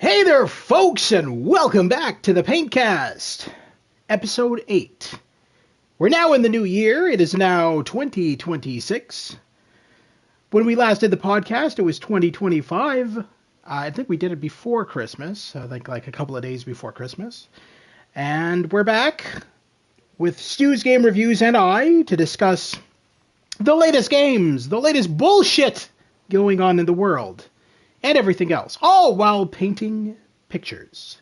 Hey there, folks, and welcome back to the Paintcast, episode 8. We're now in the new year. It is now 2026. When we last did the podcast, it was 2025. I think we did it before Christmas. I think like a couple of days before Christmas. And we're back with Stu's Game Reviews and I to discuss the latest games, the latest bullshit going on in the world, and everything else, all while painting pictures.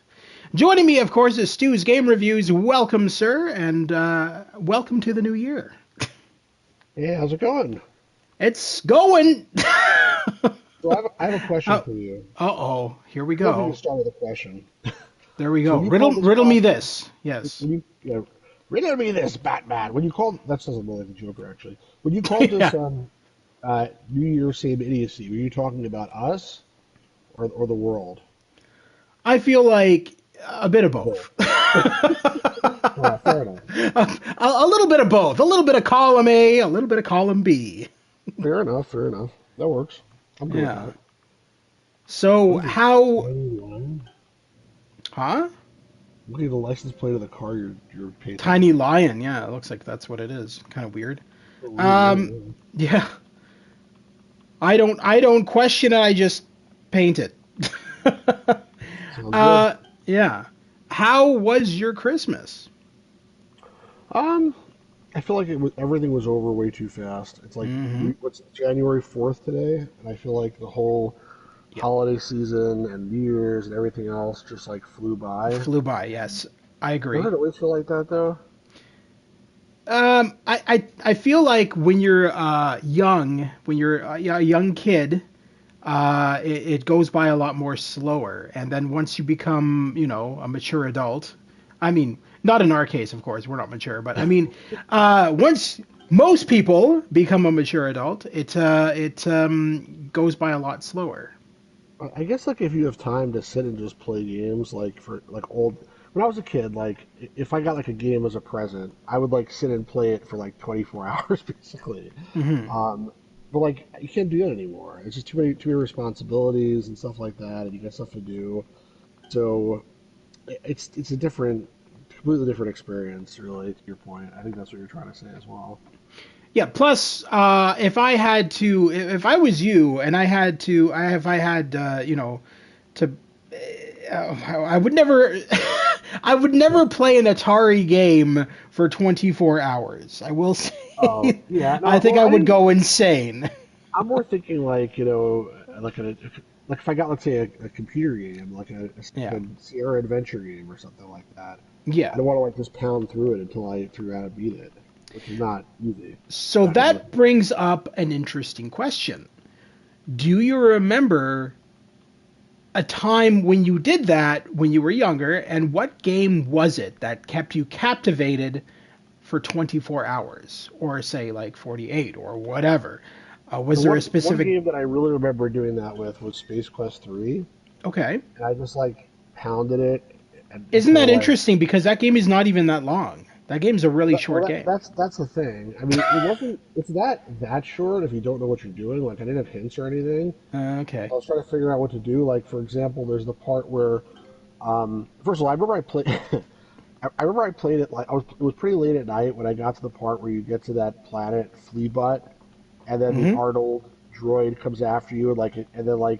Joining me, of course, is Stu's Game Reviews. Welcome, sir, and welcome to the new year. Hey, how's it going? It's going. So I have a question for you. Uh-oh, here we I'm going go. to start with a question. There we go. So Riddle me this. Yes. Riddle me this, Batman. When you called, that doesn't look like a Joker, actually. When you called this New Year's same idiocy, were you talking about us or the world? I feel like a bit of both. Well, fair enough. A little bit of both. A little bit of column A, a little bit of column B. Fair enough. That works. I'm good with that. So how? Tiny lion? Huh? Look at the license plate of the car you're painting. Tiny lion. Yeah, it looks like that's what it is. Kind of weird. Yeah. I don't question it. I just paint it. Sounds good. Yeah. How was your Christmas? I feel like everything was over way too fast. It's like what's January 4th today, and I feel like the whole holiday season and New Year's and everything else just like flew by. Flew by, yes. I agree. Doesn't it always feel like that though? I feel like when you're young, when you're a young kid, it goes by a lot more slower. And then once you become, a mature adult, I mean, not in our case, of course, we're not mature, but I mean, once most people become a mature adult, it goes by a lot slower. I guess like if you have time to sit and just play games like for like old. When I was a kid, like if I got like a game as a present, I would like sit and play it for like 24 hours basically. But like you can't do that anymore. It's just too many responsibilities and stuff like that, and you got stuff to do. So it's a completely different experience, really. To your point, I think that's what you're trying to say as well. Yeah. Plus, if I was you, and I would never, I would never play an Atari game for 24 hours. I will say. Oh, yeah. No, I think I would go insane. I'm more thinking like like if I got, let's say, a computer game, like a Sierra Adventure game or something like that. Yeah. I don't want to like just pound through it until I figure out how to beat it, which is not easy. So that brings up an interesting question. Do you remember a time when you did that when you were younger, and what game was it that kept you captivated for 24 hours, or say like 48 or whatever? Was there a specific one game that I really remember doing that with was Space Quest 3? Okay. And I just like pounded it. Isn't that interesting? Because that game is not even that long. That game's a really short game. That's the thing. I mean, it's that short if you don't know what you're doing. Like I didn't have hints or anything. Okay. I was trying to figure out what to do. Like for example, there's the part where, first of all, I remember I played. I remember I played it like it was pretty late at night when I got to the part where you get to that planet Fleabutt, and then the Arnold droid comes after you, and then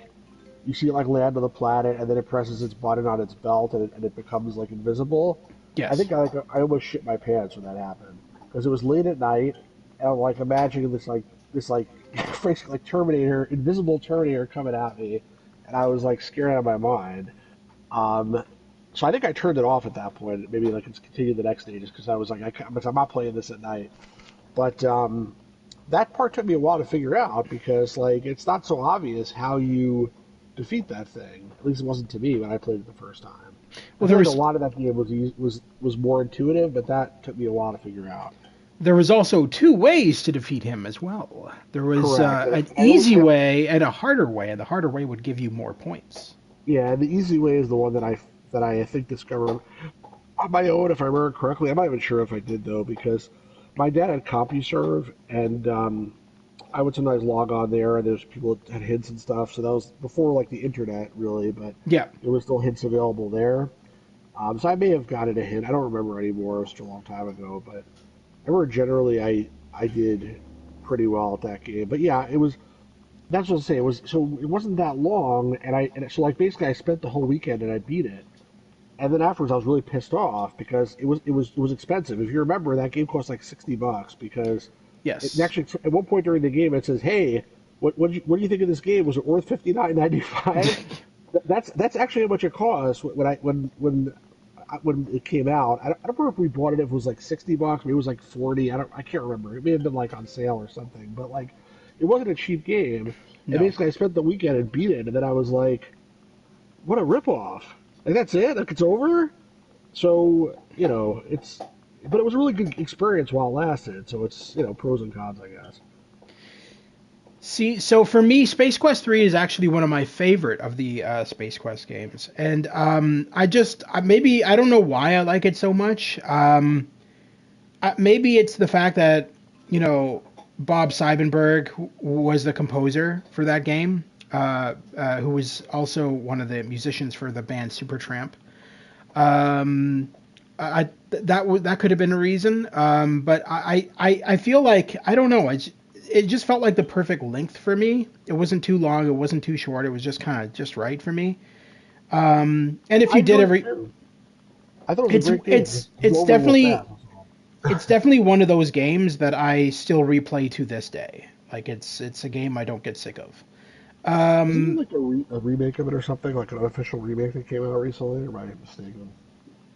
you see it like land on the planet, and then it presses its button on its belt, and it becomes like invisible. Yes. I think I almost shit my pants when that happened because it was late at night, and I'm like imagining this basically like Terminator, invisible Terminator coming at me, and I was like scared out of my mind. So I think I turned it off at that point. Maybe like it's continued the next day just because I was like, I'm not playing this at night. But that part took me a while to figure out because like it's not so obvious how you defeat that thing. At least it wasn't to me when I played it the first time. Well, a lot of that game was more intuitive, but that took me a while to figure out. There was also two ways to defeat him as well. There was an easy way and a harder way, and the harder way would give you more points. Yeah, the easy way is the one that I think discovered on my own, if I remember correctly. I'm not even sure if I did though, because my dad had CompuServe, and I would sometimes log on there, and there's people that had hints and stuff. So that was before like the internet, really, but Yeah. there was still hints available there. So I may have gotten a hint. I don't remember anymore. It was such a long time ago, but I remember generally I did pretty well at that game. But yeah, it was. That's what I'm saying. It was so it wasn't that long, so like basically I spent the whole weekend and I beat it. And then afterwards, I was really pissed off because it was expensive. If you remember, that game cost like $60 because it Yes. actually at one point during the game it says, "Hey, what do you think of this game? Was it worth $59.95?" That's actually how much it cost when it came out. I don't remember if we bought it if it was like $60, maybe it was like 40. I can't remember. It may have been like on sale or something, but like it wasn't a cheap game. And No. basically, I spent the weekend and beat it, and then I was like, "What a ripoff!" Like that's it. Like it's over. So but it was a really good experience while it lasted. So it's pros and cons, I guess. See, so for me, Space Quest 3 is actually one of my favorite of the Space Quest games. And maybe, I don't know why I like it so much. Maybe it's the fact that, you know, Bob Seibenberg who was the composer for that game, who was also one of the musicians for the band Supertramp. Um, that could have been a reason. But I feel like I don't know. It just felt like the perfect length for me. It wasn't too long. It wasn't too short. It was just kind of just right for me. And if I you did enjoyed it every, too. I thought it was a great game. Just blew it's over real definitely fast. That's all. one of those games that I still replay to this day. Like it's a game I don't get sick of. Isn't there Um, like a remake of it or something, like an unofficial remake that came out recently? Or am I mistaken?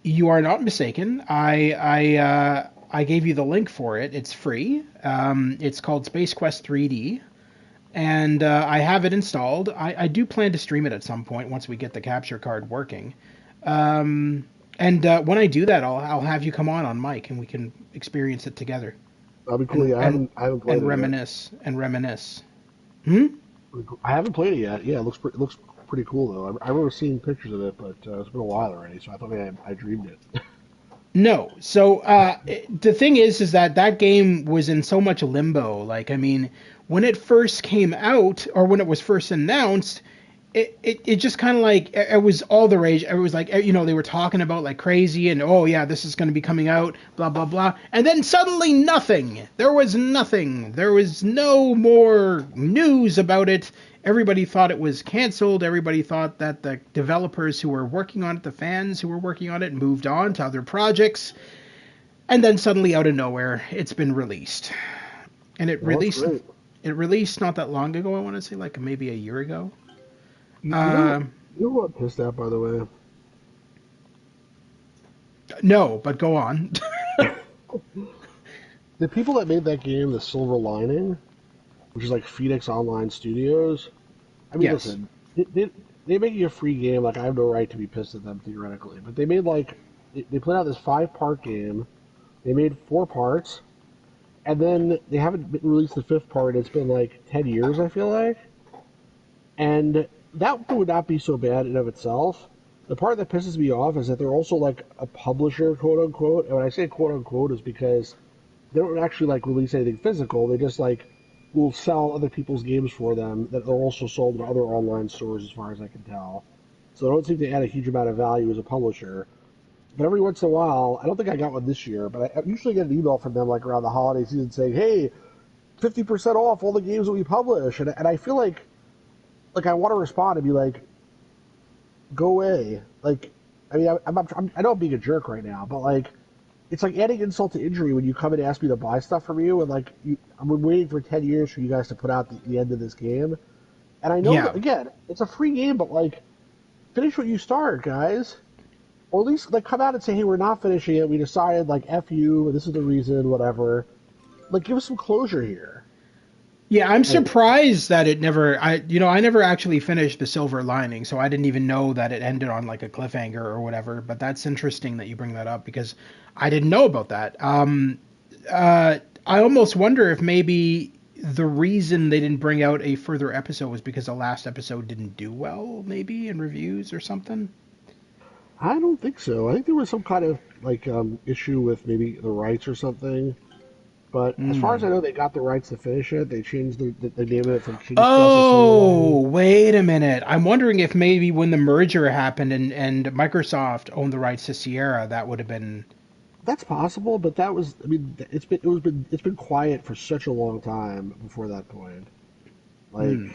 you are not mistaken. I gave you the link for it. It's free. It's called Space Quest 3D, and I have it installed. I do plan to stream it at some point once we get the capture card working. Um, and when I do that, I'll have you come on mic and we can experience it together That'd be cool. and Yeah, I haven't played it yet. reminisce. Hmm? Pretty cool. I haven't played it yet. Yeah, it looks pretty cool though. I remember seeing pictures of it, but it's been a while already, so I thought maybe I dreamed it. No. So the thing is that that game was in so much limbo. Like, I mean, when it first came out or when it was first announced, it just kind of like it was all the rage. It was like they were talking about like crazy and oh yeah, this is going to be coming out, blah blah blah, and then suddenly nothing. There was nothing. There was no more news about it. Everybody thought it was canceled. Everybody thought that the developers who were working on it, the fans who were working on it, moved on to other projects. And then suddenly, out of nowhere, it's been released. And Well, that's great. it released not that long ago. I want to say like maybe a year ago. You, you know Um, you know what I'm pissed at, by the way? no, but go on. The people that made that game, The Silver Lining, which is like Phoenix Online Studios. I mean, Yes. listen, they make you a free game. Like I have no right to be pissed at them theoretically, but they made like they put out this 5-part game. They made 4 parts, and then they haven't released the fifth part. It's been like 10 years, I feel like, and that would not be so bad in of itself. The part that pisses me off is that they're also like a publisher, quote unquote. And when I say quote unquote, is because they don't actually like release anything physical. They just like will sell other people's games for them that are also sold in other online stores, as far as I can tell. So I don't think they add a huge amount of value as a publisher. But every once in a while, I don't think I got one this year, but I usually get an email from them like around the holiday season saying, "Hey, 50% off all the games that we publish," and I feel like I want to respond and be like, "Go away!" Like, I mean, I know I'm being a jerk right now, but like, it's like adding insult to injury when you come and ask me to buy stuff from you, and like, I've been waiting for 10 years for you guys to put out the end of this game, and I know that Yeah. again, it's a free game, but like, finish what you start, guys. Or at least like come out and say, hey, we're not finishing it. We decided like F you, this is the reason, whatever. Like give us some closure here. Yeah, I'm Like surprised that it never. I never actually finished the Silver Lining, so I didn't even know that it ended on like a cliffhanger or whatever. But that's interesting that you bring that up because I didn't know about that. I almost wonder if maybe the reason they didn't bring out a further episode was because the last episode didn't do well, maybe in reviews or something. I don't think so. I think there was some kind of like issue with maybe the rights or something. But as far as I Hmm. know, they got the rights to finish it. They changed the name of it from King's Quest to Silver Oh, Lining. wait a minute. I'm wondering if maybe when the merger happened and Microsoft owned the rights to Sierra, that would have been. That's possible, but that was, I mean, it's been quiet for such a long time before that point. Like, Hmm.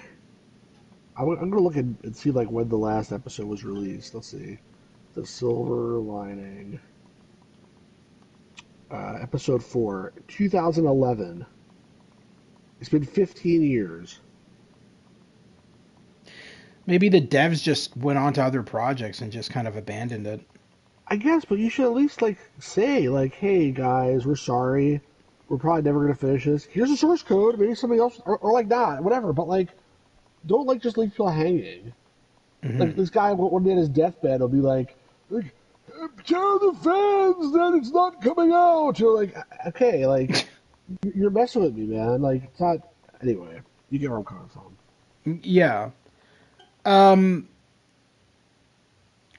I'm gonna look and see like when the last episode was released. Let's see, the Silver Lining, episode 4, 2011. It's been 15 years. Maybe the devs just went on to other projects and just kind of abandoned it. I guess, but you should at least like say like, hey guys, we're sorry. We're probably never gonna finish this. Here's the source code. Maybe somebody else, or like that, whatever. But like, don't like just leave people hanging. Like Hmm. this guy, one day on his deathbed, will be like, tell the fans that it's not coming out. You're like, okay, like you're messing with me, man. Like it's not. Anyway, you get where I'm coming from. Yeah. Um,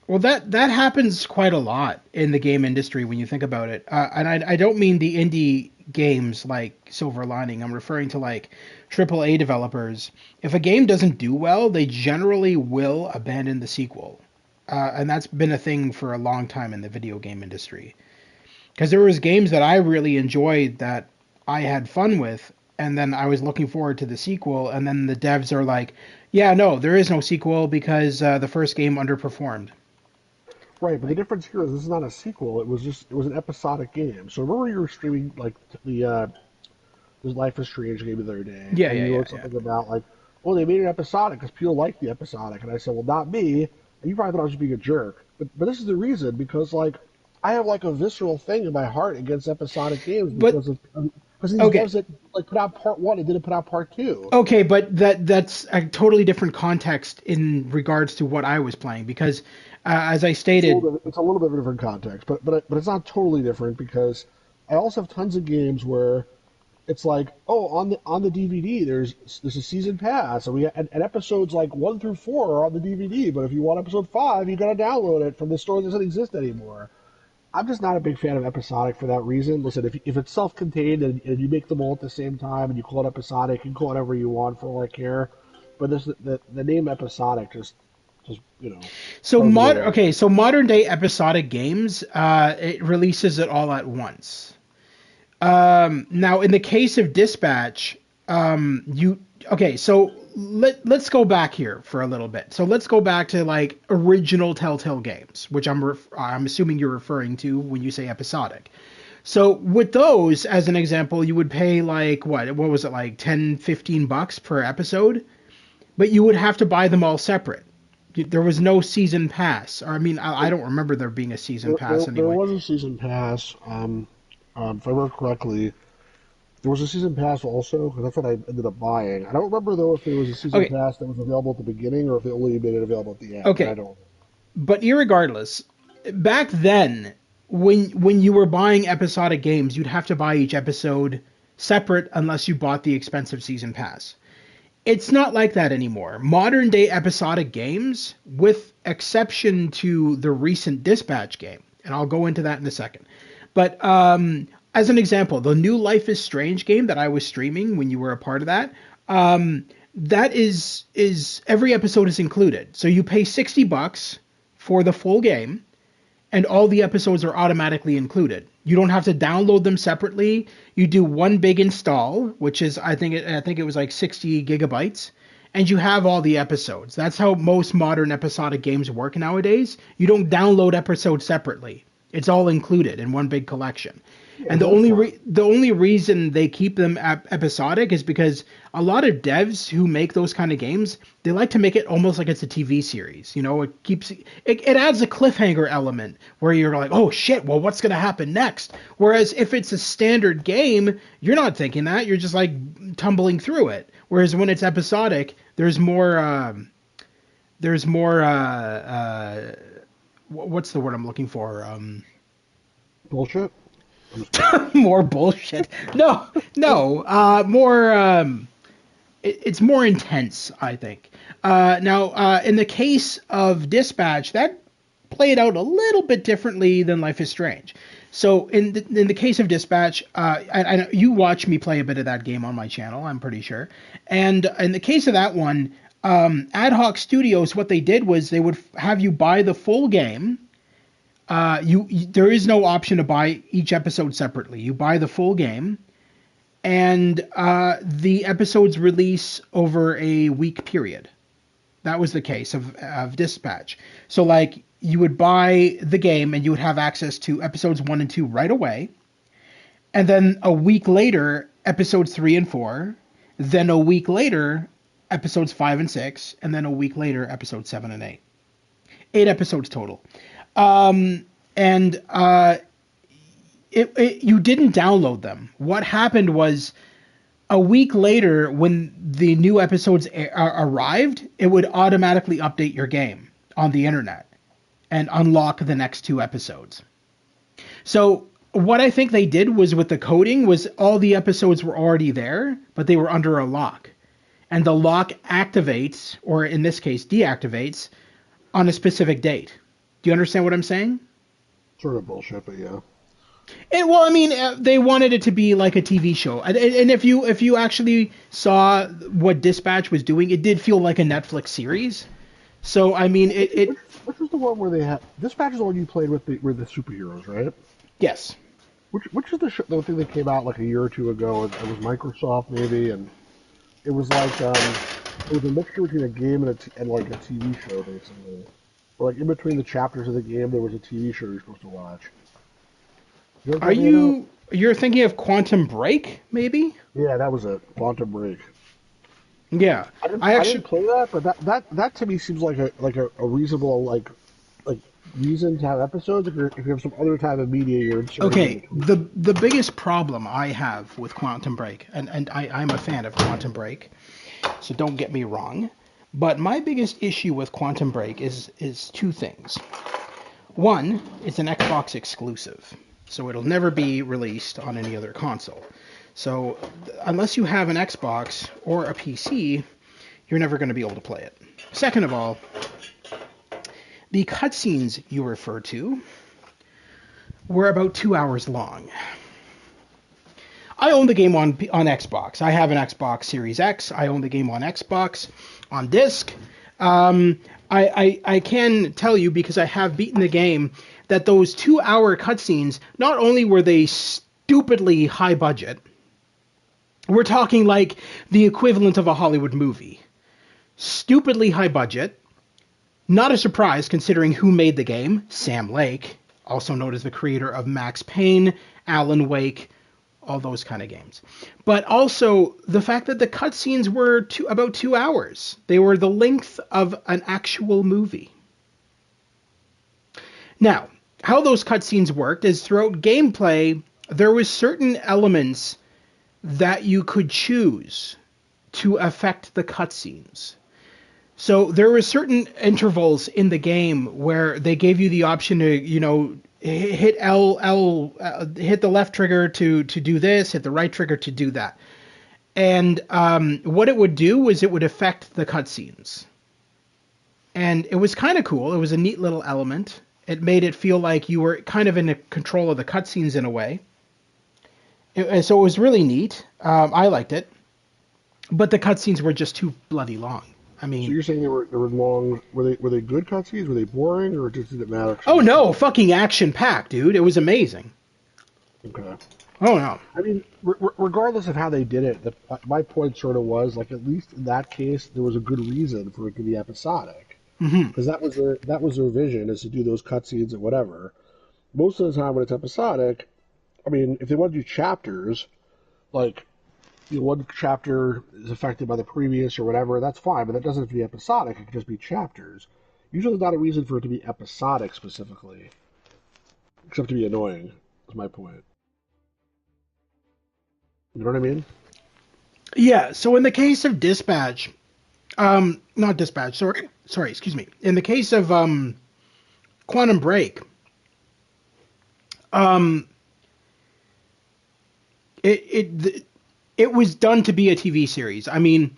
well, that happens quite a lot in the game industry when you think about it. And I don't mean the indie games like Silver Lining. I'm referring to like AAA developers. If a game doesn't do well, they generally will abandon the sequel. And that's been a thing for a long time in the video game industry. Because there was games that I really enjoyed that I had fun with, and then I was looking forward to the sequel, and then the devs are like, "Yeah, no, there is no sequel because the first game underperformed." Right, but the Like, difference here is this is not a sequel. It was an episodic game. So remember you were streaming like this Life is Strange game the other day, yeah, and yeah, you yeah, wrote yeah. something about like, well, they made it episodic because people like the episodic, and I said, well, not me. And you probably thought I was just being a jerk, but this is the reason because like I have like a visceral thing in my heart against episodic games But because these okay, devs that like put out part one and didn't put out part two. okay, but that's a totally different context in regards to what I was playing because, as I stated, It's a little bit of a different context, but it's not totally different because I also have tons of games where it's like, oh, on the DVD, there's a season pass, and and episodes like 1 through 4 are on the DVD. But if you want episode 5, you gotta download it from the store that doesn't exist anymore. I'm just not a big fan of episodic for that reason. Listen, if it's self-contained and you make them all at the same time and you call it episodic, you can call it whatever you want for all I care. But the name episodic just so rubs me the wrong way. so modern day episodic games, it releases it all at once. Now, in the case of Dispatch, you okay? So let's go back here for a little bit. So let's go back to like original Telltale games, which I'm assuming you're referring to when you say episodic. So with those, as an example, you would pay like what was it like 10, $15 per episode, but you would have to buy them all separate. There was no season pass, or I mean, I don't remember there being a season pass There anyway. was a season pass. If I remember correctly, there was a season pass also, because that's what I ended up buying. I don't remember though if there was a season Okay, pass that was available at the beginning or if they only made it available at the end. I okay, don't. but irregardless, back then, when you were buying episodic games, you'd have to buy each episode separate unless you bought the expensive season pass. It's not like that anymore. Modern day episodic games, with exception to the recent Dispatch game, and I'll go into that in a second. But as an example, the new Life is Strange game that I was streaming when you were a part of that, that is every episode is included. So you pay $60 for the full game, and all the episodes are automatically included. You don't have to download them separately. You do one big install, which is I think it was like 60 gigabytes, and you have all the episodes. That's how most modern episodic games work nowadays. You don't download episodes separately. It's all included in one big collection. Yeah, And that's fine. the only reason they keep them episodic is because a lot of devs who make those kind of games, they like to make it almost like it's a TV series. You know, it adds a cliffhanger element where you're like, oh shit, well what's gonna happen next? Whereas if it's a standard game, you're not thinking that. You're just like tumbling through it. Whereas when it's episodic, there's more what's the word I'm looking for? Bullshit. I'm just kidding. More bullshit. No, no, more. It's more intense, I think. Now, in the case of Dispatch, that played out a little bit differently than Life is Strange. So in the case of Dispatch, I know you watch me play a bit of that game on my channel, I'm pretty sure. And in the case of that one, Ad Hoc Studios, what they did was they would have you buy the full game. There is no option to buy each episode separately. You buy the full game, and the episodes release over a week period. That was the case of Dispatch. So like you would buy the game and you would have access to episodes 1 and 2 right away. And then a week later, episodes 3 and 4. Then a week later, episodes 5 and 6. And then a week later, episodes 7 and 8. 8 episodes total. And you didn't download them. What happened was a week later, when the new episodes arrived, it would automatically update your game on the internet and unlock the next 2 episodes. So what I think they did was with the coding was all the episodes were already there, but they were under a lock. And the lock activates, or in this case deactivates, on a specific date. Do you understand what I'm saying? Sort of bullshit, but yeah. Well, I mean, they wanted it to be like a TV show, and if you actually saw what Dispatch was doing, it did feel like a Netflix series. So I mean, Which was the one where they had Dispatch is the one you played with the superheroes, right? Yes. Which is the thing that came out like a year or two ago? It was Microsoft maybe, and it was like it was a mixture between a game and like a TV show basically. Or like in between the chapters of the game, there was a TV show you're supposed to watch. You're thinking of Quantum Break, maybe? Yeah, that was it. Quantum Break. Yeah, I didn't play that, but that to me seems like a reasonable like reason to have episodes if you have some other type of media you're inserting. Okay, the biggest problem I have with Quantum Break, and I'm a fan of Quantum Break, so don't get me wrong, but my biggest issue with Quantum Break is 2 things. One, it's an Xbox exclusive, so it'll never be released on any other console. So unless you have an Xbox or a PC, you're never going to be able to play it. Second of all, the cutscenes you refer to were about 2 hours long. I own the game on Xbox. I have an Xbox Series X. I own the game on Xbox, on disc. I can tell you, because I have beaten the game, that those 2-hour cutscenes, not only were they stupidly high budget, we're talking like the equivalent of a Hollywood movie. Stupidly high budget. Not a surprise considering who made the game, Sam Lake, also known as the creator of Max Payne, Alan Wake, all those kind of games. But also the fact that the cutscenes were about 2 hours. They were the length of an actual movie. Now, how those cutscenes worked is throughout gameplay, there was certain elements that you could choose to affect the cutscenes. So there were certain intervals in the game where they gave you the option to, hit hit the left trigger to do this, hit the right trigger to do that. And what it would do was it would affect the cutscenes. And it was kind of cool. It was a neat little element. It made it feel like you were kind of in control of the cutscenes in a way. So it was really neat. I liked it. But the cutscenes were just too bloody long. I mean, so you're saying they were long? Were they good cutscenes? Were they boring, or just did it matter? Oh no, fucking action packed, dude! It was amazing. Okay. Oh no. I mean, regardless of how they did it, my point sort of was like, at least in that case, there was a good reason for it to be episodic, because that was their vision, is to do those cutscenes and whatever. Most of the time when it's episodic, I mean, if they want to do chapters, like, one chapter is affected by the previous or whatever, that's fine, but that doesn't have to be episodic. It can just be chapters. Usually there's not a reason for it to be episodic specifically, except to be annoying, is my point. You know what I mean? Yeah, so in the case of Dispatch, not Dispatch, sorry, excuse me. In the case of Quantum Break, it was done to be a TV series. I mean,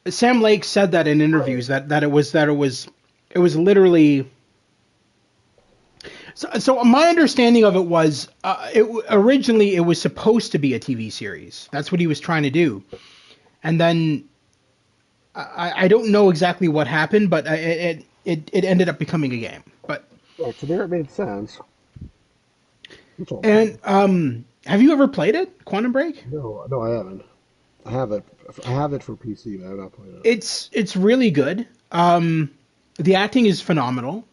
Sam Lake said that in interviews that it was literally. So my understanding of it was, originally it was supposed to be a TV series. That's what he was trying to do, and then I don't know exactly what happened, but it ended up becoming a game. But Right, so there it made sense. That's all I'm and saying. have you ever played it, Quantum Break? No, no, I haven't. I have it. I have it for PC, but I have not played it. It's really good. The acting is phenomenal,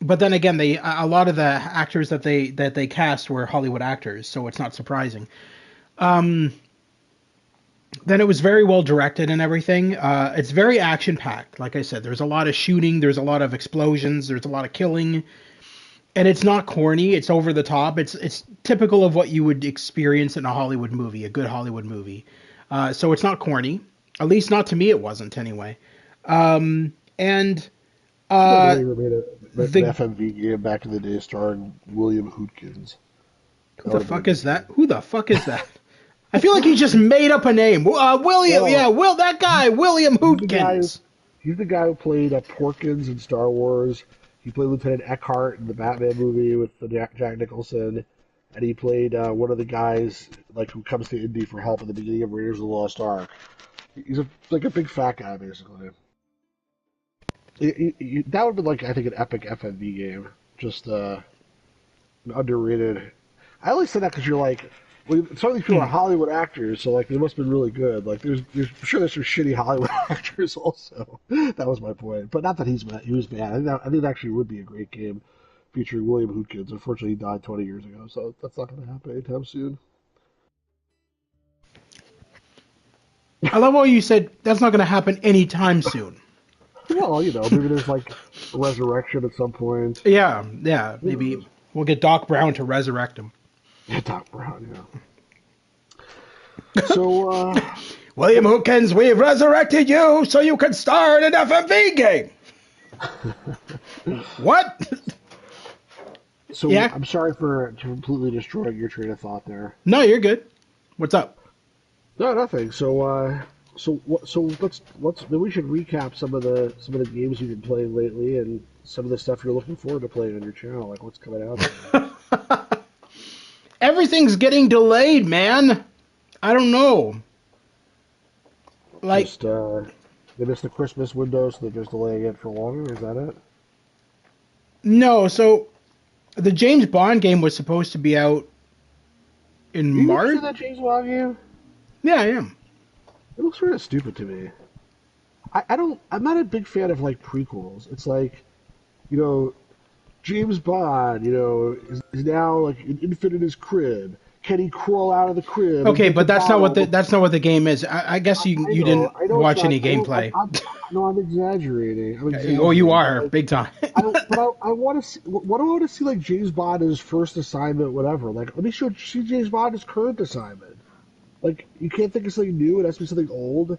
but then again, a lot of the actors that they cast were Hollywood actors, so it's not surprising. Um, then it was very well directed and everything. It's very action packed. Like I said, there's a lot of shooting, there's a lot of explosions, there's a lot of killing, and it's not corny. It's over the top. It's typical of what you would experience in a Hollywood movie, a good Hollywood movie. So it's not corny. At least not to me, it wasn't anyway. And I forgot they uh, ever made an the FMV game back in the day starring William Hootkins. who That the would have been a fuck is good that? game. Who the fuck is that? I feel like you just made up a name. William, yeah, Well, Will, that guy, William he's the guy. Hootkins. He's the guy who played Porkins in Star Wars. He played Lieutenant Eckhart in the Batman movie with Jack Nicholson, and he played one of the guys like who comes to Indy for help at the beginning of Raiders of the Lost Ark. He's like a big fat guy basically. That would have been like I think an epic FMV game. Just an underrated. I only said that because you're like, well, some of these people are Hmm. Hollywood actors, so like they must have been really good. Like there's I'm sure there's some shitty Hollywood actors also. That was my point. But not that he was bad. I think that actually would be a great game featuring William Hootkins. Unfortunately, he died 20 years ago, so that's not going to happen anytime soon. I love how you said that's not going to happen anytime soon. Well, maybe there's like a resurrection at some point. Yeah, yeah, Who maybe knows? we'll get Doc Brown to resurrect him. Yeah, Doc Brown. Yeah. So, William Hootkins, we've resurrected you so you can star in an FMV game. What? so Yeah. I'm sorry for completely destroying your train of thought there. No, you're good. What's up? No, nothing. So let's then we should recap some of the games you've been playing lately and some of the stuff you're looking forward to playing on your channel, like what's coming out there. Everything's getting delayed, man. I don't know. Like, Just they missed the Christmas window, so they're just delaying it for longer. Is that it? no. So the James Bond game was supposed to be out in Are you March. interested in that James Bond game? Yeah, I am. It looks sort of stupid to me. I don't. I'm not a big fan of like prequels. It's like, you know, James Bond, is now like an infant in his crib. Can he crawl out of the crib and Okay, get the but that's not what bottle? the game is. I guess you didn't I know it's watch not. any I don't. gameplay. No, I'm exaggerating. I'm Oh, you exaggerating. But are like, big time. I want to see. What do I want to see? Like James Bond his first assignment, whatever. Like, let me see James Bond his current assignment. Like, you can't think of something new. It has to be something old.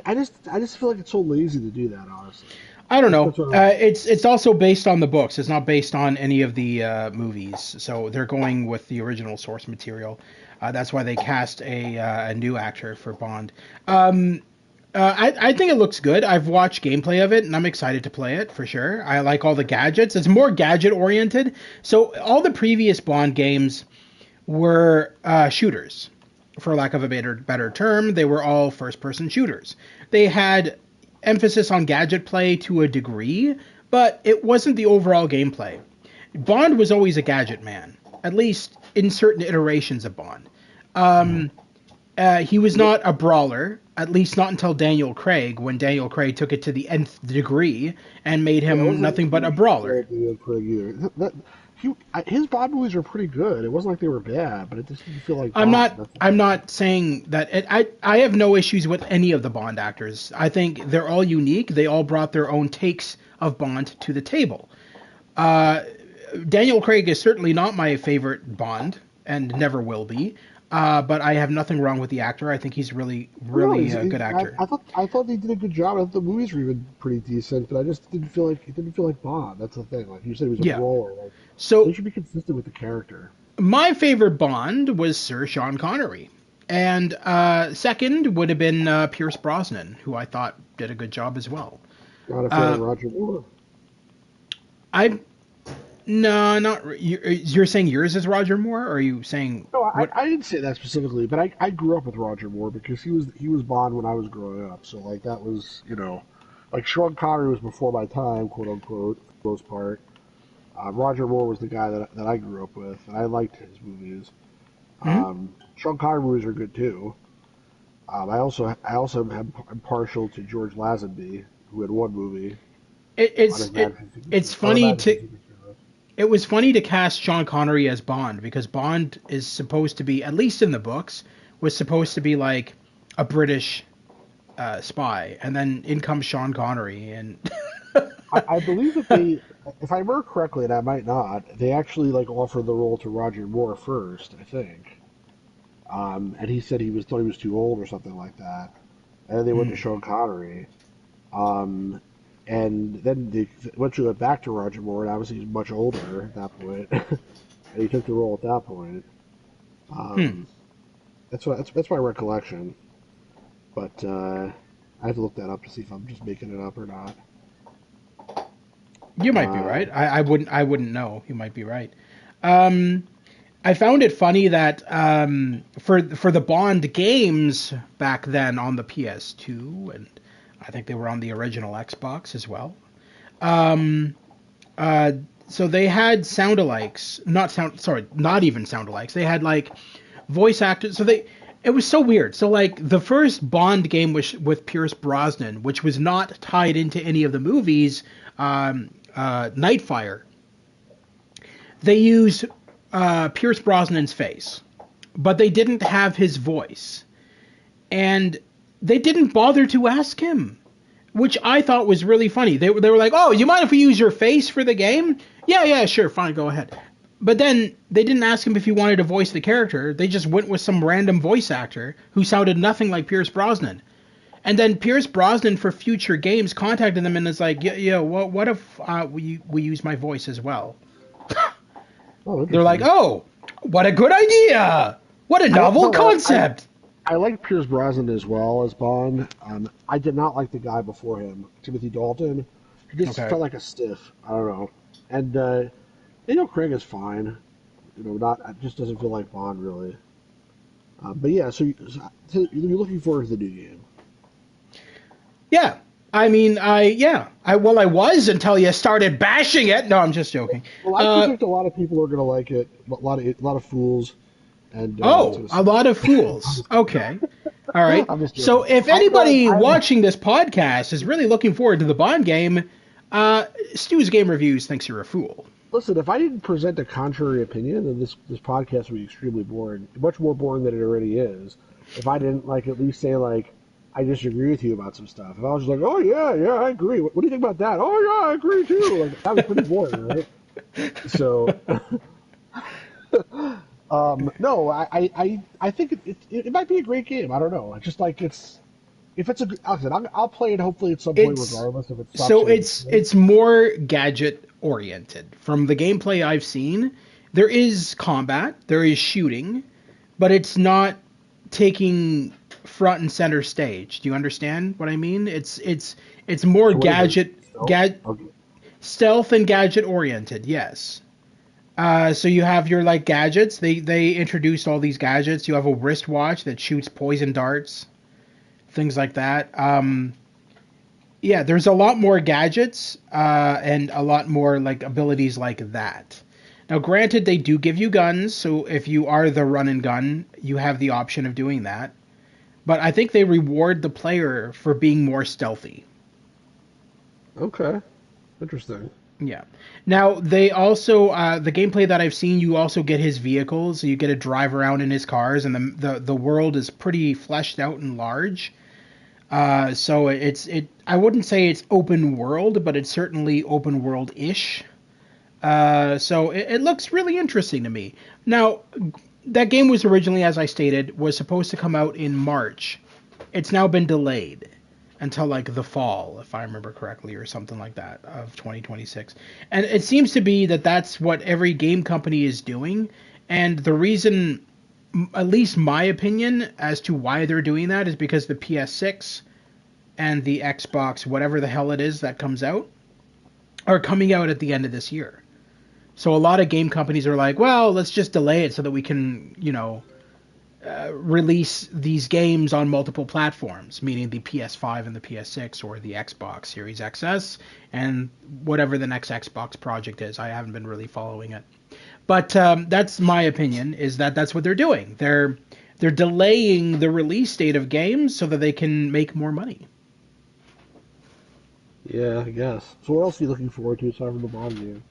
I just feel like it's so lazy to do that. Honestly, I don't know. that's what. It's also based on the books. It's not based on any of the movies. So they're going with the original source material. That's why they cast a new actor for Bond. I think it looks good. I've watched gameplay of it, and I'm excited to play it for sure. I like all the gadgets. It's more gadget oriented. So all the previous Bond games were shooters, for lack of a better term. They were all first person shooters. They had emphasis on gadget play to a degree, but it wasn't the overall gameplay. Bond was always a gadget man, at least in certain iterations of Bond. He was not a brawler, at least not until Daniel Craig, when Daniel Craig took it to the nth degree and made Yeah, I him wasn't nothing a but a huge fan brawler. of Daniel Craig either. His Bond movies were pretty good. It wasn't like they were bad, but it just didn't feel like I'm Bond. not. I'm not saying that. I have no issues with any of the Bond actors. I think they're all unique. They all brought their own takes of Bond to the table. Uh, Daniel Craig is certainly not my favorite Bond, and never will be. But I have nothing wrong with the actor. I think he's really, Well, no, really a good actor. I thought they did a good job. I thought the movies were even pretty decent, but I just didn't feel like it didn't feel like Bond. That's the thing. Like you said, he was a Yeah. brawler. Like they So should be consistent with the character. my favorite Bond was Sir Sean Connery, and second would have been Pierce Brosnan, who I thought did a good job as well. Not a fan of Uh, Roger Moore. I No, not you're saying yours is Roger Moore, or are you saying No, what? I didn't say that specifically, but I grew up with Roger Moore because he was Bond when I was growing up. So like that was like Sean Connery was before my time, quote unquote, for the most part. Roger Moore was the guy that I grew up with, and I liked his movies. Mhm. Sean Connery movies are good too. I'm partial to George Lazenby, who had one movie It, on it's his it Majesty it's on Her funny to Majesty's Secret Service. it was funny to cast Sean Connery as Bond because Bond is supposed to be, at least in the books, was supposed to be like a British spy, and then in comes Sean Connery, and I believe that they, if I remember correctly, and I might not, they actually like offered the role to Roger Moore first, I think. And he said thought he was too old or something like that. And then they went to Hmm. Sean Connery. Um, and then they eventually went back to Roger Moore, and obviously he's much older at that point, and he took the role at that point. Hmm. Um, that's my recollection, but I have to look that up to see if I'm just making it up or not. You might be Uh, right. I wouldn't know. You might be right. Um, I found it funny that for the Bond games back then on the PS2, and I think they were on the original Xbox as well. Um, uh, so they had sound-alikes, not even sound-alikes. They had like voice actors. It was so weird. So like the first Bond game was with Pierce Brosnan, which was not tied into any of the movies. Nightfire. They used Pierce Brosnan's face, but they didn't have his voice, and they didn't bother to ask him, which I thought was really funny. They were like, "Oh, you mind if we use your face for the game?" Yeah, yeah, sure, fine, go ahead. But then they didn't ask him if he wanted to voice the character. They just went with some random voice actor who sounded nothing like Pierce Brosnan. And then Pierce Brosnan for future games contacted them and is like, "Yeah, what if we use my voice as well?" oh, They're like, interesting. "Oh, what a good idea! What a I don't novel know. concept!" I like Pierce Brosnan as well as Bond. I did not like the guy before him, Timothy Dalton. He just Okay. felt like a stiff. I don't know. And Craig is fine. Not it just doesn't feel like Bond really. But yeah, so you're looking forward to the new game. Yeah. I mean, I was until you started bashing it. No, I'm just joking. Well, I Uh, predict a lot of people are going to like it. A lot of fools, and it's oh, going to a suck. lot of fools. Okay. All right. I'm just So joking. if I no, anybody I watching this podcast is really looking forward to the Bond game, Stu's Game Reviews thinks you're a fool. listen. If I didn't present a contrary opinion, then this podcast would be extremely boring, much more boring than it already is. If I didn't like at least say like I disagree with you about some stuff. If I was just like, oh yeah, yeah, I agree. What do you think about that? Oh yeah, I agree too. Like that was pretty boring, right? So no, I think it might be a great game. I don't know. It's just like it's if it's a good, like I said, I'll play it hopefully at some point It's regardless if it sucks so or it's it's more gadget oriented. From the gameplay I've seen, there is combat, there is shooting, but it's not taking front and center stage. Do you understand what I mean? It's more so what is it? Stealth? Okay. stealth and gadget oriented. Yes. So you have your like gadgets. They introduced all these gadgets. You have a wristwatch that shoots poison darts, things like that. Yeah, there's a lot more gadgets and a lot more like abilities like that. Now, granted, they do give you guns, so if you are the run and gun, you have the option of doing that. But I think they reward the player for being more stealthy. Okay. Interesting. Yeah. Now they also the gameplay that I've seen, you also get his vehicles. You get to drive around in his cars, and the world is pretty fleshed out and large. So I wouldn't say it's open world, but it's certainly open world ish. So it looks really interesting to me. Now, that game was originally, as I stated, was supposed to come out in March. It's now been delayed until like the fall, if I remember correctly, or something like that, of 2026. And it seems to be that that's what every game company is doing. And the reason, at least my opinion, as to why they're doing that is because the PS6 and the Xbox, whatever the hell it is that comes out, are coming out at the end of this year. So a lot of game companies are like, well, let's just delay it so that we can, release these games on multiple platforms, meaning the PS5 and the PS6 or the Xbox Series XS and whatever the next Xbox project is. I haven't been really following it, but that's my opinion. Is that that's what they're doing? They're delaying the release date of games so that they can make more money. Yeah, I guess. So what else are you looking forward to aside from the Bond game?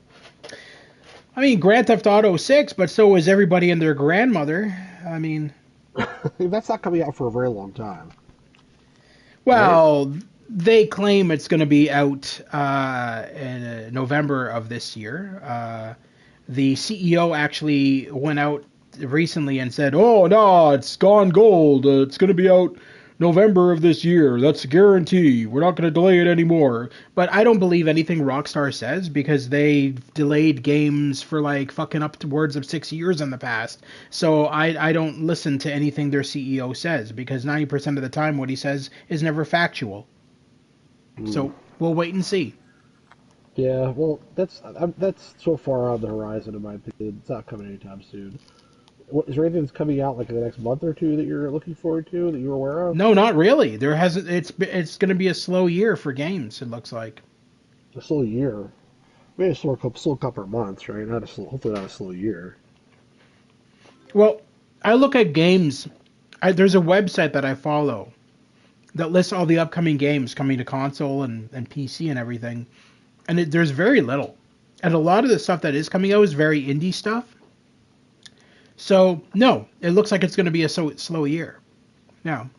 I mean, Grand Theft Auto 6, but so is everybody and their grandmother. I mean, That's not coming out for a very long time, right? well, they claim it's going to be out in November of this year. The CEO actually went out recently and said, "Oh no, it's gone gold. It's going to be out November of this year. That's a guarantee. We're not going to delay it anymore." But I don't believe anything Rockstar says because they delayed games for like fucking upwards of 6 years in the past. So I don't listen to anything their CEO says because 90% of the time what he says is never factual. Mm. So we'll wait and see. Yeah, well, that's so far on the horizon in my opinion. It's not coming anytime soon. Is there anything that's coming out like in the next month or two that you're looking forward to that you're aware of? No, not really. There hasn't. It's going to be a slow year for games. It looks like. A slow year. Maybe a slow couple of months, right? Not a slow, hopefully not a slow year. Well, I look at games. There's a website that I follow that lists all the upcoming games coming to console and PC and everything, and there's very little. And a lot of the stuff that is coming out is very indie stuff. So no, it looks like it's going to be a slow year. Now,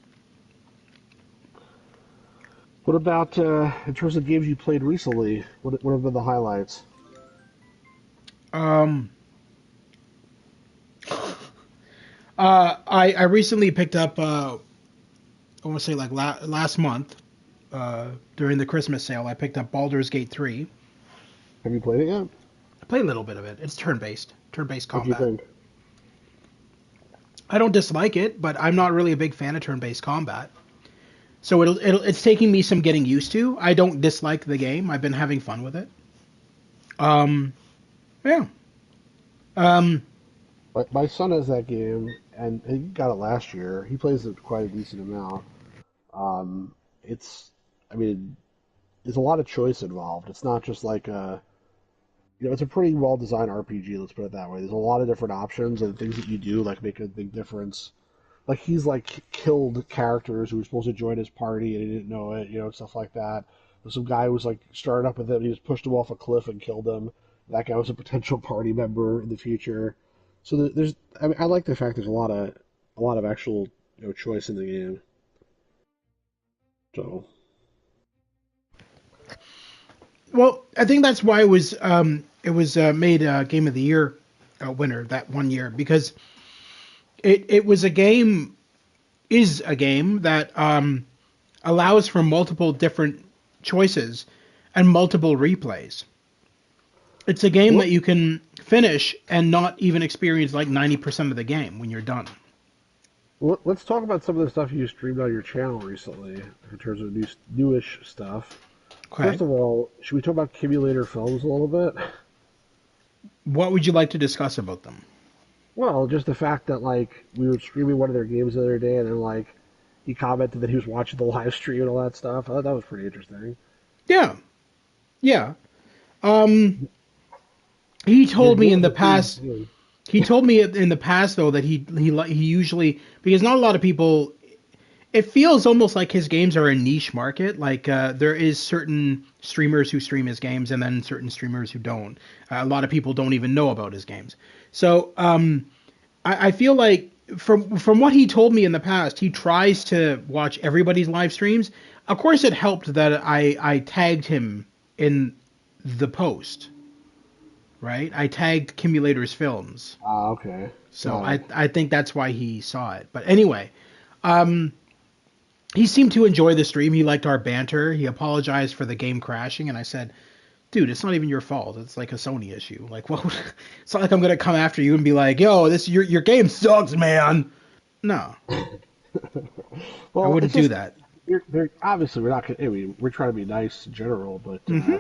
What about in terms of games you played recently? What have been the highlights? um, I recently picked up. I want to say like last month during the Christmas sale, I picked up Baldur's Gate 3. Have you played it yet? I played a little bit of it. It's turn-based What do you combat. think? I don't dislike it, but I'm not really a big fan of turn-based combat. So it's taking me some getting used to. I don't dislike the game. I've been having fun with it. Um, yeah. Um, My son has that game, and he got it last year. He plays it quite a decent amount. It's, I mean, there's a lot of choice involved. It's not just like it's a pretty well designed RPG. Let's put it that way. There's a lot of different options and things that you do like make a big difference. Like he's like killed characters who were supposed to join his party and he didn't know it, stuff like that. There's some guy who was like started up with him. He just pushed him off a cliff and killed him. That guy was a potential party member in the future. So there's, I mean, I like the fact there's a lot of actual choice in the game. So well, I think that's why it was made Game of the Year winner that one year because it was a game is a game that allows for multiple different choices and multiple replays. It's a game that well, you can finish and not even experience like 90% of the game when you're done. let's talk about some of the stuff you streamed on your channel recently in terms of newish stuff. Okay. First of all, should we talk about Simulator Films a little bit? What would you like to discuss about them? Well, just the fact that like we were streaming one of their games the other day, and then like he commented that he was watching the live stream and all that stuff. I thought that was pretty interesting. Yeah. Yeah. Um, he Your told me in games the are pretty past. insane. He told me in the past though that he usually because not a lot of people. It feels almost like his games are a niche market. Like there is certain streamers who stream his games, and then certain streamers who don't. A lot of people don't even know about his games. So I feel like from what he told me in the past, he tries to watch everybody's live streams. Of course, it helped that I tagged him in the post, right? I tagged Cumulator's Films, Ah, okay, so got it. I think that's why he saw it. But anyway, um, he seemed to enjoy the stream. He liked our banter. He apologized for the game crashing, and I said, "Dude, it's not even your fault. It's like a Sony issue. Like, well, it's not like I'm gonna come after you and be like, yo, this your game sucks, man.' No, I Well, wouldn't it's do just that. they're obviously we're not. I mean, we're trying to be nice in general, but Hmm.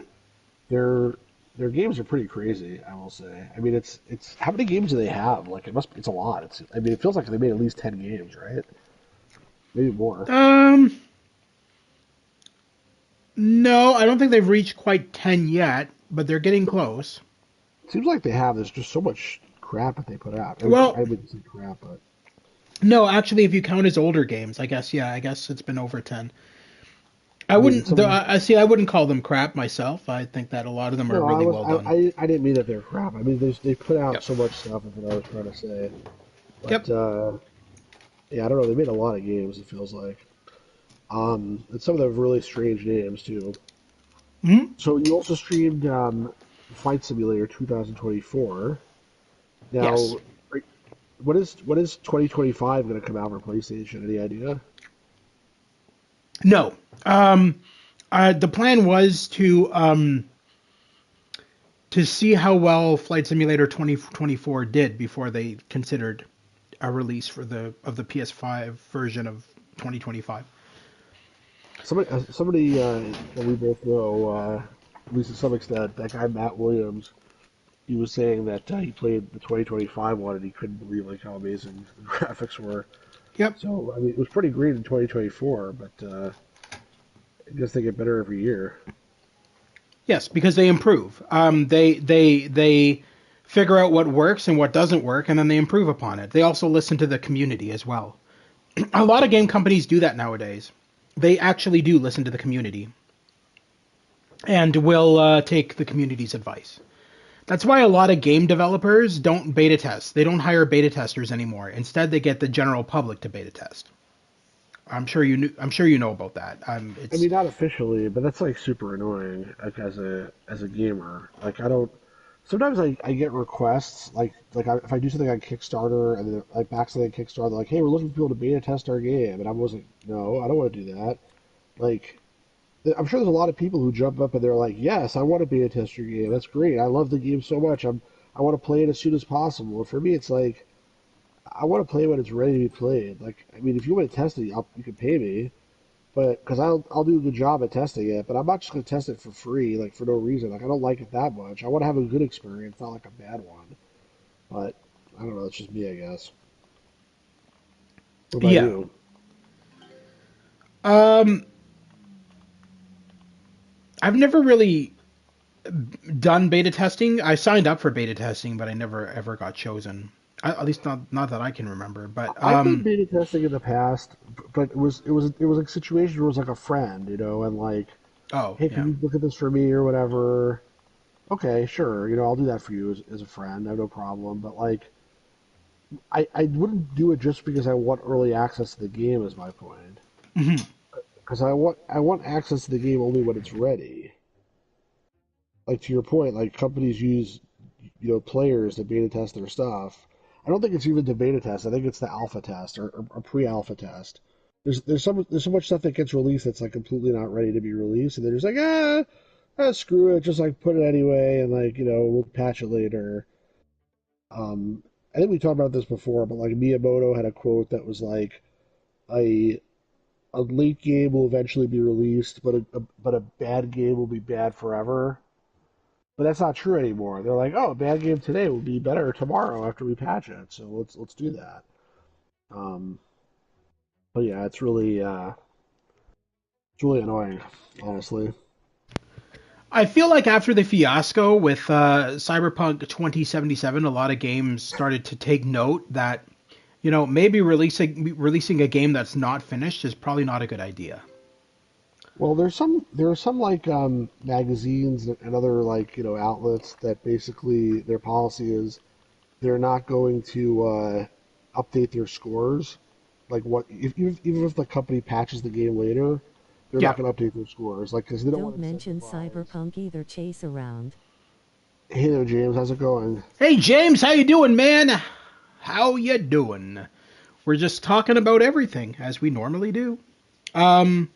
they're their games are pretty crazy, I will say. I mean, it's how many games do they have? Like it's a lot. I mean, it feels like they made at least 10 games, right? Maybe more. Um, no, I don't think they've reached quite 10 yet, but they're getting close. Seems like they have. There's just so much crap that they put out. I mean, Well, I wouldn't say crap, but no, actually, if you count as older games, I guess, yeah, I guess it's been over 10. I I mean, wouldn't, some of I see, I wouldn't call them crap myself. I think that a lot of them are no, really well done. I didn't mean that they're crap. I mean, they put out Yep. so much stuff. Is what I was trying to say. Yep. But yeah, I don't know. They made a lot of games. It feels like. And some of them have really strange names too. Hmm. So you also streamed Flight Simulator 2024. Yes. Now, what is 2025 going to come out for PlayStation? Any idea? No. Um, the plan was to see how well Flight Simulator 2024 did before they considered a release for the PS5 version of 2025. Somebody that we both know, at least to some extent, that guy Matt Williams, he was saying that he played the 2025 one and he couldn't believe like how amazing the graphics were. Yep. So I mean, it was pretty great in 2024, but I guess they get better every year. Yes, because they improve. They figure out what works and what doesn't work, and then they improve upon it. They also listen to the community as well. A lot of game companies do that nowadays. They actually do listen to the community and will take the community's advice. That's why a lot of game developers don't beta test. They don't hire beta testers anymore. Instead, they get the general public to beta test. I'm sure you know about that. I It's mean, not officially, but that's like super annoying. Like as a gamer, like I don't. Sometimes I get requests if I do something on Kickstarter and then like back something on Kickstarter, they're like, hey, we're looking for people to beta test our game, and I was like, no, I don't want to do that. Like I'm sure there's a lot of people who jump up and they're like, yes, I want to beta test your game. That's great. I love the game so much. I want to play it as soon as possible. And for me, it's like I want to play when it's ready to be played. Like I mean, if you want to test it, you can pay me. But because I'll do a good job at testing it, but I'm not just gonna test it for free, like for no reason. Like I don't like it that much. I want to have a good experience, not like a bad one. But I don't know. It's just me, I guess. What about yeah. you? Um, I've never really done beta testing. I signed up for beta testing, but I never ever got chosen. At least not that I can remember. But I've done beta testing in the past, but it was like a situation where it was like a friend, and like, oh hey, can yeah, you look at this for me or whatever? Okay, sure. I'll do that for you as a friend. I have no problem. But like, I wouldn't do it just because I want early access to the game. Is my point. hmm Because I want access to the game only when it's ready. Like to your point, like companies use players to beta test their stuff. I don't think it's even the beta test. I think it's the alpha test or pre-alpha test. There's so much stuff that gets released that's like completely not ready to be released, and they're just like screw it, just like put it anyway, and like we'll patch it later. I think we talked about this before, but like Miyamoto had a quote that was like a a late game will eventually be released, but a bad game will be bad forever. But that's not true anymore. They're like, oh, a bad game today will be better tomorrow after we patch it. So let's do that. Um, but yeah, it's really annoying, honestly. I feel like after the fiasco with Cyberpunk 2077, a lot of games started to take note that maybe releasing a game that's not finished is probably not a good idea. Well, there are some like magazines and other like outlets that basically their policy is they're not going to update their scores. Like what if even if the company patches the game later, they're Yeah. not going to update their scores. Like because they don't Don't want to mention incentivize. Cyberpunk either, chase around. Hey there, James. How's it going? Hey James, how you doing, man? How you doing? We're just talking about everything as we normally do. Um,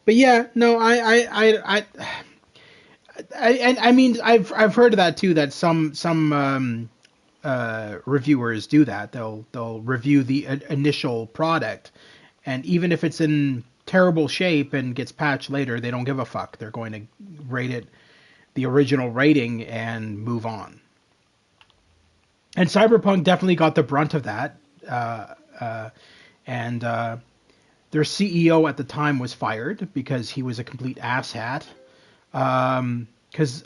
but yeah, no, I mean, I've heard of that too. That some reviewers do that. They'll review the initial product, and even if it's in terrible shape and gets patched later, they don't give a fuck. They're going to rate it the original rating and move on. And Cyberpunk definitely got the brunt of that. And their CEO at the time was fired because he was a complete asshat. Because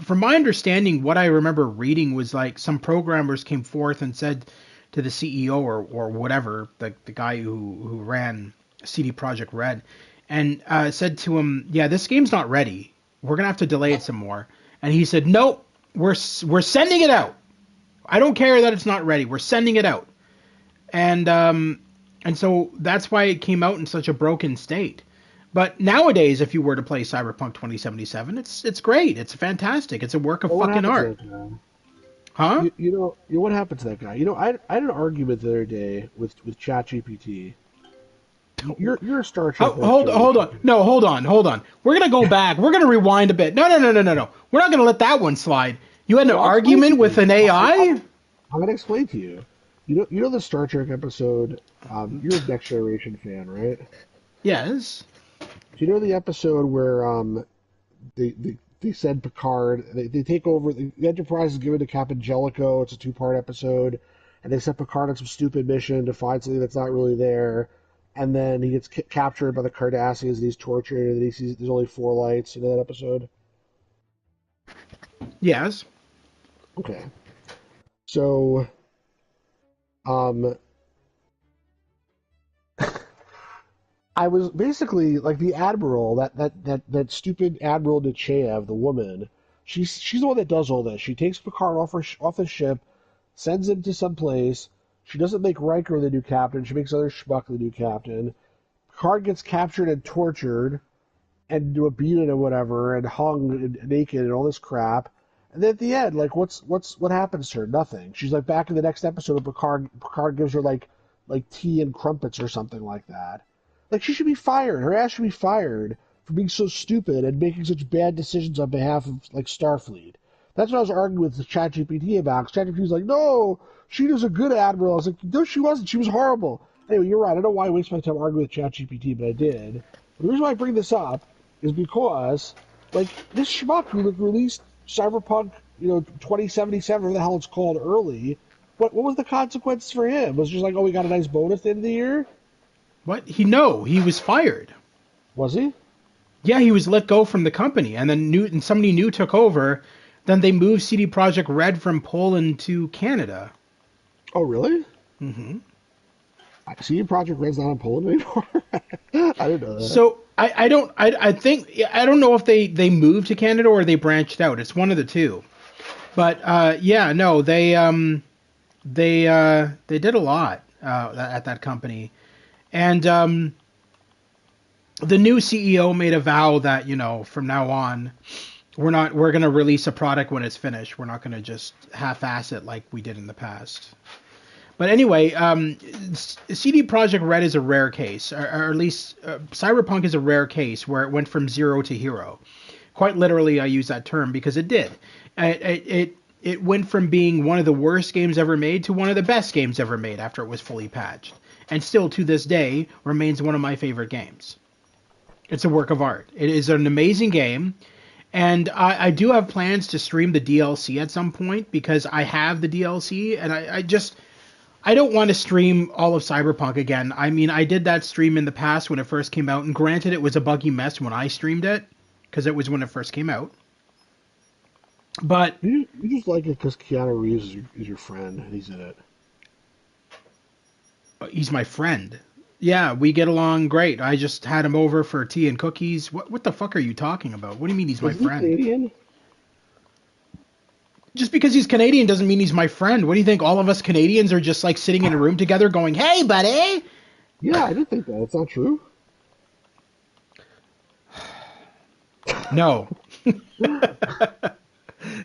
from my understanding, what I remember reading was like some programmers came forth and said to the CEO or whatever, the guy who ran CD Projekt Red, and said to him, "Yeah, this game's not ready. We're gonna have to delay it some more." And he said, "Nope, we're sending it out. I don't care that it's not ready. We're sending it out." And so that's why it came out in such a broken state. But nowadays, if you were to play Cyberpunk 2077, it's great. It's fantastic. It's a work of Well, what fucking happened to art. that guy? Huh? What happened to that guy? I had an argument the other day with ChatGPT. You're a Star Trek. Hold on. No, hold on. We're gonna go back. We're gonna rewind a bit. No. We're not gonna let that one slide. You had an argument with an AI? I'm gonna explain to you. You know the Star Trek episode. You're a Next Generation fan, right? Yes. Do you know the episode where they send Picard? They take over. The Enterprise is given to Captain Jellicoe. It's a 2-part episode, and they send Picard on some stupid mission to find something that's not really there. And then he gets captured by the Cardassians, and he's tortured, and he sees there's only 4 lights. You know that episode? Yes. Okay. So, I was basically like the admiral, that stupid Admiral Nechayev, the woman. She's the one that does all this. She takes Picard off the ship, sends him to some place. She doesn't make Riker the new captain. She makes other schmuck the new captain. Picard gets captured and tortured, and do a beating or whatever, and hung and naked and all this crap. And then at the end, like what happens to her? Nothing. She's like back in the next episode of Picard gives her like tea and crumpets or something like that. Like she should be fired. Her ass should be fired for being so stupid and making such bad decisions on behalf of like Starfleet. That's what I was arguing with ChatGPT about. ChatGPT was like, "No, she was a good admiral." I was like, "No, she wasn't. She was horrible." Anyway, you're right. I don't know why I waste my time arguing with ChatGPT, but I did. But the reason why I bring this up is because like this schmuck who released Cyberpunk, 2077, whatever the hell it's called, early. What was the consequence for him? Was it just like, oh, we got a nice bonus at the end of the year? What? He was fired. Was he? Yeah, he was let go from the company, and then somebody new took over. Then they moved CD Projekt Red from Poland to Canada. Oh, really? Mm-hmm. CD Projekt Red's not in Poland anymore. I didn't know that. So I don't know if they moved to Canada or they branched out. It's one of the two. But yeah, no, they did a lot at that company. And the new CEO made a vow that, from now on, we're going to release a product when it's finished. We're not going to just half-ass it like we did in the past. But anyway, CD Projekt Red is a rare case, or at least Cyberpunk is a rare case where it went from zero to hero. Quite literally, I use that term because it did. It went from being one of the worst games ever made to one of the best games ever made after it was fully patched. And still to this day remains one of my favorite games. It's a work of art. It is an amazing game. And I do have plans to stream the DLC at some point because I have the DLC and I don't want to stream all of Cyberpunk again. I mean, I did that stream in the past when it first came out, and granted it was a buggy mess when I streamed it because it was when it first came out. But you just like it because Keanu Reeves is your friend and he's in it. He's my friend. Yeah, we get along great. I just had him over for tea and cookies. What the fuck are you talking about? What do you mean he's my friend? He Canadian? Just because he's Canadian doesn't mean he's my friend. What do you think? All of us Canadians are just like sitting in a room together going, "Hey, buddy." Yeah, I didn't think that. It's not true. No.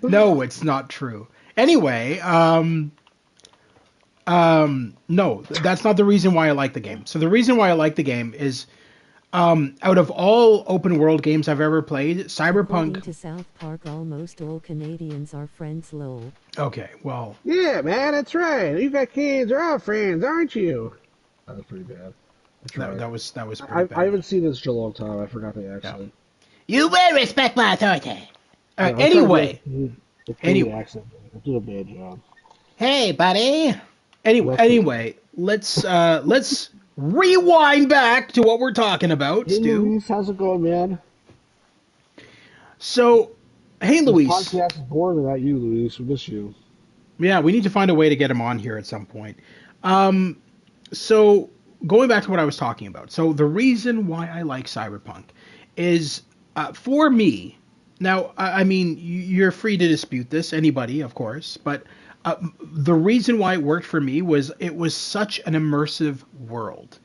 No, it's not true. Anyway, no, that's not the reason why I like the game. So the reason why I like the game is, out of all open world games I've ever played, Cyberpunk. According to South Park, almost all Canadians are friends. Lol. Okay, well. Yeah, man, that's right. You got kids, are all friends, aren't you? That was pretty bad. That was pretty bad. I haven't seen this in a long time. I forgot the accent. Yeah. You will respect my authority. I'm trying to Anyway, do the Canadian anyway. accent. I did a bad job. Hey, buddy. Anyway, That's it. anyway, let's rewind back to what we're talking about, Hey, Stu. Luis, how's it going, man? So, hey, This Luis. podcast is boring without you, Luis. We miss you. Yeah, we need to find a way to get him on here at some point. Um, so going back to what I was talking about. So the reason why I like Cyberpunk is for me. Now, I mean, you're free to dispute this, anybody, of course, but the reason why it worked for me was it was such an immersive world.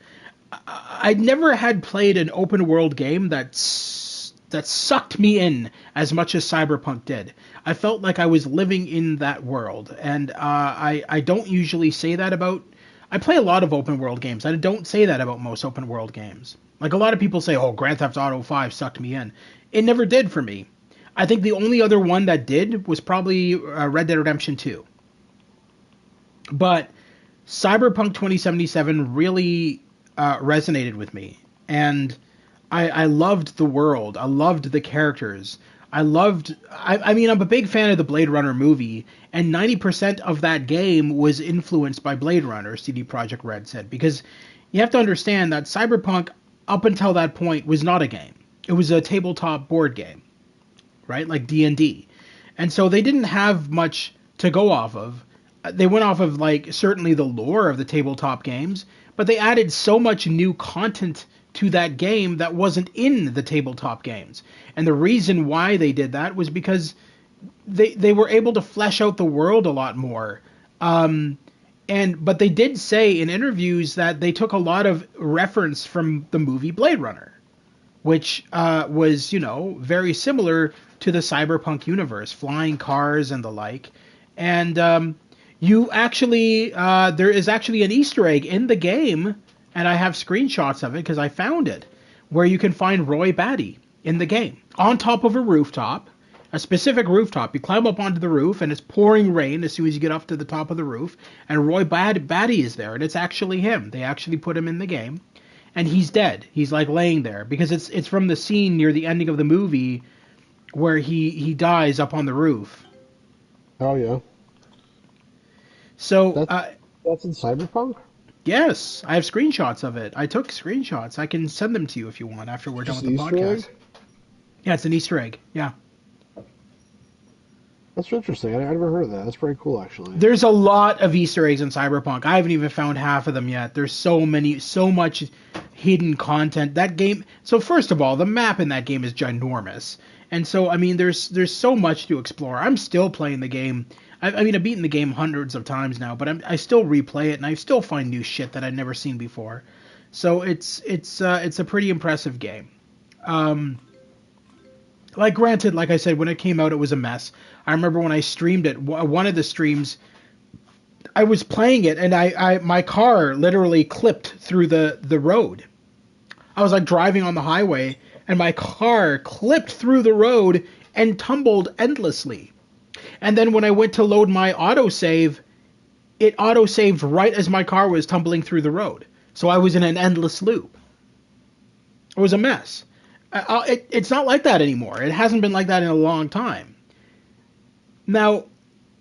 I'd never had played an open world game that sucked me in as much as Cyberpunk did. I felt like I was living in that world, and I don't usually say that about. I play a lot of open world games. I don't say that about most open world games. Like a lot of people say, "Oh, Grand Theft Auto 5 sucked me in." It never did for me. I think the only other one that did was probably Red Dead Redemption 2. But Cyberpunk 2077 really resonated with me, and I loved the world. I loved the characters. I loved. I mean, I'm a big fan of the Blade Runner movie, and 90% of that game was influenced by Blade Runner. CD Projekt Red said, because you have to understand that Cyberpunk, up until that point, was not a game. It was a tabletop board game, right? Like D&D. And so they didn't have much to go off of. They went off of like certainly the lore of the tabletop games, but they added so much new content to that game that wasn't in the tabletop games. And the reason why they did that was because they were able to flesh out the world a lot more. But they did say in interviews that they took a lot of reference from the movie Blade Runner, which was, very similar to the cyberpunk universe, flying cars and the like. And you actually, there is actually an Easter egg in the game, and I have screenshots of it because I found it, where you can find Roy Batty in the game on top of a rooftop, a specific rooftop. You climb up onto the roof, and it's pouring rain as soon as you get up to the top of the roof, and Roy Batty is there, and it's actually him. They actually put him in the game. And he's dead. He's like laying there because it's from the scene near the ending of the movie where he dies up on the roof. Oh yeah, So that's that's in Cyberpunk. yes, I have screenshots of it. I took screenshots. I can send them to you if you want after we're done Just with an the Easter podcast. egg. Yeah, it's an Easter egg. Yeah. That's interesting. I never heard of that. That's pretty cool, actually. There's a lot of Easter eggs in Cyberpunk. I haven't even found half of them yet. There's so much hidden content. That game. So first of all, the map in that game is ginormous, and so I mean, there's so much to explore. I'm still playing the game. I mean, I've beaten the game hundreds of times now, but I still replay it, and I still find new shit that I've never seen before. So it's a pretty impressive game. Like granted, like I said, when it came out, it was a mess. I remember when I streamed it. One of the streams, I was playing it, and I my car literally clipped through the road. I was like driving on the highway, and my car clipped through the road and tumbled endlessly. And then when I went to load my autosave, it autosaved right as my car was tumbling through the road. So I was in an endless loop. It was a mess. It's not like that anymore. It hasn't been like that in a long time. Now,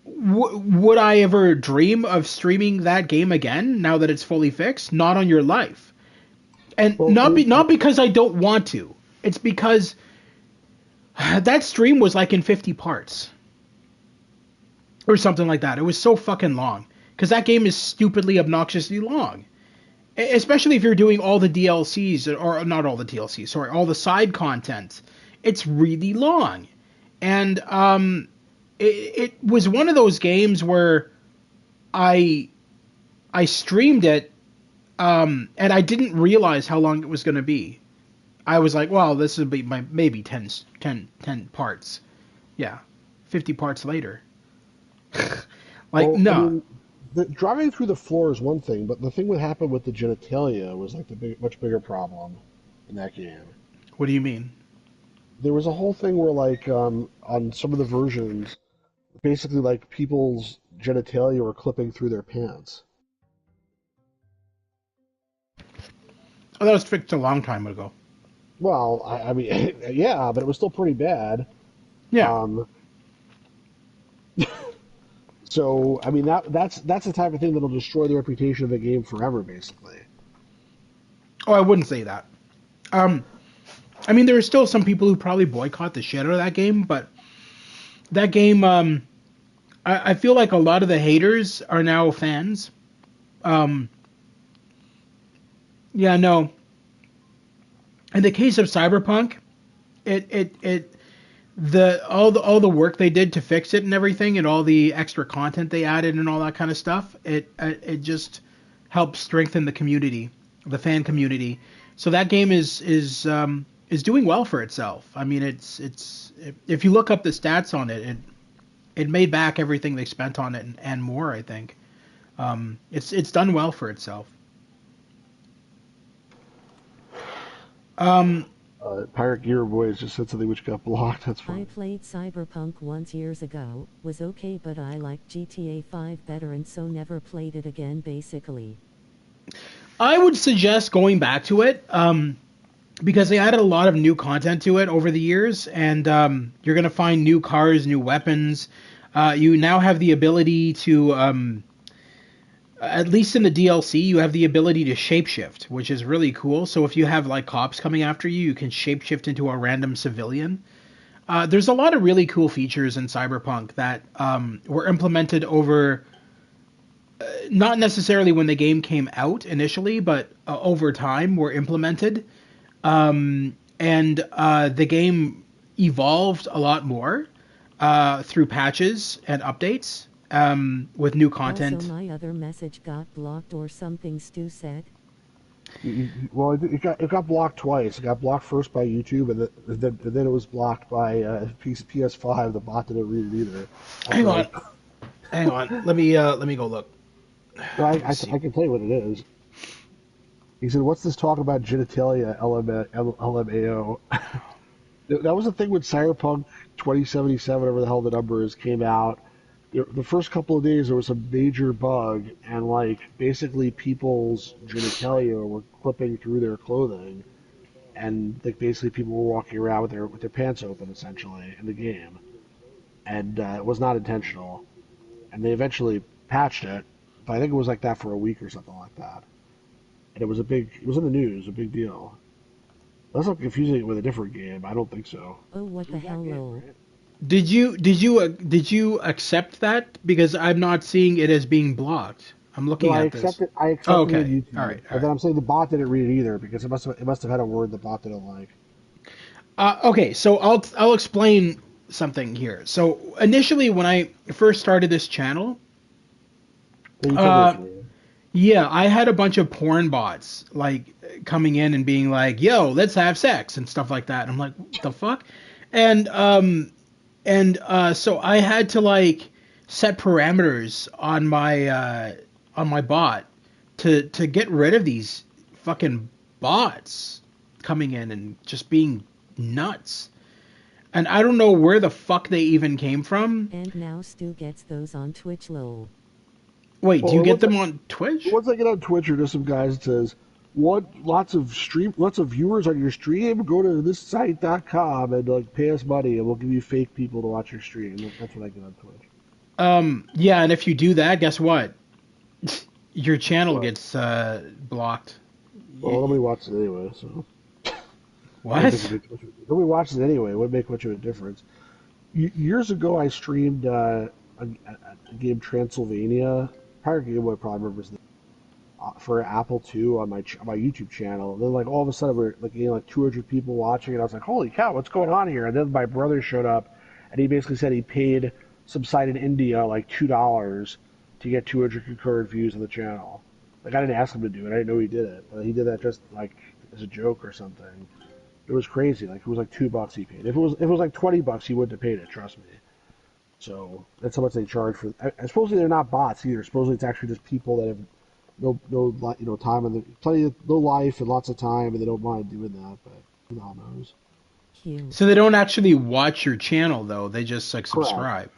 would I ever dream of streaming that game again now that it's fully fixed? Not on your life. And Well, not because I don't want to. It's because that stream was like in 50 parts or something like that. It was so fucking long because that game is stupidly obnoxiously long. Especially if you're doing all the DLCs, or not all the DLCs, sorry, all the side content. It's really long. And it was one of those games where I streamed it, and I didn't realize how long it was going to be. I was like, well, this would be maybe 10 parts. Yeah, 50 parts later. Like, well, I no. mean, driving through the floor is one thing, but the thing that happened with the genitalia was like the much bigger problem in that game. What do you mean? There was a whole thing where, like, on some of the versions, basically, like, people's genitalia were clipping through their pants. Oh, that was fixed a long time ago. Well, I mean, yeah, but it was still pretty bad. Yeah. Um, so I mean that's the type of thing that'll destroy the reputation of the game forever, basically. Oh, I wouldn't say that. Um, I mean, there are still some people who probably boycott the shit out of that game, but that game, I feel like a lot of the haters are now fans. Um, yeah, no. In the case of Cyberpunk, it all the work they did to fix it and everything, and all the extra content they added and all that kind of stuff, it just helped strengthen the community, the fan community. So that game is doing well for itself. I mean, it's if you look up the stats on it, it made back everything they spent on it and more. I think it's done well for itself. Um, Pirate Gear Boys just said something which got blocked. That's I fine. played Cyberpunk once years ago, was okay, but I liked GTA 5 better and so never played it again basically. I would suggest going back to it. Because they added a lot of new content to it over the years, and you're gonna find new cars, new weapons. You now have the ability to, at least in the DLC, you have the ability to shapeshift, which is really cool. So if you have like cops coming after you, you can shapeshift into a random civilian. There's a lot of really cool features in Cyberpunk that were implemented over, not necessarily when the game came out initially, but over time were implemented. And the game evolved a lot more through patches and updates with new Also, content. my other message got blocked or something, Stu said. Well, it got blocked twice. It got blocked first by YouTube, and then it was blocked by PS5. The bot didn't read it either. Hang After on, hang on. Let me go look. no, Let me see. I can tell you what it is. He said, "What's this talk about genitalia? LMAO." That was the thing when Cyberpunk 2077, whatever the hell the number is, came out. The first couple of days there was a major bug, and like basically people's genitalia were clipping through their clothing, and like basically people were walking around with their pants open essentially in the game, and it was not intentional. And they eventually patched it, but I think it was like that for a week or something like that. And it was in the news, a big deal. That's not confusing it with a different game. I don't think so. Oh, It what the was that hell, game, lol. right? Did you accept that? Because I'm not seeing it as being blocked. I'm No, looking at this. I Oh, accepted it on okay. All YouTube, right. All but right. then I'm saying the bot didn't read it either because it must have had a word the bot didn't like. Okay, so I'll explain something here. So initially, when I first started this channel, Yeah, you told me uh, this already. yeah, I had a bunch of porn bots like coming in and being like, "Yo, let's have sex" and stuff like that. And I'm like, "What the fuck?" And so I had to like set parameters on my bot to get rid of these fucking bots coming in and just being nuts. And I don't know where the fuck they even came from. And now Stu gets those on Twitch, lol. Wait, do Well, you get them on the Twitch? ones I get on Twitch are just some guys that says, "Want lots of viewers on your stream? Go to this site.com and like pay us money, and we'll give you fake people to watch your stream." That's what I get on Twitch. Yeah, and if you do that, guess what? Your channel What? gets blocked. Well, nobody watches it anyway, so it wouldn't make a What? big difference. Nobody watches it anyway. It wouldn't make much of a difference. Years ago, I streamed a game Transylvania. Pirate Game Boy probably remembers this, for Apple II on my YouTube channel. And then like all of a sudden we're like getting like 200 people watching, and I was like, "Holy cow, what's going on here?" And then my brother showed up, and he basically said he paid some site in India like $2 to get 200 concurrent views on the channel. Like I didn't ask him to do it. I didn't know he did it, but he did that just like as a joke or something. It was crazy. Like it was like $2 he paid. If it was like $20, he wouldn't have paid it. Trust me. So that's how much they charge for. Supposedly they're not bots either. Supposedly it's actually just people that have time and plenty of no life and lots of time, and they don't mind doing that. But who the hell knows? Cute. So they don't actually watch your channel though. They just like Correct. subscribe.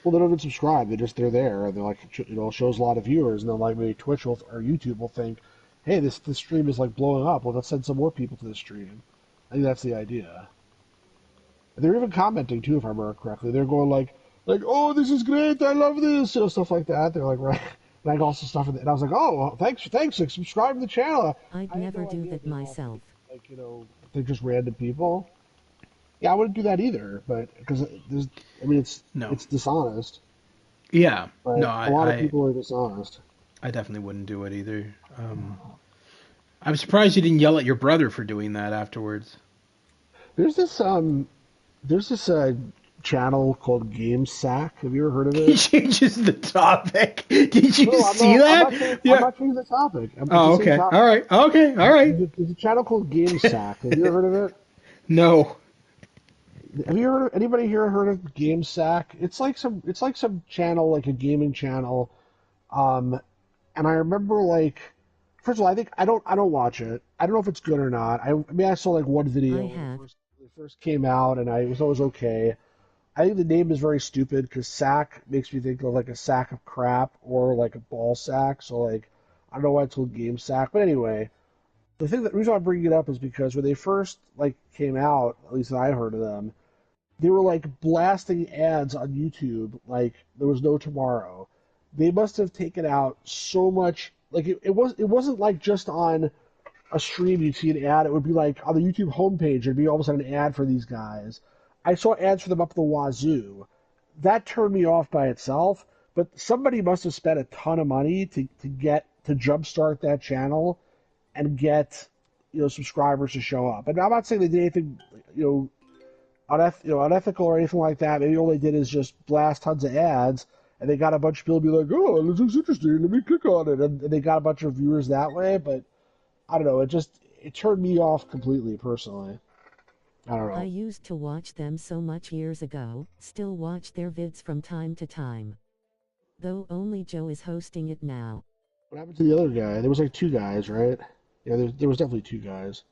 Well, they don't even subscribe. They're there. And they're like, it shows a lot of viewers, and then like maybe Twitch or YouTube will think, hey, this stream is like blowing up. Well, let's send some more people to this stream. I think that's the idea. They're even commenting too, if I remember correctly. They're going like, oh, this is great, I love this, stuff like that. They're like, right, like also stuff, and I was like, oh, well, thanks, like, subscribe to the channel. I'd I had never no do idea that they were all myself. like, they're just random people. Yeah, I wouldn't do that either, but because No. it's dishonest. Yeah. No, But a lot of I people are dishonest. I definitely wouldn't do it either. I'm surprised you didn't yell at your brother for doing that afterwards. There's this there's this channel called Game Sack. Have you ever heard of He it? changes the topic. Did you No, see that? I'm Yeah. not changing the topic. It's the Oh, same okay. All topic. right. Okay. All right. There's a channel called Game Sack. Have you ever heard of it? No. Have you heard anybody here heard of Game Sack? It's like some channel, like a gaming channel. Um, and I remember like, first of all, I don't watch it. I don't know if it's good or not. I mean, I saw like one I video when have. it first came out, and it was always okay. I think the name is very stupid because sack makes me think of like a sack of crap or like a ball sack. So like, I don't know why it's called Game Sack, but anyway, the reason I bring it up is because when they first like came out, at least I heard of them, they were like blasting ads on YouTube like there was no tomorrow. They must have taken out so much. Like it wasn't like just on a stream you'd see an ad. It would be like on the YouTube homepage. There'd be all of a sudden an ad for these guys. I saw ads for them up the wazoo. That turned me off by itself. But somebody must have spent a ton of money to jumpstart that channel and get subscribers to show up. And I'm not saying they did anything unethical or anything like that. Maybe all they did is just blast tons of ads, and they got a bunch of people to be like, "Oh, this looks interesting. Let me click on it," and they got a bunch of viewers that way. But I don't know. It turned me off completely personally. I don't I know. used to watch them so much years ago, still watch their vids from time to time. Though only Joe is hosting it now. What happened to the other guy? There was like two guys, right? Yeah, there was definitely two guys.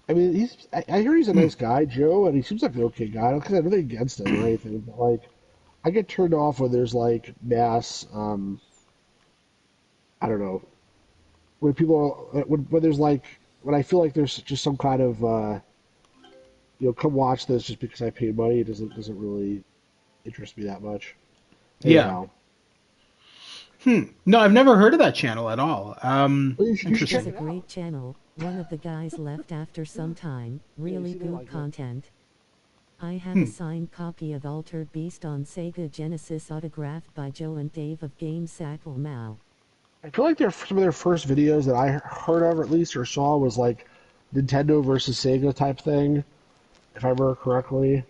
I mean, I hear he's a Hmm. nice guy, Joe, and he seems like an okay guy. I don't have anything against him or anything, but like, I get turned off when there's like mass, I don't know, when people when there's like when I feel like there's just some kind of come watch this just because I paid money. It doesn't really interest me that much. Yeah. Anyhow, No, I've never heard of that channel at all. well, you should check It's a Interesting. it out. great channel. One of the guys left after some time. Yeah, you Really seem to good like it. content. I have a signed copy of Altered Beast on Sega Genesis autographed by Joe and Dave of Game Sackle Mao. I feel like some of their first videos that I heard of, or at least or saw, was like Nintendo versus Sega type thing, if I remember correctly.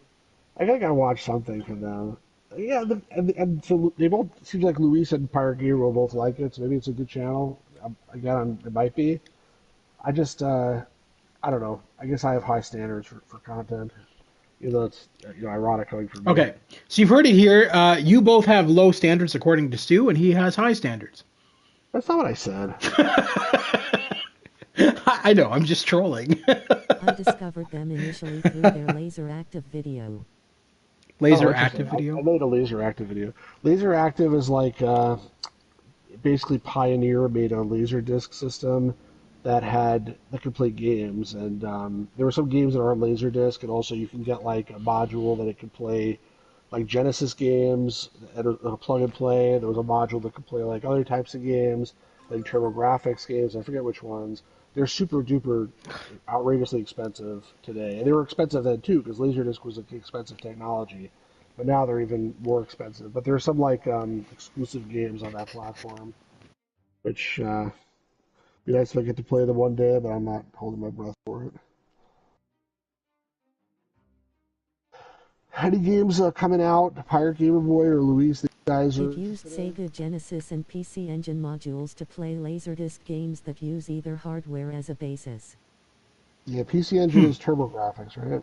I think I watched something from them. Yeah, and so they both seems like Luis and Pirate Gamer will both like it, so maybe it's a good channel. Again, it might be. I just I don't know. I guess I have high standards for content. It's ironic coming from me. Okay. So you've heard it here. You both have low standards according to Stu, and he has high standards. That's not what I said. I know. I'm just trolling. I discovered them initially through their laser active video. Oh, Laser interesting. active video. I made a laser active video. Laser active is like basically Pioneer made a laser disc system that could play games, and there were some games that are on laser disc, and also you can get like a module that it could play like Genesis games and a plug and play. There was a module that could play like other types of games, like TurboGrafx games. I forget which ones. They're super duper outrageously expensive today, and they were expensive then too because Laserdisc was like expensive technology. But now they're even more expensive. But there's some like exclusive games on that platform, which be nice if I get to play them one day, but I'm not holding my breath for it. Any games coming out? Pirate Gamer Boy or Luis? These guys are It used interested in? Sega Genesis and PC Engine modules to play Laserdisc games that use either hardware as a basis. Yeah, PC Engine is TurboGrafx, right?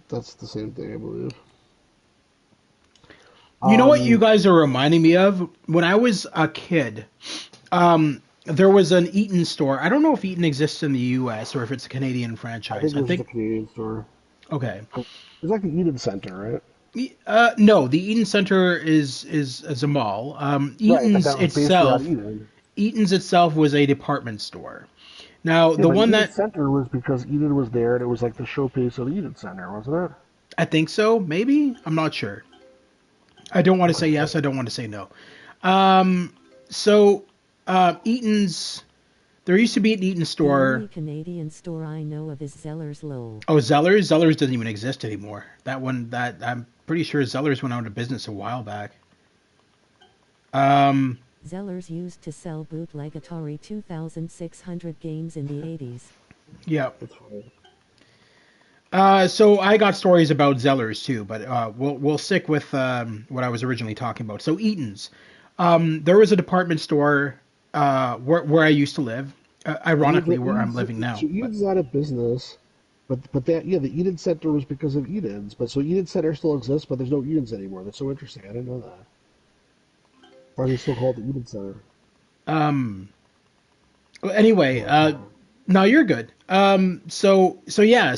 That's the same thing, I believe. You know what you Um, guys are reminding me of? When I was a kid, there was an Eaton store. I don't know if Eaton exists in the U.S. or if it's a Canadian I franchise. think I this is the think. Canadian store. Okay. It's like the Eden Center, right? No, the Eaton Center is a mall. Right, but that was based around Eden. Eaton's itself was a department store. Now, Yeah, the but one Eden that Center was because Eden was there, and it was like the showpiece of the Eden Center, wasn't it? I think so, maybe? I'm not sure. I don't want to say yes, I don't want to say no. Um, so, Eaton's, there used to be an Eaton The store. only Canadian store I know of is Zeller's Lowell. Oh, Zellers? Zellers doesn't even exist anymore. That one, I'm pretty sure Zellers went out of business a while back. Um, Zeller's used to sell bootleg Atari 2600 games in the 80s. yeah. That's funny. So I got stories about Zellers too, but we'll stick with what I was originally talking about. So Eaton's, there was a department store where I used to live, ironically where I'm living now. So But Eden's out of business, but that yeah, the Eden Center was because of Eden's. But so Eden Center still exists, but there's no Edens anymore. That's so interesting. I didn't know that. Why are they still called the Eden Center? um, anyway, Oh, sorry. no, you're good. So yeah,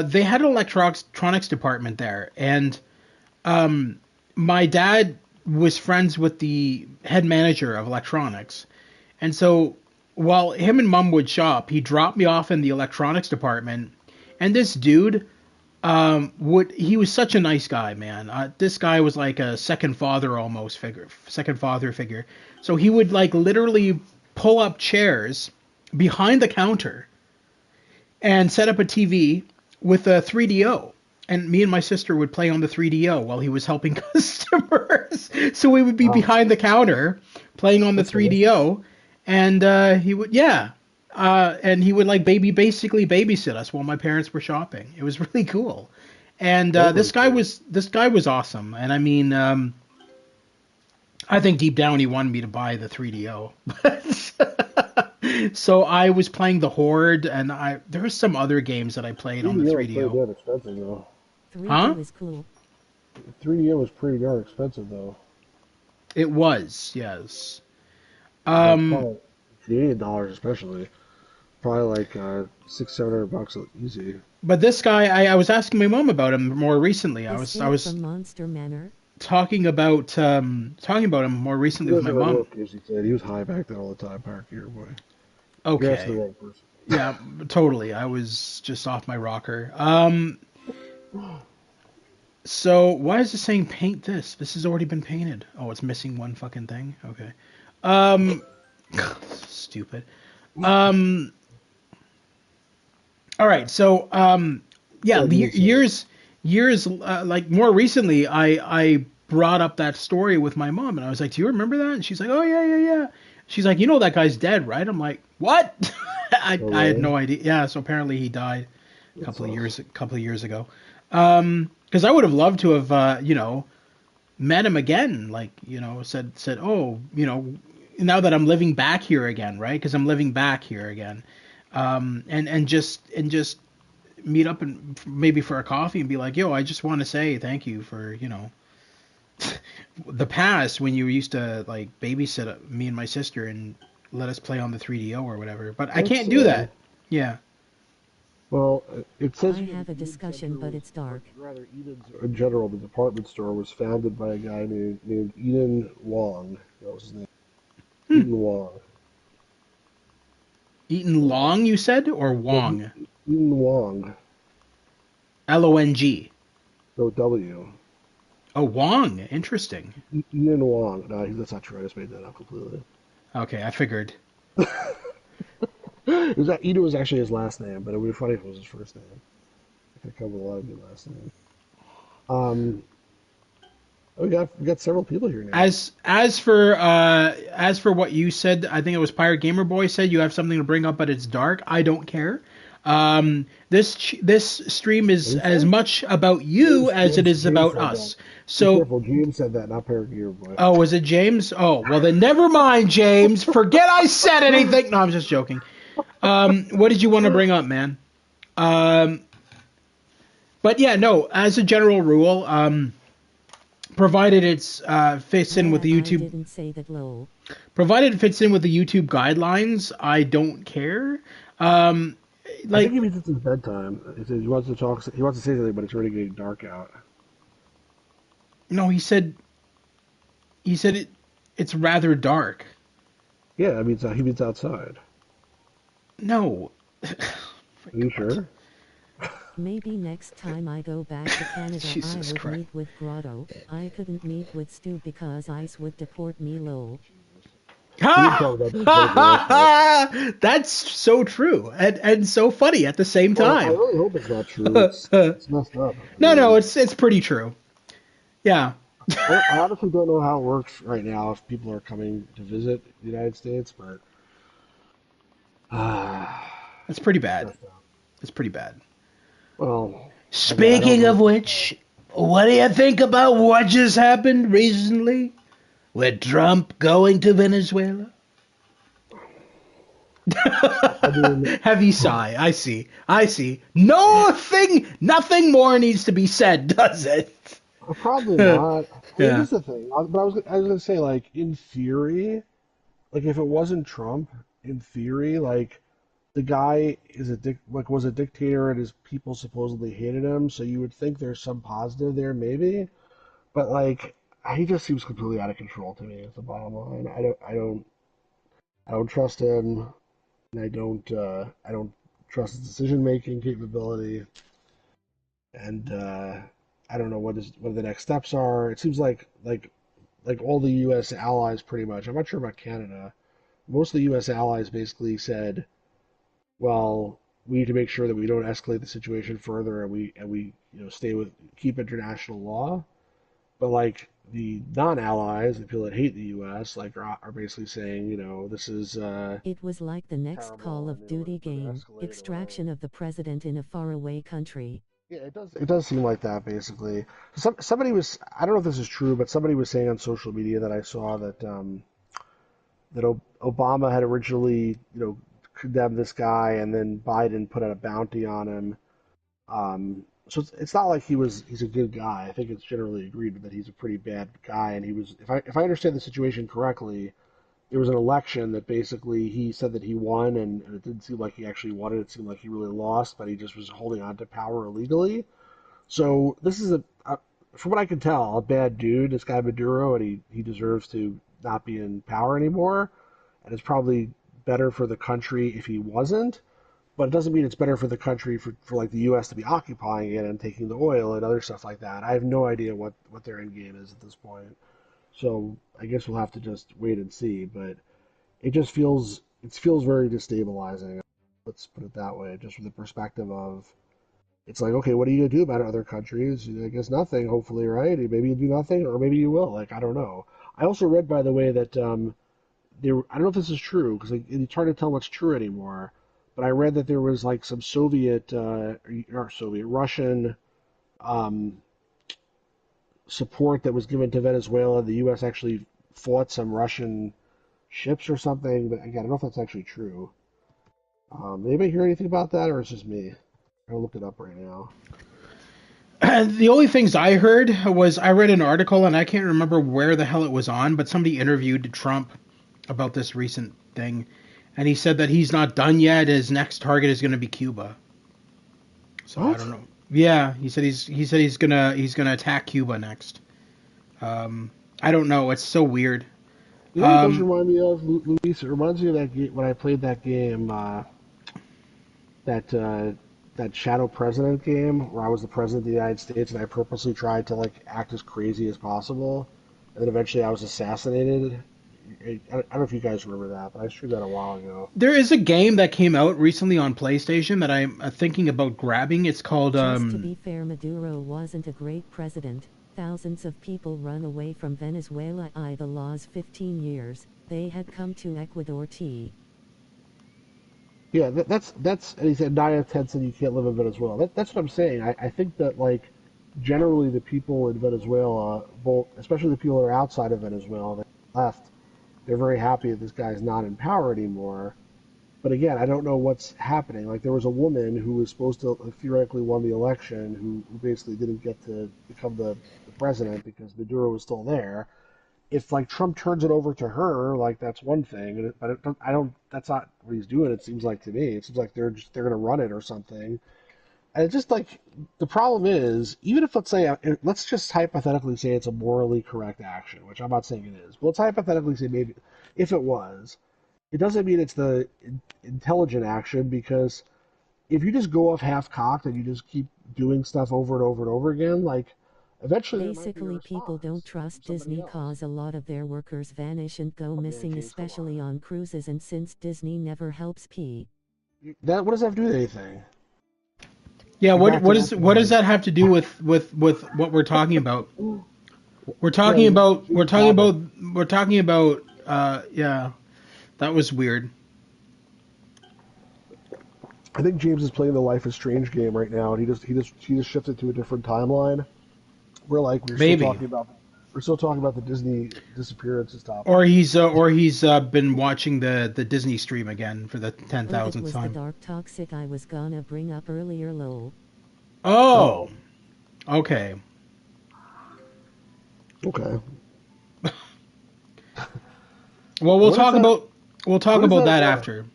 they had an electronics department there, and my dad was friends with the head manager of electronics. And so while him and mom would shop, he dropped me off in the electronics department. And this dude, he was such a nice guy, man. This guy was like a second father figure. So he would like literally pull up chairs behind the counter and set up a TV with a 3DO. And me and my sister would play on the 3DO while he was helping customers. So we would be Wow, behind the counter playing on the that's nice. 3DO, and he would, yeah, and he would like basically babysit us while my parents were shopping. It was really cool. And That's really cool. this guy was awesome. And I mean, I think deep down he wanted me to buy the 3DO. So I was playing the Horde, and there were some other games that I played on the 3DO was pretty 3DO. damn expensive though. 3D Huh? is cool. 3DO was pretty darn expensive though. It was, yes. Like Um, probably Canadian dollars especially. Probably like $600-700 easy. but this guy, I was asking my mom about him more recently. I Escape was from Monster Manor. talking about him more He recently with my doesn't mom. work, as he said. He was high back then all the time, Park here, boy. You're asking the Okay, wrong person. yeah, totally. I was just off my rocker. So why is it saying paint this? This has already been painted. Oh, it's missing one fucking thing. Okay. Um, stupid. Um, all right. So yeah, What you say? years like more recently, I brought up that story with my mom, and I was like, "Do you remember that?" And she's like, "Oh yeah, yeah, yeah." She's like, "You know that guy's dead, right?" I'm like, "What?" Oh, I had really? no idea. Yeah. So apparently he died That sucks. a couple of years ago. Because I would have loved to have met him again, like said, "Oh, now that I'm living back here again, right? Because I'm living back here again." And just meet up and maybe for a coffee and be like, "Yo, I just want to say thank you for the past when you used to like babysit me and my sister and let us play on the 3DO or whatever." But I That's can't do sad. that. Yeah. Well, it says I here have that a Eden discussion, Center but was, it's or dark. rather Eden's in general, the department store was founded by a guy named Eden Wong. That was his name. Hmm. Eden Wong. Eaton Long, you said, or No, Wong? Eden Wong. Long. No, W. Oh, Wong. Interesting. Eden Wong. No, that's not true. I just made that up completely. Okay, I figured. Eden was actually his last name, but it would be funny if it was his first name. I could come with a lot of good last names. Um, we got several people here now. As for what you said, I think it was Pirate Gamer Boy said you have something to bring up, but it's dark. I don't care. This stream What is did he as say? much about you as it is James about said that. us. Be So, careful. James said that, not Parrot Gear Boy. oh, was it James? Oh, well then never mind, James. Forget I said anything. No, I'm just joking. What did you want to bring up, man? Um, but yeah, no. As a general rule, provided it's fits in with Yeah, the I YouTube didn't say that, lol. provided it fits in with the YouTube guidelines, I don't care. Um, I think like he means it's his bedtime. He says he wants to talk. He wants to say something, but it's already getting dark out. no, he said it's rather dark. Yeah, I mean he means outside. No. Are you sure? Maybe next time I go back to Canada I Jesus would Christ. meet with Grotto. I couldn't meet with Stu because ICE would deport me lol. You didn't tell me that being politically accurate. That's so true and so funny at the same Well, I time. really hope it's not true. It's messed up. I No, mean, it's pretty true. Yeah, I honestly don't know how it works right now if people are coming to visit the United States, but that's pretty it's bad. messed up. It's pretty bad. Well, again, I don't Speaking know of what to say. which, what do you think about what just happened recently with Trump going to Venezuela? I mean, Heavy sigh. I see. I see. Nothing more needs to be said, does it? probably not. I mean, Yeah. this is the thing. But I was gonna say, like, in theory, like, if it wasn't Trump, in theory, like, the guy is was a dictator and his people supposedly hated him, so you would think there's some positive there, maybe. But like, he just seems completely out of control to me. Is the bottom line. I don't trust him, and I don't trust his decision making capability, and I don't know what the next steps are. It seems like all the U.S. allies pretty much. I'm not sure about Canada. Most of the U.S. allies basically said, well, we need to make sure that we don't escalate the situation further, and we keep international law. But like the non-allies, the people that hate the U.S., like are basically saying, this is It was like the next Call terrible, and of Duty we're going to game, escalate or extraction of the president in a faraway country. yeah, it does seem like that basically. Somebody was I don't know if this is true, but somebody was saying on social media that I saw that Obama had originally condemned this guy, and then Biden put out a bounty on him. So it's not like he's a good guy. I think it's generally agreed that he's a pretty bad guy, and he was if I understand the situation correctly, there was an election that basically he said that he won, and it didn't seem like he actually won it. It seemed like he really lost, but he just was holding on to power illegally. So this is from what I can tell, a bad dude. This guy Maduro, and he deserves to not be in power anymore. And it's probably better for the country if he wasn't. But it doesn't mean it's better for the country for like the U.S. to be occupying it and taking the oil and other stuff like that. I have no idea what their end game is at this point. So I guess we'll have to just wait and see. But it feels very destabilizing. Let's put it that way, just from the perspective of it's like, okay, what are you gonna do about it, other countries? I guess nothing, hopefully, right? Maybe you do nothing, or maybe you will. Like, I don't know. I also read, by the way, that I don't know if this is true because it's hard to tell what's true anymore. But I read that there was like some Russian um, support that was given to Venezuela. The U.S. actually fought some Russian ships or something. But again, I don't know if that's actually true. Anybody hear anything about that, or is it just me? I'll look it up right now. The only things I heard was I read an article and I can't remember where the hell it was on, but somebody interviewed Trump about this recent thing, and he said that he's not done yet. His next target is going to be Cuba. So I don't What? know. Yeah, he said he's gonna attack Cuba next. Um, I don't know. It's so weird. You know what it does Um, remind me of, Luis? It reminds me of that game when I played that game, that that Shadow President game, where I was the president of the United States and I purposely tried to like act as crazy as possible, and then eventually I was assassinated. I don't know if you guys remember that, but I streamed that a while ago. there is a game that came out recently on PlayStation that I'm thinking about grabbing. It's called Just to be fair, Maduro wasn't a great president. Thousands of people run away from Venezuela. The laws 15 years. They had come to Ecuador T. Yeah, that's and he said 9 out of 10 said you can't live in Venezuela. That's what I'm saying. I think that like generally the people in Venezuela, both especially the people that are outside of Venezuela that left, they're very happy that this guy's not in power anymore. But again, I don't know what's happening. Like there was a woman who was supposed to theoretically won the election who basically didn't get to become the president because Maduro was still there. If like Trump turns it over to her, like that's one thing, but I don't. That's not what he's doing. It seems like to me, it seems like they're gonna run it or something. And it's just like the problem is, even if let's just hypothetically say it's a morally correct action, which I'm not saying it is, but let's hypothetically say maybe if it was, it doesn't mean it's the intelligent action, because if you just go off half-cocked and you just keep doing stuff over and over and over again, like, eventually there might be a Basically, people don't response trust from somebody Disney else. cause a lot of their workers vanish and go Oh man, missing, James, come on. especially on cruises, and since Disney never helps What does that have to do with anything? Yeah, You're back to that what does thing. that have to do with what we're talking about? We're Yeah, talking you about we're changed talking topic. about we're talking about yeah, that was weird. I think James is playing the Life is Strange game right now, and he just shifted to a different timeline. Maybe. We're still talking about the Disney disappearances topic. Or he's been watching the Disney stream again for the Oh, that 10,000th was the time. dark toxic I was gonna bring up earlier, lol. Oh, Oh, okay. okay. Well, What is that? we'll talk What is about that that about? after.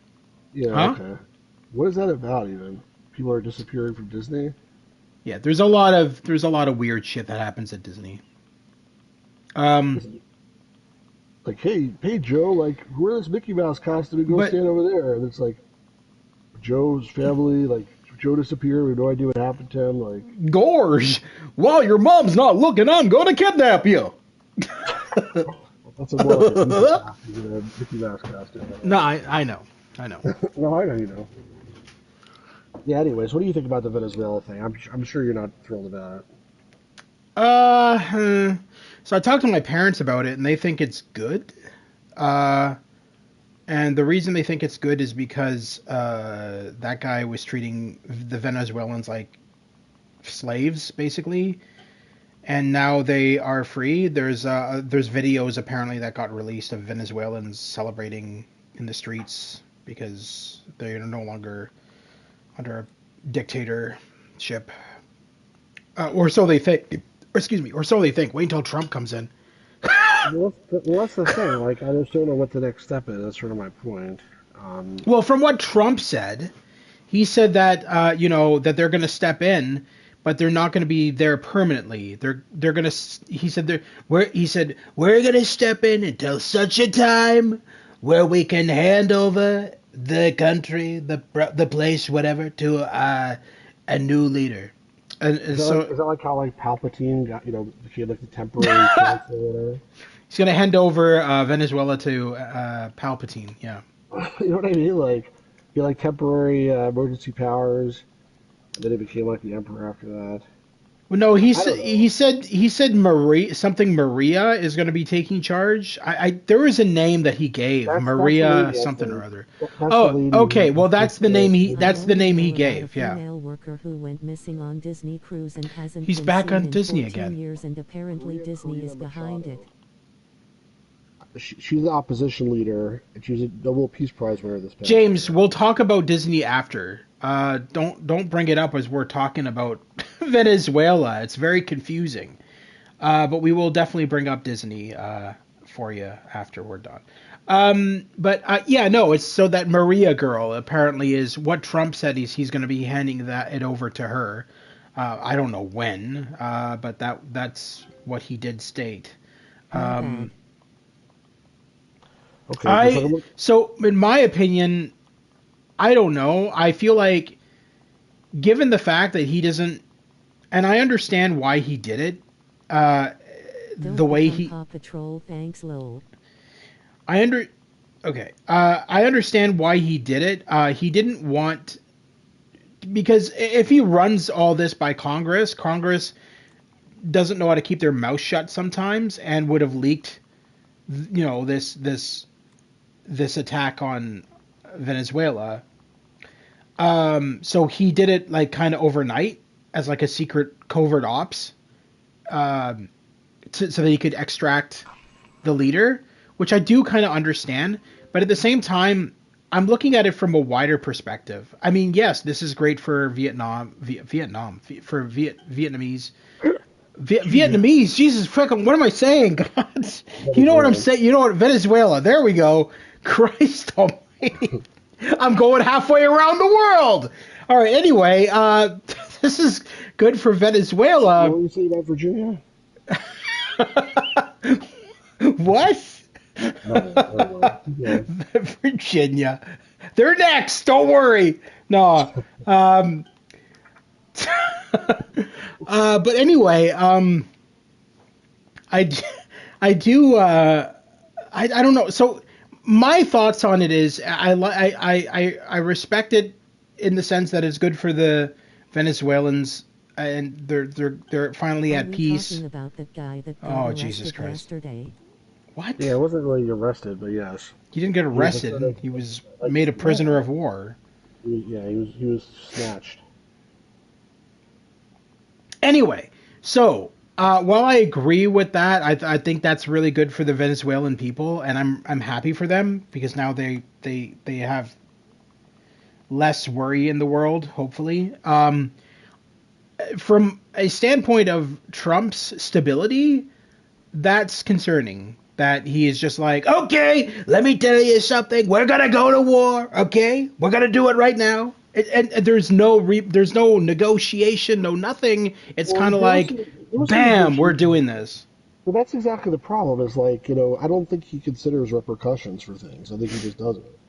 Yeah, Huh? okay. What is that about even? People are disappearing from Disney? Yeah, there's a lot of weird shit that happens at Disney. Um, Like, hey, Joe, like, wear this Mickey Mouse costume and go but stand over there. And it's like, Joe's family, like, Joe disappeared. We have no idea what happened to him. Like, Gorge, while your mom's not looking, I'm gonna kidnap you. that's a more like a goofy costume than a Mickey Mouse costume. No, I know, I know. No, I know you know. Yeah, anyways, what do you think about the Venezuela thing? I'm sure you're not thrilled about it. Uh, so I talked to my parents about it, and they think it's good. Uh, and the reason they think it's good is because that guy was treating the Venezuelans like slaves, basically, and now they are free. There's videos apparently that got released of Venezuelans celebrating in the streets because they are no longer under a dictatorship, or so they think. Excuse me, or so they think. Wait until Trump comes in. Well, that's the thing. Like, I just don't know what the next step is. That's sort of my point. Well, from what Trump said, he said that that they're going to step in, but they're not going to be there permanently. They're going to. He said we're going to step in until such a time where we can hand over the country, the place, whatever, to a new leader. And so Is that like how like Palpatine got became like the temporary chancellor or whatever? he's going to hand over Venezuela to Palpatine. Yeah. You know what I mean? Like he like temporary emergency powers, and then he became like the emperor after that. Well, no, I don't know. he said Maria is going to be taking charge. There was a name that he gave, That's the Maria lady. I something or think other. that's the Oh, lady who okay. Well, takes the I that's the only name he know about a gave. Yeah, female worker who went missing on Disney Cruise and hasn't he's been back seen on in Disney 14 again. years, and apparently Disney is Karina behind it. Machado. She's the opposition leader, and she was a Nobel Peace Prize winner this past James, year. we'll talk about Disney after. Don't bring it up as we're talking about Venezuela. It's very confusing. But we will definitely bring up Disney for you after we're done. But yeah, no, it's so that Maria girl apparently is what Trump said he's going to be handing it over to her. I don't know when, but that's what he did state. My Um, bad. Okay, because like so in my opinion, I don't know. I feel like given the fact that he doesn't, and I understand why he did it. Uh, the Don't way become he Paw Patrol, thanks lol. I under okay. I understand why he did it. He didn't want because if he runs all this by Congress, Congress doesn't know how to keep their mouth shut sometimes, and would have leaked, this attack on Venezuela. So he did it like kind of overnight as like a secret covert ops, um, so that he could extract the leader, which I do kind of understand. But at the same time, I'm looking at it from a wider perspective. I mean, yes, this is great for Vietnamese. Vietnamese, Jesus frickin', what am I saying? God, you know what I'm Venezuela. saying? You know what? Venezuela. There we go. Christ Almighty, I'm going halfway around the world. All right. Anyway, this is good for What Venezuela. were you saying about Virginia? What? No, never mind. Keep going. Virginia. They're next. Don't worry. No. Um, but anyway, I, d- I do. I don't know. So my thoughts on it is I respect it in the sense that it's good for the Venezuelans and they're finally Are at we peace. talking about the guy that got Oh Jesus arrested Christ! yesterday? Yeah, I What? wasn't really arrested, but yes, He didn't get he was like sort arrested. of He was like made a prisoner yeah, of war. yeah, he was snatched. Anyway, so while I agree with that, I think that's really good for the Venezuelan people, and I'm happy for them because now they have less worry in the world, hopefully. From a standpoint of Trump's stability, that's concerning. That he is just like, okay, let me tell you something. We're gonna go to war. Okay, we're gonna do it right now. And there's no negotiation, no nothing. It's Well, kind of like, there was some bam, we're negotiation, doing this. but that's exactly the problem. Is like I don't think he considers repercussions for things. I think he just does it.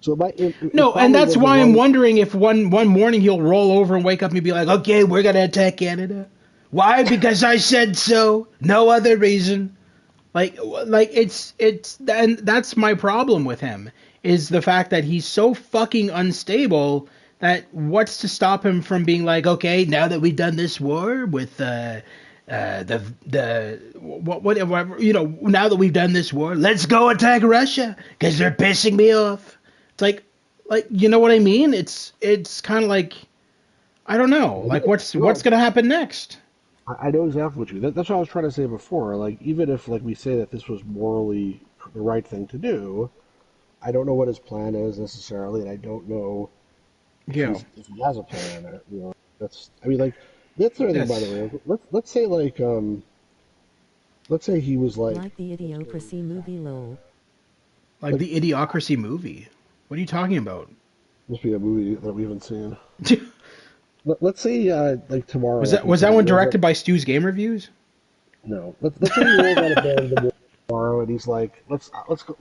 So it No, and probably that's was the why I'm right. wondering if one morning he'll roll over and wake up and be like, okay, we're gonna attack Canada. Why? Because I said so. No other reason. Like it's and that's my problem with him is the fact that he's so fucking unstable that what's to stop him from being like, okay, now that we've done this war with the what now that we've done this war, let's go attack Russia because they're pissing me off. It's like you know what I mean? It's kind of like I don't know, I like know. what's No, gonna happen next? I know exactly what you. That's what I was trying to say before. Like even if like we say that this was morally the right thing to do, I don't know what his plan is necessarily, and I don't know Yeah, if he has a plan. That's I mean like that's the other thing by the that's way. Like, let's say like let's say he was like Like the Idiocracy movie lol. like like the Idiocracy movie. What are you talking about? must be a movie that we haven't seen. Let's say like tomorrow Was like that he was said that he one rolls up. directed by Stu's Game Reviews? No, let's say he rolls out of bed in the morning tomorrow and he's like we're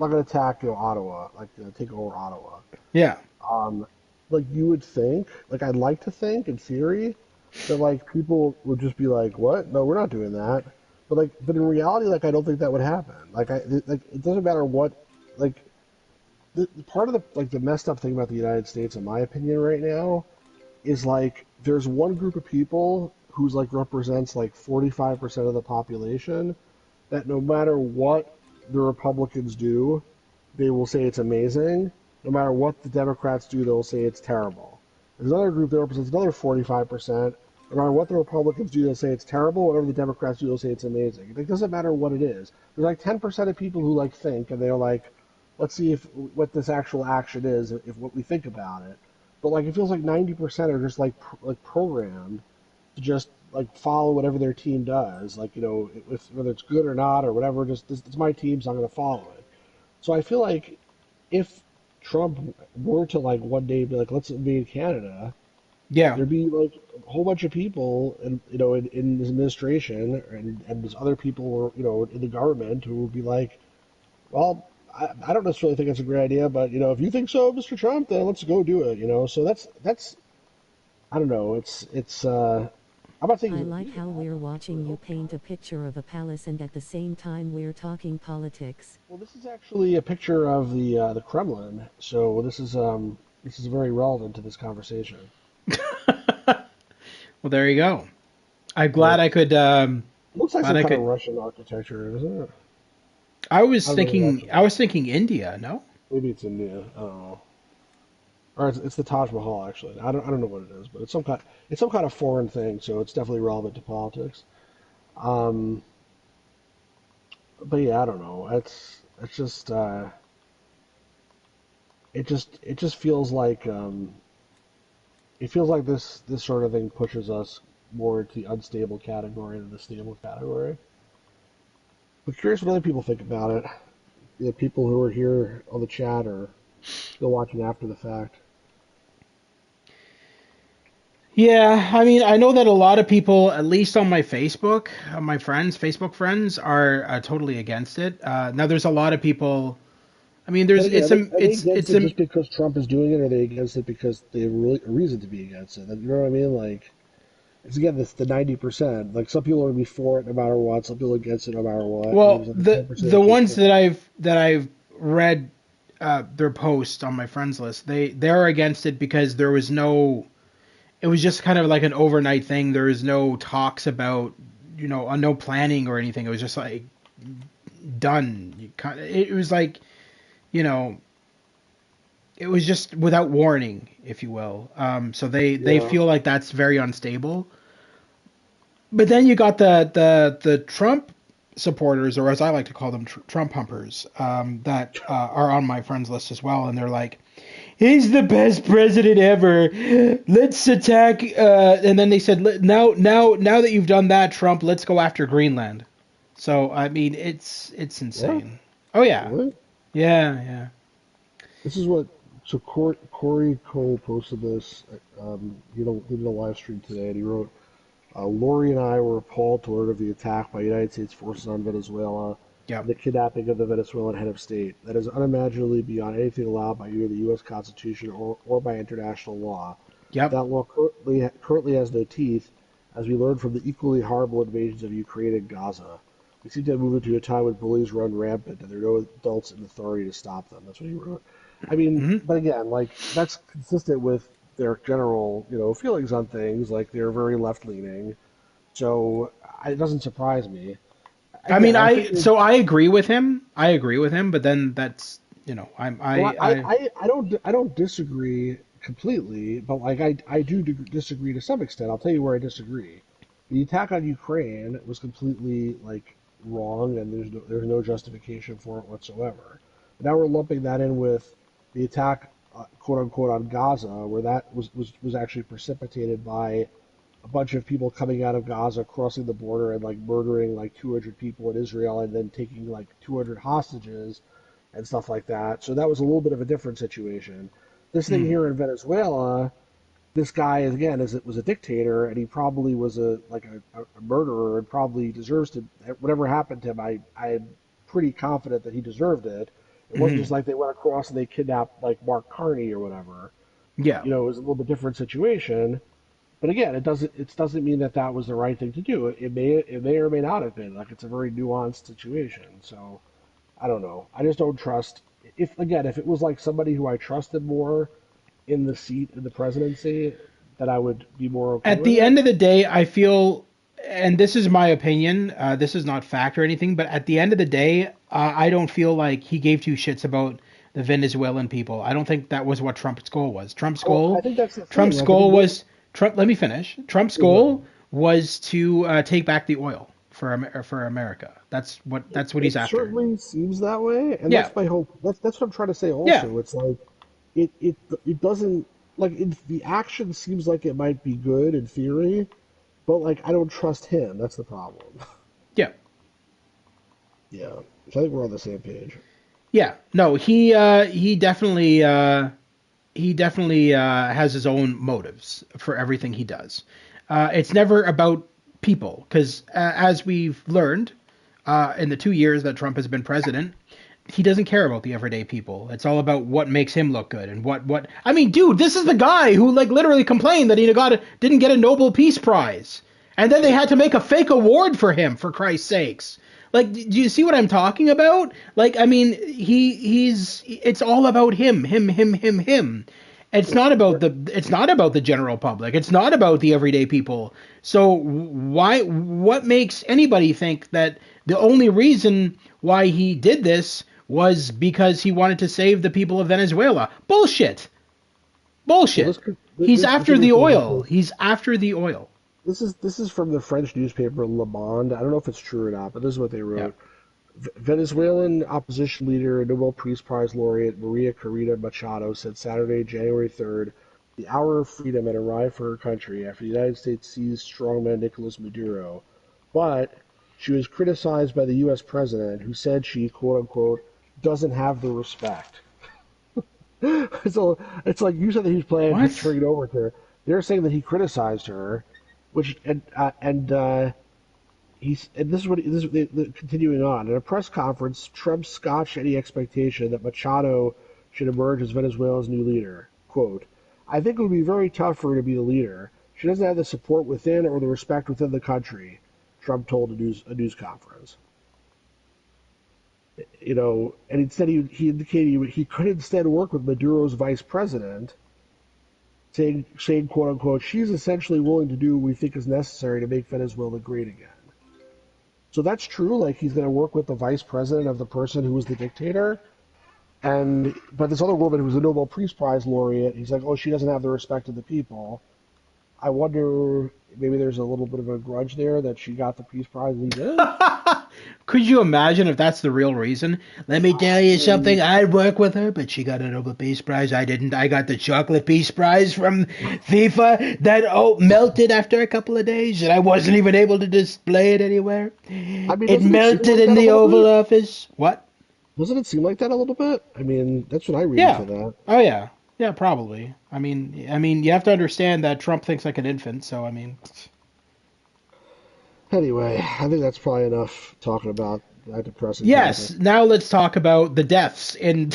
gonna attack Ottawa like take over Ottawa. Yeah. Um, like you would think, like I'd like to think in theory that like people would just be like, "What? No, we're not doing that." But in reality, like I don't think that would happen. Like it doesn't matter what, like the part of the messed up thing about the United States, in my opinion, right now, is like there's one group of people who's like represents like 45% of the population that no matter what the Republicans do, they will say it's amazing. No matter what the Democrats do, they'll say it's terrible. There's another group that represents another 45%. No matter what the Republicans do, they'll say it's terrible. Whatever the Democrats do, they'll say it's amazing. It doesn't matter what it is. There's like 10% of people who like think, and they're like, let's see if what this actual action is, if what we think about it. But like it feels like 90% are just like programmed to just like follow whatever their team does. Like whether it's good or not or whatever, just it's my team, so I'm going to follow it. So I feel like if Trump were to like one day be like, let's invade Canada, Yeah. there'd be like a whole bunch of people, and in his administration, and there's other people, in the government who would be like, well, I don't necessarily think it's a great idea, but if you think so, Mr. Trump, then let's go do it. So that's I don't know. I'm not I thinking like even how that, we're but watching you still. paint a picture of a palace and at the same time we're talking politics. Well, this is actually a picture of the Kremlin, so this is very relevant to this conversation. Well, there you go. I'm But glad I could. it looks like Glad some I kind of could. Russian architecture, doesn't it? I was I don't know much thinking. I about was it. thinking India. No. Maybe it's India. I don't know. Or it's the Taj Mahal actually. I don't know what it is, but it's some kind of foreign thing, so it's definitely relevant to politics. Um, but yeah, I don't know. It's just it just feels like this sort of thing pushes us more into the unstable category than the stable category. But curious what other people think about it. The people who are here on the chat or still watching after the fact. Yeah, I mean, I know that a lot of people, at least on my Facebook, my friends, Facebook friends, are totally against it. Now, there's a lot of people. I mean, But there's again, are they against it's it just because Trump is doing it, or are they against it because they have really a reason to be against it? You know what I mean? Like, it's again this the 90%. Like some people are gonna be for it no matter what, some people are against it no matter what, and well, there's like the the 10% the that just ones can't. that I've read their posts on my friends list, they're against it because there was no. It was just kind of like an overnight thing. There was no talks about, no planning or anything. It was just like done. It was like, you know, it was just without warning, if you will. So they Yeah, feel like that's very unstable. But then you got the Trump supporters, or as I like to call them, Trump humpers, that are on my friends list as well, and they're like, "He's the best president ever. Let's attack." And then they said, Now that you've done that, Trump, let's go after Greenland." So I mean, it's what? insane. Oh yeah, Really? yeah, yeah. This is what. So Corey Cole posted this. He did a live stream today, and he wrote, Lori and I were appalled to learn of the attack by United States forces on Venezuela and Yep. the kidnapping of the Venezuelan head of state. That is unimaginably beyond anything allowed by either the U.S. Constitution or by international law. Yep. That law currently has no teeth, as we learned from the equally horrible invasions of Ukraine and Gaza. We seem to have moved into a time when bullies run rampant and there are no adults in authority to stop them. That's what he wrote. I mean, Hmm. but again, like that's consistent with their general, feelings on things. Like they're very left leaning, so it doesn't surprise me. I mean, Again, I think I agree with him. I agree with him, but then that's well, I don't disagree completely, but like I do disagree to some extent. I'll tell you where I disagree. The attack on Ukraine was completely like wrong, and there's no justification for it whatsoever. But now we're lumping that in with the attack, quote unquote, on Gaza, where that was actually precipitated by a bunch of people coming out of Gaza, crossing the border, and like murdering like 200 people in Israel, and then taking like 200 hostages and stuff like that. So that was a little bit of a different situation. This thing mm, here in Venezuela, this guy is again is it was a dictator, and he probably was a murderer, and probably deserves to whatever happened to him. I'm pretty confident that he deserved it. It wasn't mm, just like they went across and they kidnapped like Mark Carney or whatever. yeah. It was a little bit different situation. But again, it doesn't mean that that was the right thing to do. It may or may not have been. Like it's a very nuanced situation. So I don't know. I just don't trust. If it was like somebody who I trusted more in the seat in the presidency, that I would be more okay At with the it. end of the day, I feel, and this is my opinion, this is not fact or anything, but at the end of the day, I don't feel like he gave two shits about the Venezuelan people. I don't think that was what Trump's goal was. Well, I think that's the thing. Trump's Like I goal think that was Trump. Let me finish. Trump's yeah, go ahead. goal was to take back the oil for America. That's what he's It after. certainly seems that way, and Yeah, that's my hope. That's what I'm trying to say. yeah. Also, it's like it doesn't the action seems like it might be good in theory, but like I don't trust him. That's the problem. Yeah. Yeah, so I think we're on the same page. Yeah. No, he definitely has his own motives for everything he does. It's never about people because, as we've learned in the 2 years that Trump has been president, he doesn't care about the everyday people. It's all about what makes him look good and what. I mean, dude, this is the guy who like literally complained that didn't get a Nobel Peace Prize, and then they had to make a fake award for him. For Christ's sakes. Like, do you see what I'm talking about? Like, I mean, it's all about him. It's not about the general public. It's not about the everyday people. So what makes anybody think that the only reason why he did this was because he wanted to save the people of Venezuela? Bullshit. Well, Bullshit. He's this after is the interesting oil. because He's after the oil. this is from the French newspaper Le Monde. I don't know if it's true or not, but this is what they Yeah. wrote. Venezuelan opposition leader and Nobel Peace Prize laureate Maria Corina Machado said Saturday, January 3rd, the hour of freedom had arrived for her country after the United States seized strongman Nicolas Maduro. But she was criticized by the U.S. president, who said she, quote unquote, doesn't have the respect. So it's like you said that he's planning to What? turn it over to her. they're saying that he criticized her, which and this is what continuing on in a press conference. Trump scotched any expectation that Machado should emerge as Venezuela's new leader. Quote: "I think it would be very tough for her to be the leader. She doesn't have the support within or the respect within the country," Trump told a news conference. And instead he indicated he could instead work with Maduro's vice president, saying quote unquote, "She's essentially willing to do what we think is necessary to make Venezuela great again." So that's true. Like he's going to work with the vice president of the person who was the dictator, but this other woman who's a Nobel Peace Prize laureate, he's like, oh, she doesn't have the respect of the people. I wonder, maybe there's a little bit of a grudge there that she got the Peace Prize and he didn't. Could you imagine if that's the real reason? Let me tell you something. I'd work with her, but she got a Nobel Peace Prize. I didn't. I got the chocolate Peace Prize from FIFA that melted after a couple of days, and I wasn't even able to display it anywhere. I mean, It doesn't it seem melted like in that a the little Oval bit? Office. What? Doesn't it seem like that a little bit? I mean, that's what I read into Yeah. that. Oh yeah. Yeah, probably. I mean, you have to understand that Trump thinks like an infant. So I mean. Anyway, I think that's probably enough talking about that depressing topic. Yes. Now let's talk about the deaths in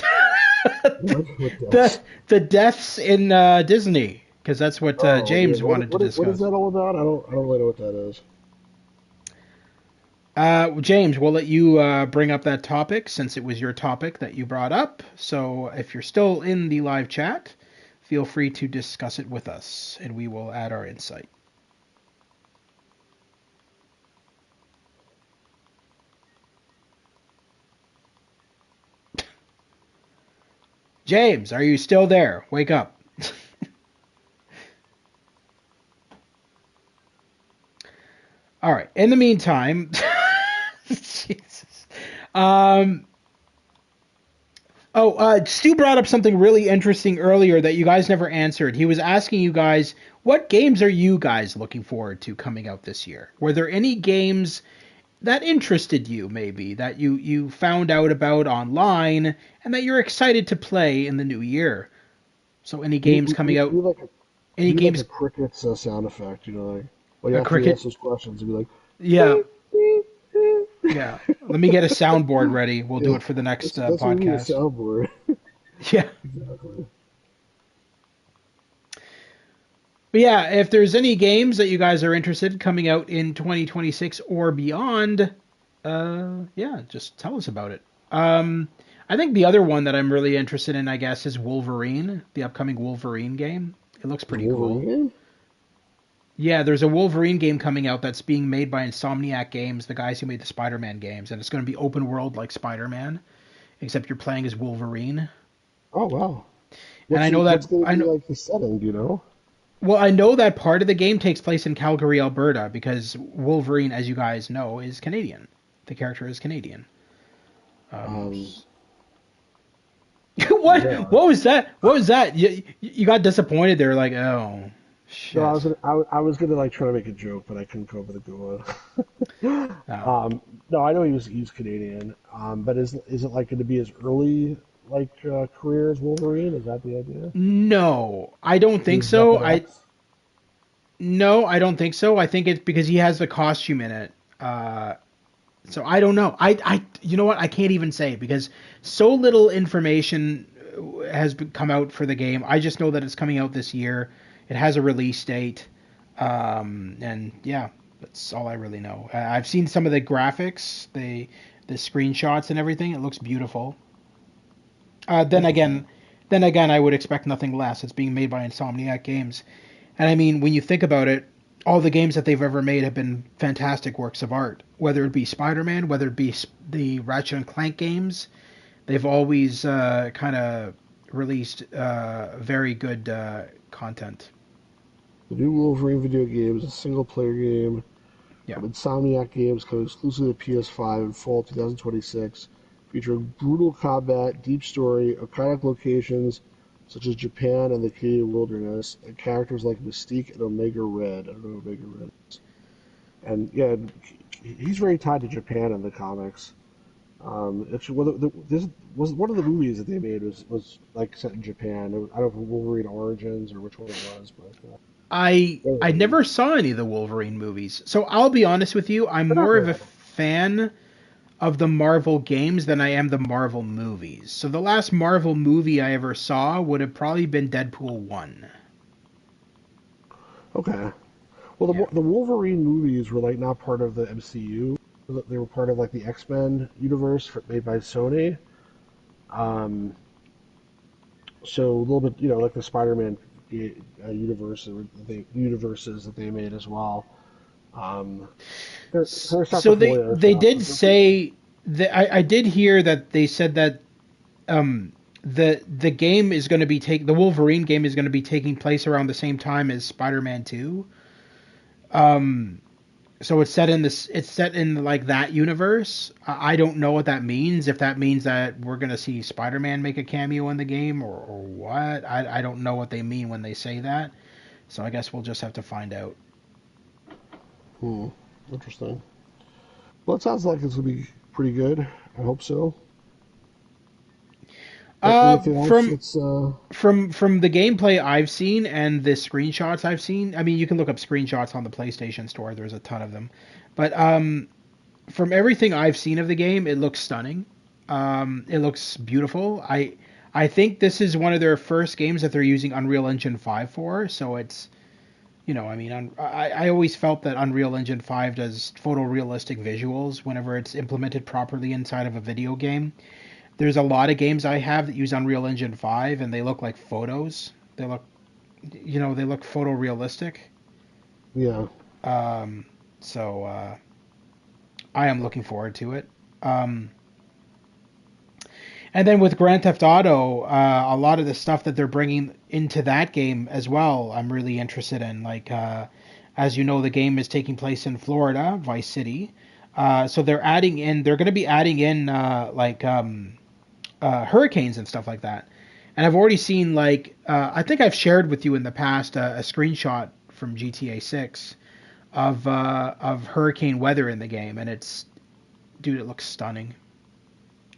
What the else? the deaths in Disney, because that's what Oh James man, wanted to what is discuss. that all about? I don't really know what that is. James, we'll let you bring up that topic since it was your topic that you brought up. So if you're still in the live chat, feel free to discuss it with us, and we will add our insight. James, are you still there? Wake up. All right. In the meantime, Jesus. Um, Stu brought up something really interesting earlier that you guys never answered. He was asking you guys, what games are you guys looking forward to coming out this year? Were there any games that interested you, maybe, that you found out about online and that you're excited to play in the new year? So any games coming out? We Any need like a games? crickets sound effect, like when A after you ask cricket? those questions, it'd be like, Yeah, beep, beep, beep. yeah. Let me get a soundboard ready. We'll do Yeah, it for the next that's what we need a podcast. soundboard. Yeah. Exactly. But yeah, if there's any games that you guys are interested in coming out in 2026 or beyond, yeah, just tell us about it. I think the other one that I'm really interested in, I guess, is Wolverine, the upcoming Wolverine game. It looks Is pretty cool. Wolverine? Yeah, there's a Wolverine game coming out that's being made by Insomniac Games, the guys who made the Spider-Man games, and it's going to be open world like Spider-Man, except you're playing as Wolverine. Oh wow. And I know What's that going to be like the setting? Do you know? well, I know that part of the game takes place in Calgary, Alberta, because Wolverine, as you guys know, is Canadian. The character is Canadian. Um, Um, what? yeah. What was that? What was that? You got disappointed there, like, oh, No, shit. I was gonna like try to make a joke, but I couldn't come up with a good one. Oh. No, I know he's Canadian. But is it like going to be his early career as Wolverine? Is that the idea? No, I don't think He's so. Weapon X. No, I don't think so. I think it's because he has the costume in it. So I don't know. You know what? I can't even say because so little information come out for the game. I just know that it's coming out this year. It has a release date, and yeah, that's all I really know. I've seen some of the graphics, the screenshots and everything. It looks beautiful. Uh, then Interesting. again, then again, I would expect nothing less. It's being made by Insomniac Games, and I mean, when you think about it, all the games that they've ever made have been fantastic works of art. Whether it be Spider-Man, whether it be the Ratchet and Clank games, they've always kind of released very good content. The new Wolverine video game is a single-player game Yeah. from Insomniac Games coming exclusively to PS5 in fall 2026, featuring brutal combat, deep story, iconic locations such as Japan and the Canadian wilderness, and characters like Mystique and Omega Red. I don't know who Omega Red is. And yeah, he's very tied to Japan in the comics. It's this was one of the movies that they made was like set in Japan. I don't know if Wolverine Origins or which one it was, but I Wolverine. never saw any of the Wolverine movies, so I'll be honest with you. I'm They're not more of a bad. fan of the Marvel games than I am the Marvel movies. So the last Marvel movie I ever saw would have probably been Deadpool 1. Okay. Well, Yeah. the Wolverine movies were like not part of the MCU. They were part of like the X-Men universe made by Sony. Um, so a little bit, like the Spider-Man universes that they made as well. Um, they're stuff So with they familiar they stuff, did but they're pretty good. say that I did hear that they said that um the game is going to be the Wolverine game is going to be taking place around the same time as Spider-Man 2. Um so it's set in like that universe. I don't know what that means. If that means that we're gonna see Spider-Man make a cameo in the game or what, I don't know what they mean when they say that. So I guess we'll just have to find out. Hmm. Interesting. Well, it sounds like it's gonna be pretty good. I hope so. Anything else From that's from the gameplay I've seen and the screenshots I've seen, I mean, you can look up screenshots on the PlayStation Store. There's a ton of them, but from everything I've seen of the game, it looks stunning. It looks beautiful. I think this is one of their first games that they're using Unreal Engine 5 for. So it's I mean, I always felt that Unreal Engine 5 does photorealistic visuals whenever it's implemented properly inside of a video game. There's a lot of games I have that use Unreal Engine 5 and they look like photos. They look photorealistic. yeah. Um, so I am looking forward to it. Um, And then with Grand Theft Auto, a lot of the stuff that they're bringing into that game as well, I'm really interested in. Like, as you know, the game is taking place in Florida, Vice City. So they're going to be adding in hurricanes and stuff like that. And I've already seen I think I've shared with you in the past a screenshot from GTA 6 of hurricane weather in the game, and dude, it looks stunning.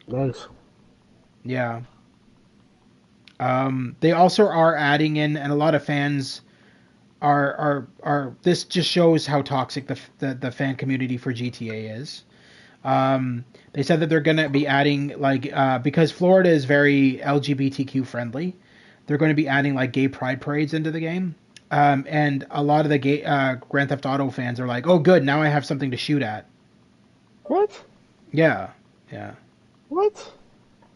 Nice. Yeah. They also are adding in, and a lot of fans are. This just shows how toxic the fan community for GTA is. They said that they're gonna be adding because Florida is very LGBTQ friendly. They're going to be adding like gay pride parades into the game. And a lot of the gay Grand Theft Auto fans are like, "Oh, good! Now I have something to shoot at." What? Yeah, yeah, What?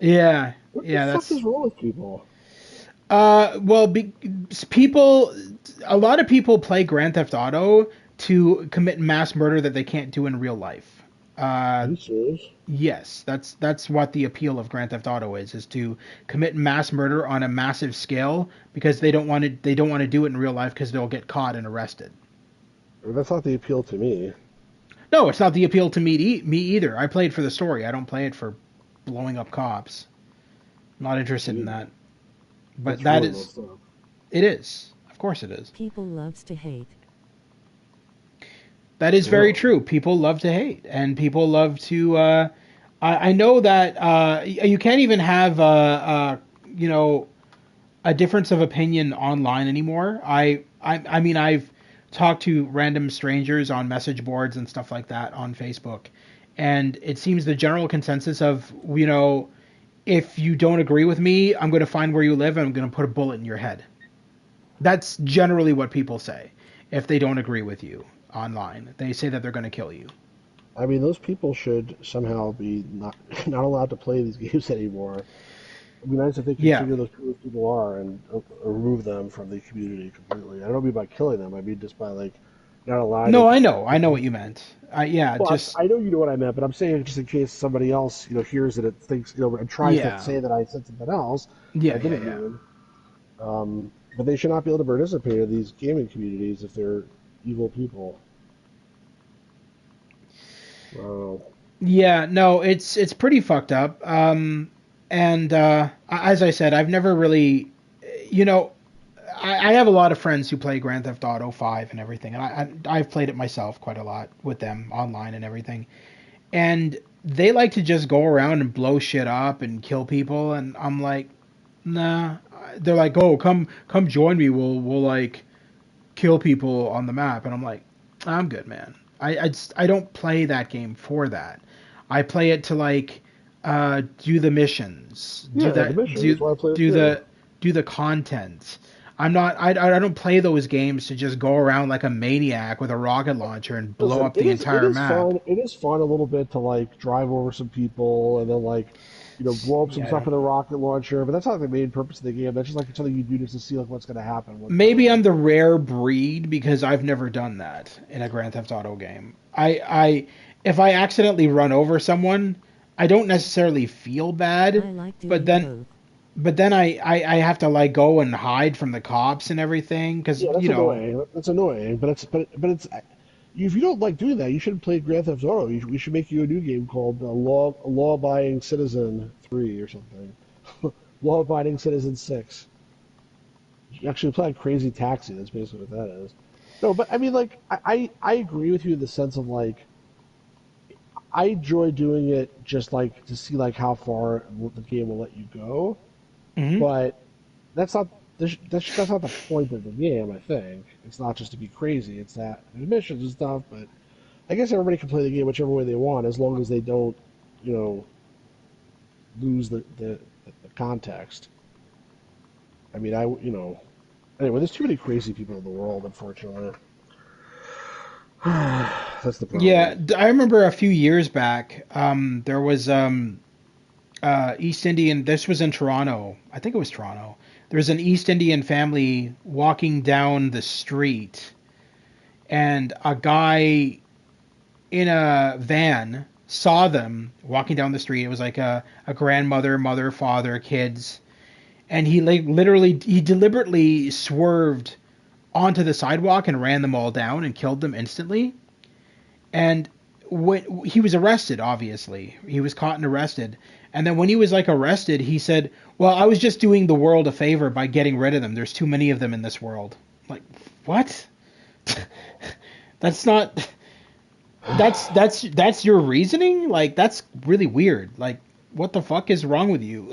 yeah, What the yeah. fuck That's is wrong with people? Well, people, a lot of people play Grand Theft Auto to commit mass murder that they can't do in real life. Are Uh, you serious? yes, that's what the appeal of Grand Theft Auto is to commit mass murder on a massive scale because they don't want to do it in real life because they'll get caught and arrested. That's not the appeal to me. No, it's not the appeal to me either. I played for the story. I don't play it for blowing up cops. I'm not interested in Gee, that. But that's that really is messed up. it is. Of course it is. People loves to hate. That is very Really? true. People love to hate, and people love to. I know that you can't even have you know a difference of opinion online anymore. I mean I've talked to random strangers on message boards and stuff like that on Facebook, and it seems the general consensus of if you don't agree with me, I'm going to find where you live and I'm going to put a bullet in your head. That's generally what people say if they don't agree with you online. They say that they're going to kill you. I mean, those people should somehow be not not allowed to play these games anymore. It'd be nice if they could Yeah. figure those who those people are and remove them from the community completely. I don't mean by killing them. I mean just by like not allowing No, them to. I know. I know what you meant. Yeah, Well, just I know you know what I meant, but I'm saying just in case somebody else, hears it and thinks, and tries to yeah. say that I said something else that Yeah, I yeah, didn't yeah. mean. But they should not be able to participate in these gaming communities if they're evil people. Uh, Yeah, no, it's pretty fucked up. And as I said, I've never really you know, I have a lot of friends who play Grand Theft Auto 5 and everything, and I've played it myself quite a lot with them online and everything. And they like to just go around and blow shit up and kill people, and I'm like, nah. They're like, oh, come join me. We'll like kill people on the map, and I'm like, I'm good, man. I don't play that game for that. I play it to like do the missions, Yeah, the mission. That's why I play it do too. the content. I don't play those games to just go around like a maniac with a rocket launcher and blow Listen, up the it entire is map. fun. It is fun a little bit to like drive over some people and then like blow up some Yeah, I stuff don't. with a rocket launcher. But that's not the main purpose of the game. That's just like something you do just to see like what's going to happen one Maybe time. I'm the rare breed because I've never done that in a Grand Theft Auto game. If I accidentally run over someone, I don't necessarily feel bad, I like but doing then both. I have to like go and hide from the cops and everything because Yeah, that's annoying. That's annoying. But it's if you don't like doing that, you shouldn't play Grand Theft Auto. We should make you a new game called Law Abiding Citizen 3 or something. Law Abiding Citizen 6. You actually play like Crazy Taxi. That's basically what that is. No, but I mean, like, I agree with you in the sense of like, I enjoy doing it just like to see like how far the game will let you go. hmm But that's not that's not the point of the game. I think it's not just to be crazy. It's that there's missions and stuff. But I guess everybody can play the game whichever way they want, as long as they don't, you know, lose the context. I mean, anyway, there's too many crazy people in the world, unfortunately. That's the yeah. problem. I remember a few years back, there was East Indian. This was in Toronto. I think it was Toronto. There was an East Indian family walking down the street, and a guy in a van saw them walking down the street. It was like a grandmother, mother, father, kids, and he like literally he deliberately swerved onto the sidewalk and ran them all down and killed them instantly. And when he was arrested, obviously he was caught and arrested. And then when he was like arrested, he said, "Well, I was just doing the world a favor by getting rid of them. There's too many of them in this world." Like, what? That's not. That's your reasoning? Like that's really weird. Like what the fuck is wrong with you?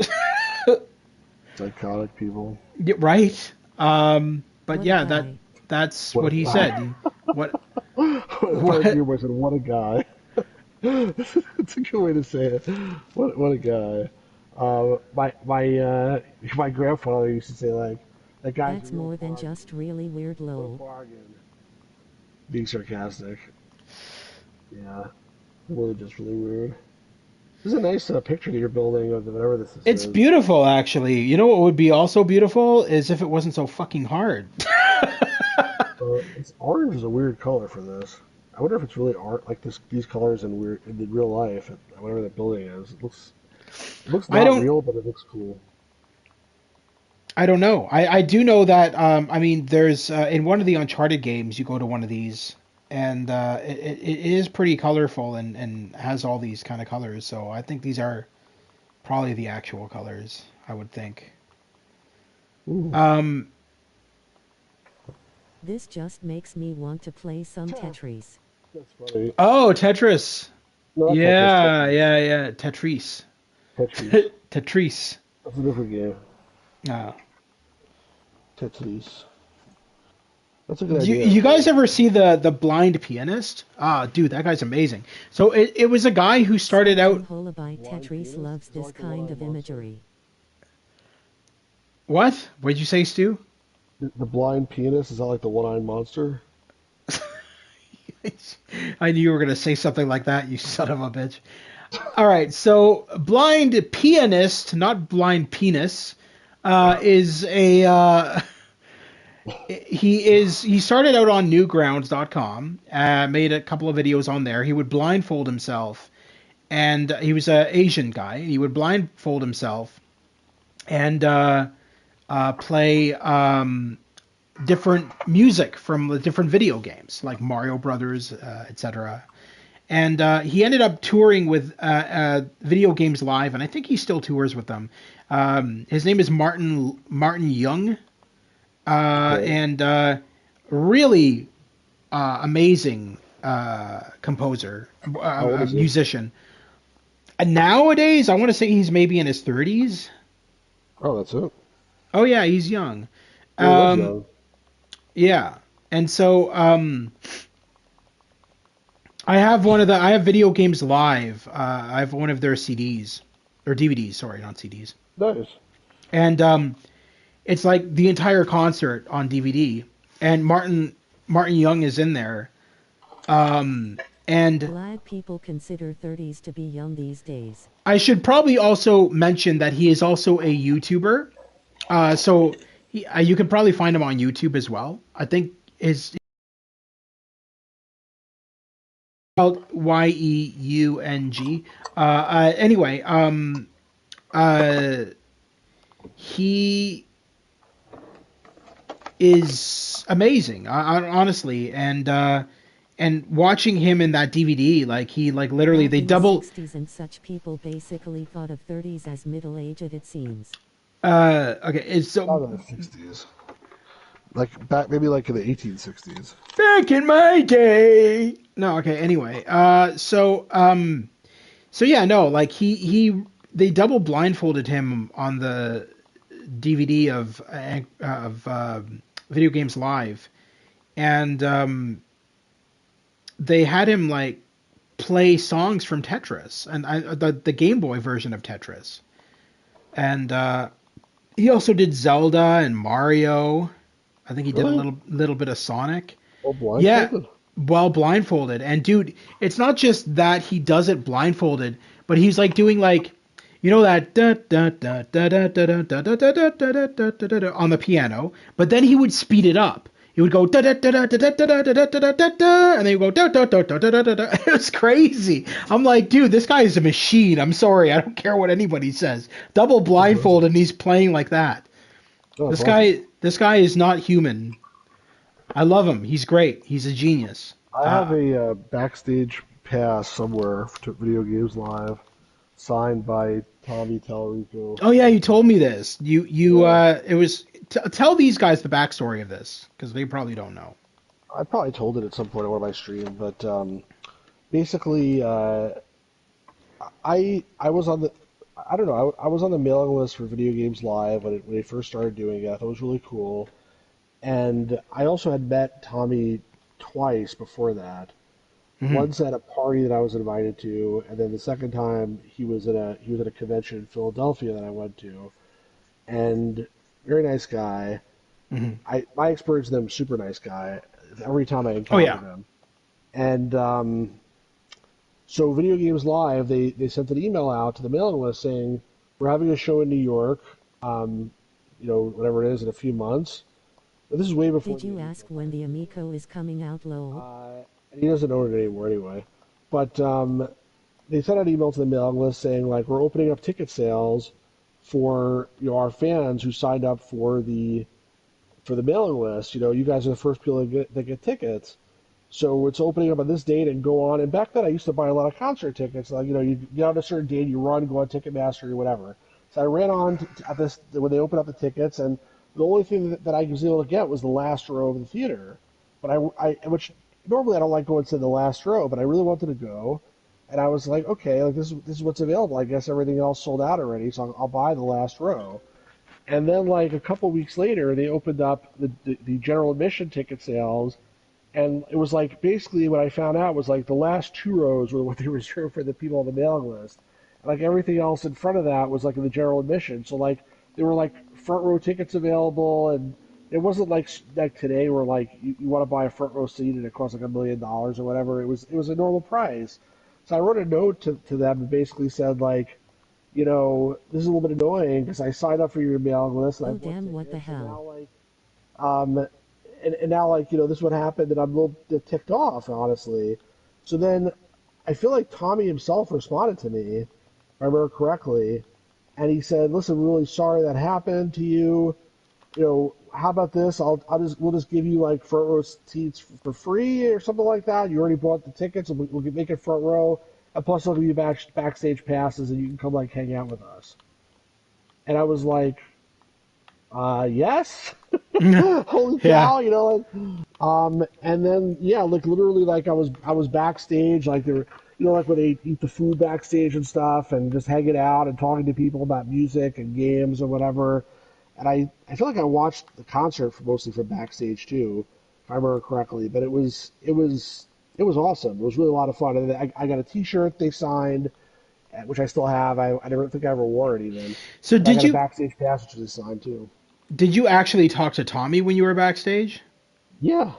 Psychotic people. Yeah, right? But What a yeah, guy. that's What what a he guy. said. What If I what? knew I said, what a guy. It's a good way to say it. What a guy. My grandfather used to say like, that guy's a That's real more than bargain. just really weird What a lol. bargain. Being sarcastic. Yeah. Really just really weird. This is a nice picture that you're building of whatever this It's is. beautiful, actually. You know what would be also beautiful is if it wasn't so fucking hard. It's orange is a weird color for this. I wonder if it's really art like this. These colors in weird in the real life. Whatever that building is, it looks I not don't real, but it looks cool. I don't know. I do know that I mean there's in one of the Uncharted games you go to one of these and it is pretty colorful and has all these kind of colors. So I think these are probably the actual colors, I would think. Ooh, Um, This just makes me want to play some Tetris. that's funny. oh, Tetris. No, not Tetris. Yeah, Tetris. yeah, yeah. Tetris. Tetris. Tetris. That's a different game. Uh, Tetris. That's a good idea, you guys actually. ever see the blind pianist? Ah, dude, that guy's amazing. So it was a guy who started out. Samson Holabai Blind Tetris penis? loves Is that this like the one kind on of Monster? imagery. What? What'd you say, Stu? The blind pianist is that like the one-eyed monster? I knew you were gonna say something like that, you son of a bitch. All right, so blind pianist, not blind penis, is a he started out on newgrounds.com, made a couple of videos on there. He would blindfold himself, and he was a Asian guy. He would blindfold himself and play different music from the different video games, like Mario Brothers, etc. And he ended up touring with Video Games Live, and I think he still tours with them. His name is Martin Young, Okay. and really amazing composer, How old is he? musician. And nowadays, I want to say he's maybe in his 30s. Oh, that's it. Oh yeah, he's young. Yeah, he was Um, young. yeah, and so I have Video Games Live. I have one of their CDs or DVDs. Sorry, not CDs. Nice. And it's like the entire concert on DVD, and Martin Young is in there. And Glad people consider 30s to be young these days. I should probably also mention that he is also a YouTuber. So you can probably find him on YouTube as well. I think his spelled Yeung. Anyway, uh, he is amazing, honestly, and watching him in that DVD, like he like literally Back they in the double. 60s and such, people basically thought of 30s as middle-aged, it seems. Okay, it's so Not in the 60s. Like back, maybe like in the 1860s. back in my day. No, okay. Anyway, so yeah, no, like he they double blindfolded him on the DVD of Video Games Live, and they had him like play songs from Tetris and the Game Boy version of Tetris, and he also did Zelda and Mario. I think he did a Really? little bit of Sonic. Oh, Yeah, blindfolded? while blindfolded. And dude, it's not just that he does it blindfolded, but he's like doing like that on the piano, but then he would speed it up. He would go da da da da da da da da da da da da, and then he would go da da da da da da da. It was crazy. I'm like, dude, this guy is a machine. I'm sorry, I don't care what anybody says. Double blindfold and he's playing like that. Oh, that's This awesome. this guy is not human. I love him. He's great. He's a genius. I have a backstage pass somewhere to Video Games Live, signed by Tommy Tallarico. Oh yeah, you told me this. You Yeah. it was tell these guys the backstory of this because they probably don't know. I probably told it at some point on one of my streams, but basically, I was on the I don't know I was on the mailing list for Video Games Live when they first started doing it. I thought it was really cool, and I also had met Tommy twice before that. Hmm. Once at a party that I was invited to, and then the second time he was at a convention in Philadelphia that I went to, and very nice guy. Hmm. My experience with him, super nice guy. Every time I Oh yeah. encountered him, and so Video Games Live, they sent an email out to the mailing list saying we're having a show in New York, whatever it is in a few months. But this is way before Did you ask when the Amico is coming out, lol? and he doesn't own it anymore anyway. But they sent out an email to the mailing list saying like we're opening up ticket sales for our fans who signed up for the mailing list. You guys are the first people that get tickets. So it's opening up on this date and go on. And back then I used to buy a lot of concert tickets. Like, you get on a certain date, you run, go on Ticketmaster or whatever. So I ran on at this when they opened up the tickets, and the only thing that I was able to get was the last row of the theater. But which normally I don't like going to the last row, but I really wanted to go. And I was like, okay, like this is what's available. I guess everything else sold out already, so I'll buy the last row. And then like a couple weeks later, they opened up the general admission ticket sales, and it was like basically what I found out was like the last two rows were what they reserved for the people on the mailing list. And like everything else in front of that was like in the general admission. So like there were like front row tickets available, and it wasn't like today where like you want to buy a front row seat and it costs like $1 million or whatever. It was a normal price. So I wrote a note to them and basically said like, this is a little bit annoying because I signed up for your mailing list and I Oh bought damn, what the tickets, and now hell? like um, and now like this is what happened, and I'm a little bit ticked off, honestly. So then I feel like Tommy himself responded to me, if I remember correctly, and he said, "Listen, I'm really sorry that happened to you. How about this? We'll just give you like front row seats for free or something like that. You already bought the tickets, and we'll make it front row, and plus I'll give you backstage passes, and you can come like hang out with us." And I was like, yes. Holy Yeah. cow, and then yeah, like literally like I was backstage, like there were, like when they eat the food backstage and stuff, and just hanging out and talking to people about music and games or whatever. And I feel like I watched the concert mostly from backstage too, if I remember correctly. But it was awesome. It was really a lot of fun. And I got a T-shirt they signed, which I still have. I never think I ever wore it even. So And I got a backstage pass which they signed too. did you actually talk to Tommy when you were backstage? Yeah.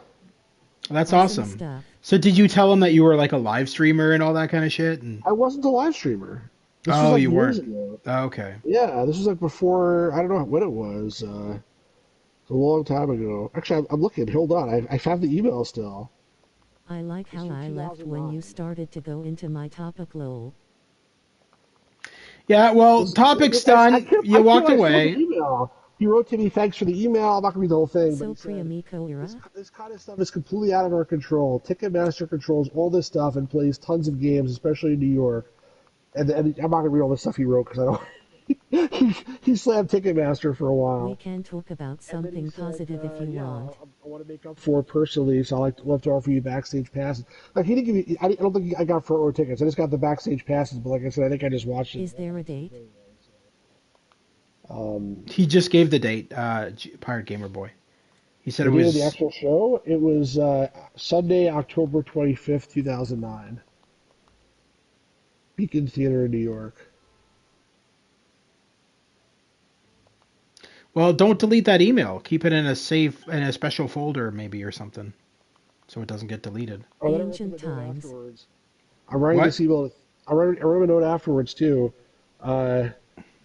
That's Awesome awesome. stuff. So did you tell him that you were like a live streamer and all that kind of shit? And I wasn't a live streamer. This was oh, like you years weren't. ago. Oh, okay. Yeah, this was like before, I don't know when it was. A long time ago. Actually, I'm looking. Hold on. I found the email still. I like It's how from I left when 2009. you started to go into my topic lol. Yeah. Well, topic's Look, I done. can't. You I can't. walked I saw the away. email. He wrote to me, "Thanks for the email." I'm not gonna read the whole thing, but So he said, pre-Amico "This era? this kind of stuff is completely out of our control. Ticketmaster controls all this stuff and plays tons of games, especially in New York." And I'm not gonna read all the stuff he wrote because I don't. he slammed Ticketmaster for a We while. can talk about And then he something said, positive if you "Yeah, want. I want to make up for it personally, so I'd love to offer you backstage passes." Like he didn't give me. I don't think I got front row tickets. I just got the backstage passes. But like I said, I think I just watched it Is there a date? anyway. So, He just gave the date. Pirate Gamer Boy. He said the it date of the was. actual show, it was Sunday, October 25th, 2009, Beacon Theater in New York. Well, don't delete that email. Keep it in a special folder maybe or something, so it doesn't get deleted. Oh, then I wrote them Ancient a note times. afterwards. I'm writing What? this email. I wrote a note afterwards too. Uh,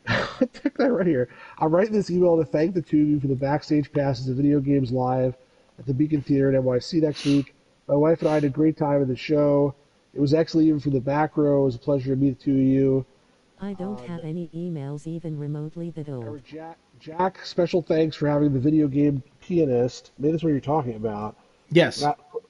Check that right here. I'm writing this email to thank the two of you for the backstage passes to Video Games Live at the Beacon Theater in NYC next week. My wife and I had a great time at the show. It was excellent even from the back row. It was a pleasure to meet the two of you. I don't have any emails even remotely that old. Jack, special thanks for having the video game pianist. Maybe that's what you're talking about. Yes.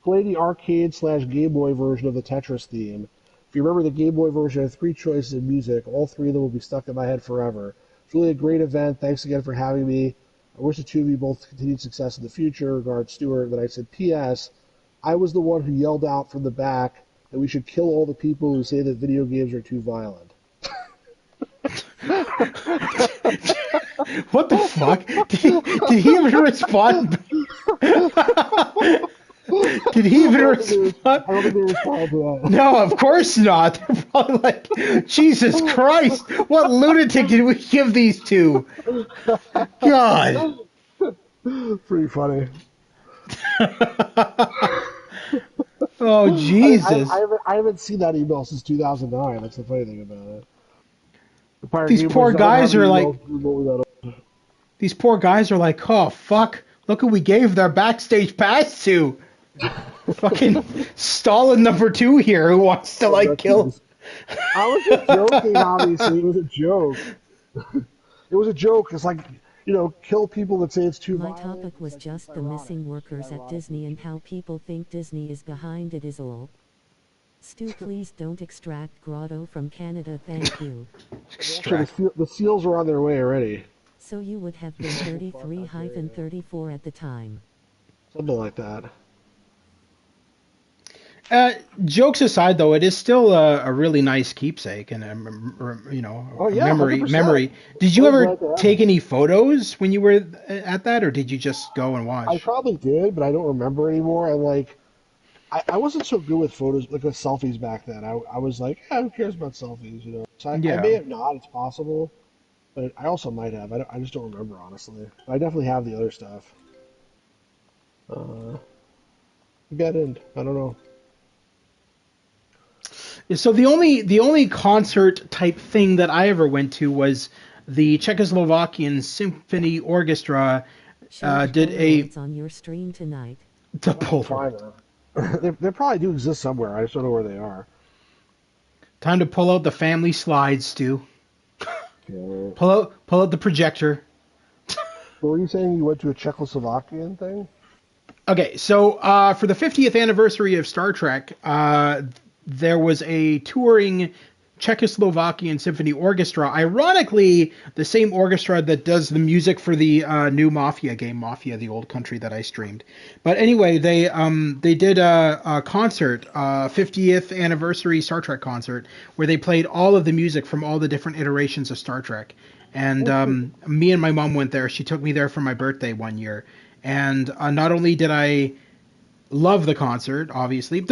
Play the arcade slash Game Boy version of the Tetris theme. If you remember the Game Boy version had three choices in music. All three of them will be stuck in my head forever. It's really a great event. Thanks again for having me. I wish the two of you both continued success in the future. Regards, Stuart. Then I said, P.S. I was the one who yelled out from the back that we should kill all the people who say that video games are too violent. What the fuck? Did he even respond? Did he even respond? I don't think they responded to that. No, of course not. They're probably like, Jesus Christ, what lunatic did we give these two? God. Pretty funny. Oh, I Jesus. haven't seen that email since 2009. That's the funny thing about it. The Pirate These Game Boys poor don't have guys any are like, emails remotely that old. these poor guys are like, oh, fuck. Look who we gave their backstage pass to. Fucking Stalin number 2 here who wants to, Oh, like, kill. I was just joking, obviously. It was a joke. It was a joke. It's like, kill people that say it's too My violent. topic was It's just the ironic. missing workers at Disney and how people think Disney is behind it is all. Stu, please don't extract Grotto from Canada, thank you. Also, the seals were on their way already. So you would have been 33-34 at the time. Something like that. Jokes aside, though, it is still a really nice keepsake and Oh, a yeah, memory. 100%. Did you Always ever glad to have take it. any photos when you were at that, or did you just go and I watch? probably did, but I don't remember anymore. And like, I wasn't so good with photos, like with selfies back then. I was like, yeah, who cares about selfies? So I may Yeah. have not. It's possible, but I also might have. I just don't remember honestly. But I definitely have the other stuff. Uh, maybe I didn't. I don't know. So the only concert type thing that I ever went to was the Czechoslovakian Symphony Orchestra Show the did a Polaroids on your stream tonight. the I'll have to Polaroid. find them. They probably do exist somewhere. I just don't know where they are. Time to pull out the family slides, Stu. Okay. Pull out the projector. What were you saying? You went to a Czechoslovakian thing? Okay, so for the 50th anniversary of Star Trek, there was a touring Czechoslovakian Symphony Orchestra. Ironically, the same orchestra that does the music for the new Mafia game, Mafia: The Old Country, that I streamed. But anyway, they did a concert, 50th anniversary Star Trek concert, where they played all of the music from all the different iterations of Star Trek. And me and my mom went there. She took me there for my birthday one year. And not only did I love the concert, obviously.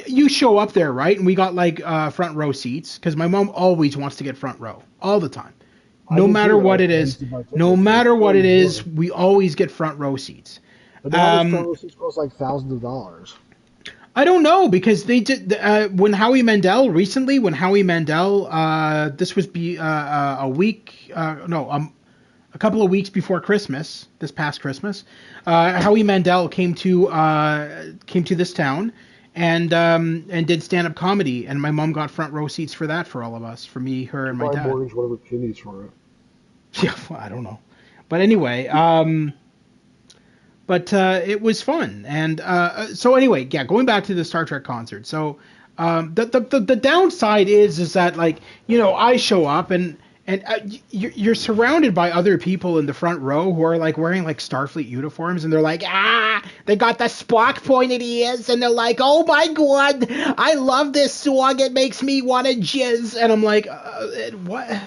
You show up there, right? And we got like front row seats because my mom always wants to get front row all the time. No matter what it is, we always get front row seats. But now those front row seats cost like thousands of dollars. I don't know because they did when Howie Mandel this was a couple of weeks before Christmas, this past Christmas, Howie Mandel came to this town and did stand-up comedy, and my mom got front row seats for that for all of us, for me, her, and my dad. Mortgage whatever kidneys for it. Yeah, well, I don't know, but anyway, it was fun, and so anyway, yeah, going back to the Star Trek concert. So the downside is that, like, you know, I show up and you're surrounded by other people in the front row who are like wearing like Starfleet uniforms, and they're like, they got the Spock pointed ears, and they're like, oh my god, I love this song, it makes me want to jizz, and I'm like, what?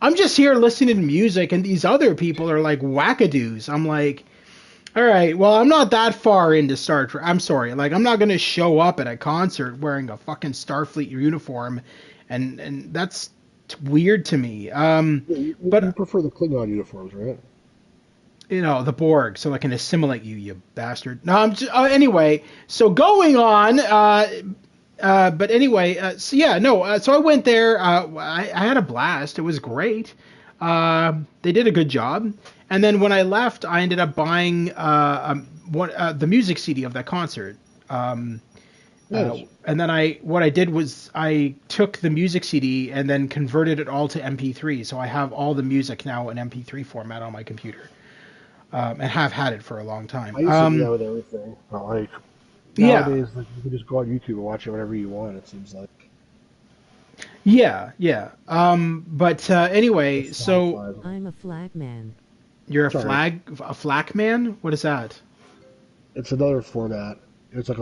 I'm just here listening to music, and these other people are like wackadoos. I'm like, all right, well, I'm not that far into Star Trek. I'm sorry, like, I'm not gonna show up at a concert wearing a fucking Starfleet uniform, and that's weird to me. But you prefer the Klingon uniforms, right? You know, the Borg, so I can assimilate you, you bastard. No, I'm just, anyway. So going on. But anyway, so I went there. I had a blast. It was great. They did a good job. And then when I left, I ended up buying the music CD of that concert. Nice. And then what I did was I took the music CD and then converted it all to MP3. So I have all the music now in MP3 format on my computer, and have had it for a long time. I used to do that with everything. But like nowadays, like, you can just go on YouTube and watch it whenever you want. It seems like. Yeah. But anyway, so I'm a flag man. You're a flag man? What is that? It's another format. It's like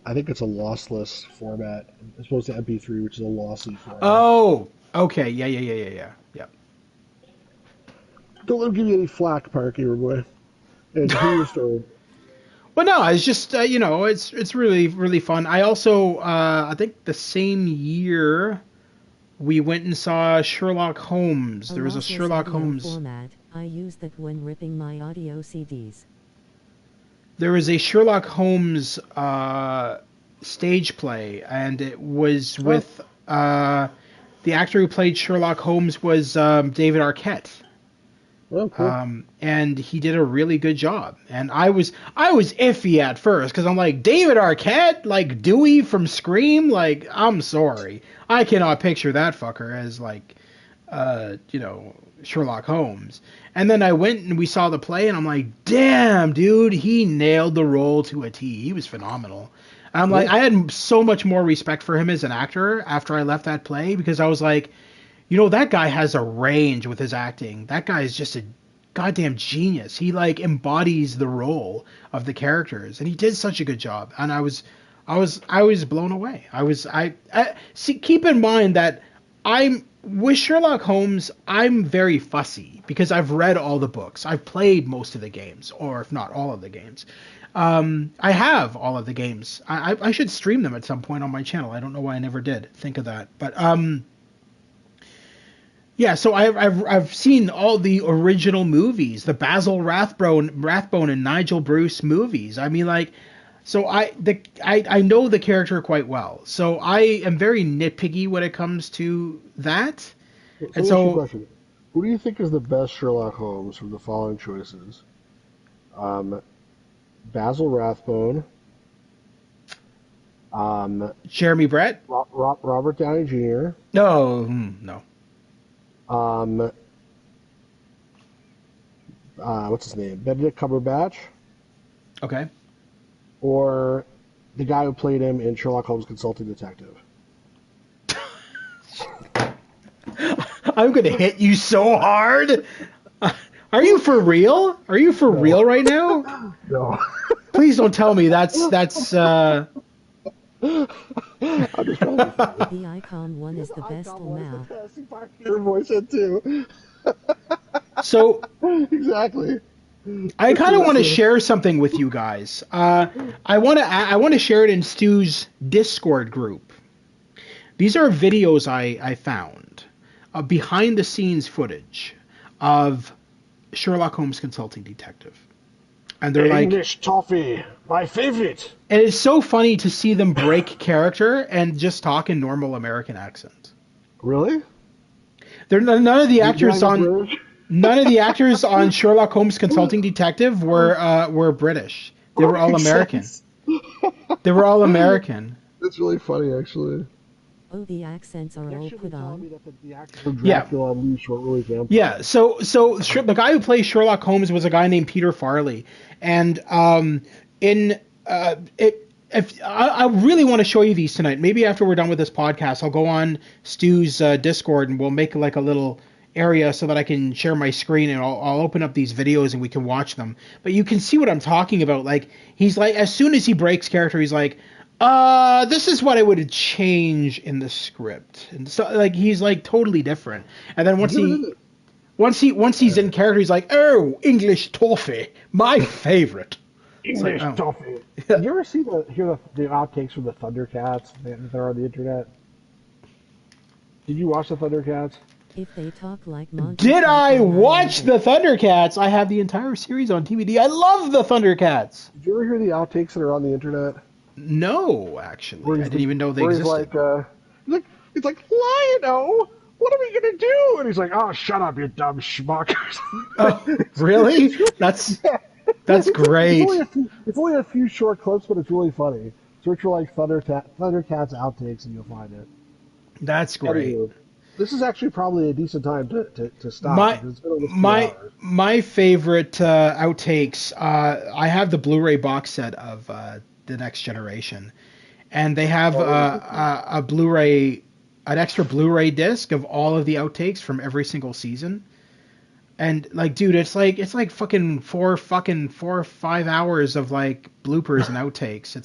I think it's a lossless format as opposed to MP3, which is a lossy format. Oh, okay. Yeah. Don't let him give you any flack, Parky, boy. And hear your story. Well, no, it's just it's really, really fun. I also I think the same year we went and saw Sherlock Holmes. There was a Sherlock Holmes format. I used that when ripping my audio CDs. There was a Sherlock Holmes stage play, and it was with the actor who played Sherlock Holmes was David Arquette. Oh, cool. And he did a really good job. And I was iffy at first because I'm like, David Arquette, like Dewey from Scream, like, I'm sorry, I cannot picture that fucker as like Sherlock Holmes. And then I went and we saw the play, and I'm like, damn, dude, he nailed the role to a T. He was phenomenal. And I'm like, I had so much more respect for him as an actor after I left that play, because I was like, that guy has a range with his acting. That guy is just a goddamn genius. He like embodies the role of the characters, and he did such a good job. And I was blown away. I see. Keep in mind that with Sherlock Holmes, I'm very fussy because I've read all the books. I've played most of the games, or if not all of the games. I have all of the games. I should stream them at some point on my channel. I don't know why I never did think of that. But yeah, so I've seen all the original movies, the Basil Rathbone and Nigel Bruce movies. I mean, like, so I know the character quite well. So I am very nitpicky when it comes to that. So, question. Who do you think is the best Sherlock Holmes from the following choices? Basil Rathbone. Jeremy Brett? Robert Downey Jr. No. What's his name? Benedict Cumberbatch. Okay. Or the guy who played him in Sherlock Holmes Consulting Detective. I'm gonna hit you so hard. Are you for real? Are you for real right now? No. Please don't tell me that's. I'm just trying to be funny. The icon one is the best now. Your voice said too. So Exactly. I kind of want to share something with you guys. I want to share it in Stu's Discord group. These are videos I found, behind the scenes footage of Sherlock Holmes Consulting Detective. And they're English toffee, my favorite. And it's so funny to see them break character and just talk in normal American accents. Really? None of the actors on Sherlock Holmes Consulting Detective were British. They were all American. They were all American. That's really funny, actually. Oh, the accents are all put on. Dracula Unleashed weren't really vampires. Yeah. So the guy who plays Sherlock Holmes was a guy named Peter Farley, and if I really want to show you these tonight, maybe after we're done with this podcast, I'll go on Stu's Discord and we'll make like a little area so that I can share my screen and I'll open up these videos and we can watch them. But you can see what I'm talking about. Like he's like, as soon as he breaks character, he's like, this is what I would change in the script, and so like he's like totally different. And then once he's in character, he's like, oh, English toffee, my favorite. English toffee. Did you ever hear the outtakes from the Thundercats that are on the internet? Did you watch the Thundercats? If they talk like Monty Did I Python, watch the Thundercats? I have the entire series on DVD. I love the Thundercats. Did you ever hear the outtakes that are on the internet? No, actually, I didn't even know they existed. He's like, Lion-O, what are we gonna do? And he's like, oh, shut up, you dumb schmuck. Oh, really? That's great. It's only a few short clips, but it's really funny. Search for like Thundercats outtakes, and you'll find it. That's great. Anyway, this is actually probably a decent time to stop. My favorite outtakes. I have the Blu-ray box set of The Next Generation, and they have a Blu-ray, an extra Blu-ray disc of all of the outtakes from every single season. And like, dude, it's like fucking four or 5 hours of like bloopers and outtakes.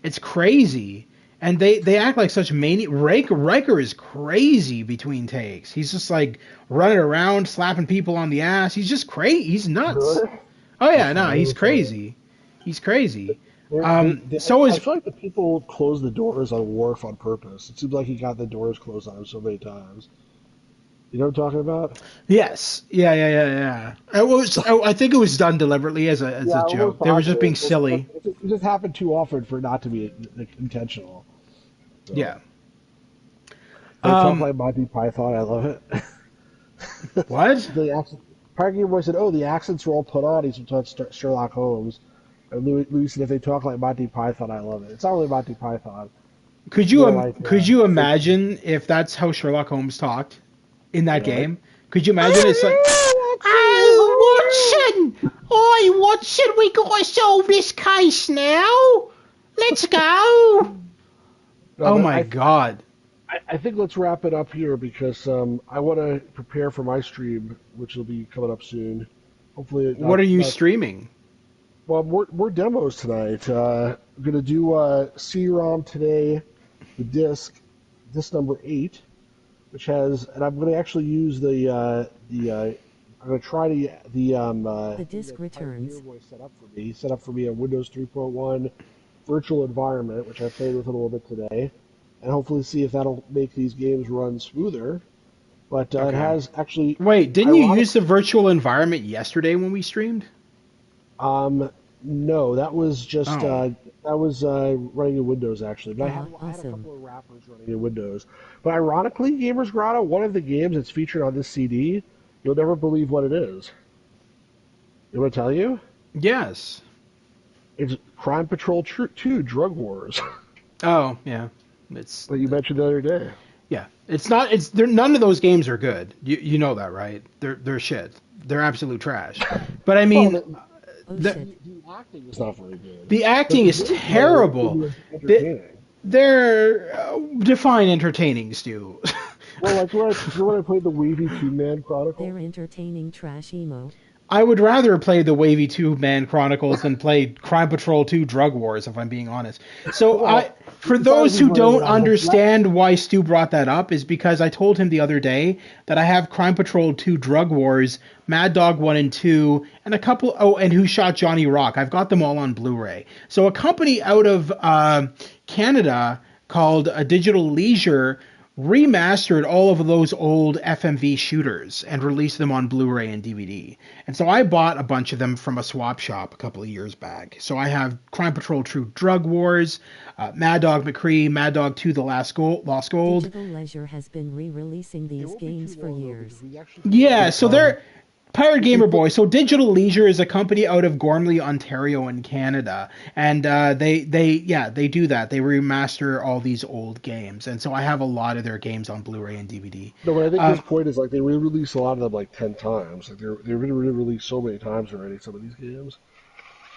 It's crazy. And they act like such Riker is crazy between takes. He's just like running around, slapping people on the ass. He's just crazy. He's nuts. Oh yeah, no, he's crazy. He's crazy. I feel like the people closed the doors on Worf on purpose. It seems like he got the doors closed on him so many times. You know what I'm talking about? Yes. Yeah. I think it was done deliberately as a joke. They were just being silly. It just happened too often for it not to be intentional. So. Yeah. They talk like Monty Python. I love it. What? Parking boy said, "Oh, the accents were all put on." He's talking Sherlock Holmes. And Louis said, "If they talk like Monty Python, I love it." It's not really Monty Python. Could you imagine if that's how Sherlock Holmes talked in that game? Could you imagine? It's like, Watson, we got to solve this case now. Let's go. Oh my God. I think let's wrap it up here because I want to prepare for my stream, which will be coming up soon. Hopefully. What are you streaming? Well, more demos tonight. I'm gonna do CD-ROM today, the disc number 8, which has, and I'm gonna actually use I'm gonna try the disc returns. Set up for me. He set up for me a Windows 3.1 virtual environment, which I played with a little bit today, and hopefully see if that'll make these games run smoother. But It has actually. Wait, didn't you use the virtual environment yesterday when we streamed? No, that was just running in Windows actually. But I had a couple of wrappers running in Windows. But ironically, Gamers Grotto, one of the games that's featured on this CD, you'll never believe what it is. You want to tell you? Yes. It's Crime Patrol 2: Drug Wars. Oh yeah, it's that you mentioned the other day. Yeah, none of those games are good. You know that, right? They're shit. They're absolute trash. But I mean. The acting is not very good. The acting is terrible. They're define entertaining, Stu. Well, like when I played the Wavy Two Man Chronicle. They're entertaining trash emo. I would rather play the Wavy 2 Man Chronicles than play Crime Patrol 2 Drug Wars, if I'm being honest. So, Well, for it's not those as who much don't as understand why Stu brought that up, is because I told him the other day that I have Crime Patrol 2 Drug Wars, Mad Dog 1 and 2, and a couple, and Who Shot Johnny Rock. I've got them all on Blu-ray. So, a company out of Canada called Digital Leisure remastered all of those old FMV shooters and released them on Blu-ray and DVD. And so I bought a bunch of them from a swap shop a couple of years back. So I have Crime Patrol True Drug Wars, Mad Dog McCree, Mad Dog 2 The Lost Gold. Digital Leisure has been re-releasing these games for years. Yeah, so they're Pirate Gamer Boy. So Digital Leisure is a company out of Gormley, Ontario, in Canada, and they do that. They remaster all these old games, and so I have a lot of their games on Blu-ray and DVD. No, but I think his point is like they re-release a lot of them like 10 times. Like they've been re-released so many times already. Some of these games,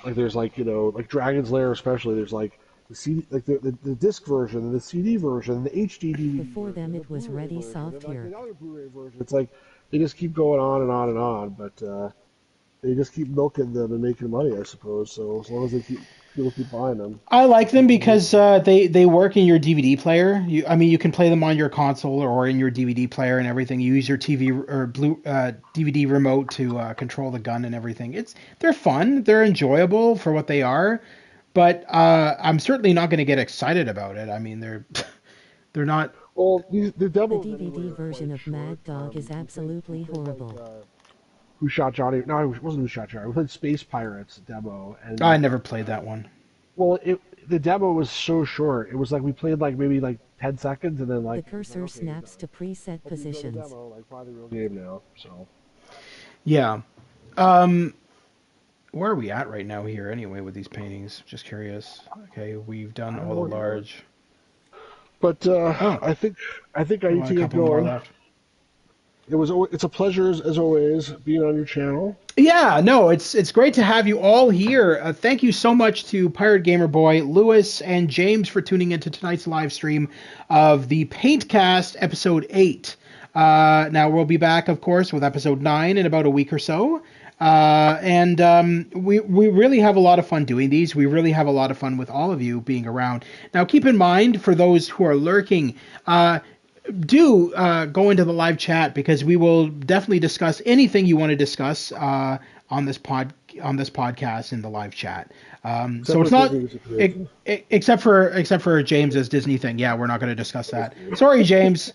like there's like like Dragon's Lair especially. There's like the CD, like the disc version, the CD version, the HD DVD. Before them, it was Ready version, Soft and, like, here. another Blu-ray version. It's like they just keep going on and on and on, but they just keep milking them and making money, I suppose. So as long as people keep buying them. I like them because they work in your DVD player. You can play them on your console or in your DVD player and everything. You use your TV or DVD remote to control the gun and everything. They're fun. They're enjoyable for what they are, but I'm certainly not going to get excited about it. I mean, they're not. Well, the demo. The DVD version of Mad Dog is absolutely horrible. Who Shot Johnny? No, it wasn't Who Shot Johnny. We played Space Pirates demo, and I never played that one. well, the demo was so short. It was like we played like maybe like 10 seconds, and then like The cursor snaps to preset positions. Demo, like probably the real game now. So Yeah. Where are we at right now here anyway with these paintings? Just curious. Okay, we've done all the large. But I think I need to get going. It's a pleasure as always being on your channel. Yeah, no, it's great to have you all here. Thank you so much to Pirate Gamer Boy, Lewis, and James for tuning into tonight's live stream of the Paintcast episode 8. Now we'll be back, of course, with episode 9 in about a week or so. We really have a lot of fun doing these. We really have a lot of fun with all of you being around. Now, keep in mind, for those who are lurking, do go into the live chat because we will definitely discuss anything you want to discuss on this podcast in the live chat. So it's not except for James's Disney thing. Yeah, we're not going to discuss that. Sorry, James.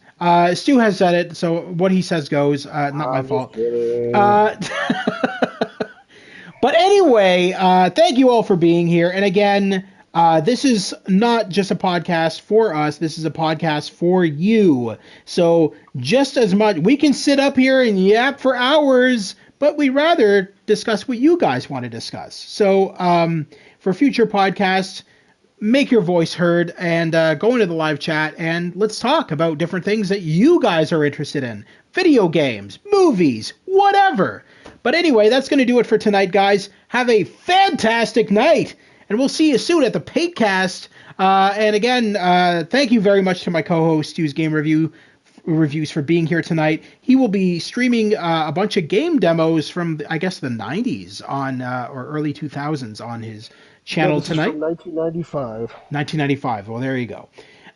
Stu has said it, so what he says goes. Not my fault. But anyway, thank you all for being here. And again, this is not just a podcast for us. This is a podcast for you. So just as much, we can sit up here and yap for hours, but we'd rather discuss what you guys want to discuss. So for future podcasts, make your voice heard and go into the live chat and let's talk about different things that you guys are interested in. Video games, movies, whatever. But anyway, that's going to do it for tonight, guys. Have a fantastic night. And we'll see you soon at the Paintcast. And again, thank you very much to my co-host, Stu's Game Reviews, for being here tonight. He will be streaming a bunch of game demos from, I guess, the 90s or early 2000s on his channel tonight. From 1995. 1995. Well, there you go.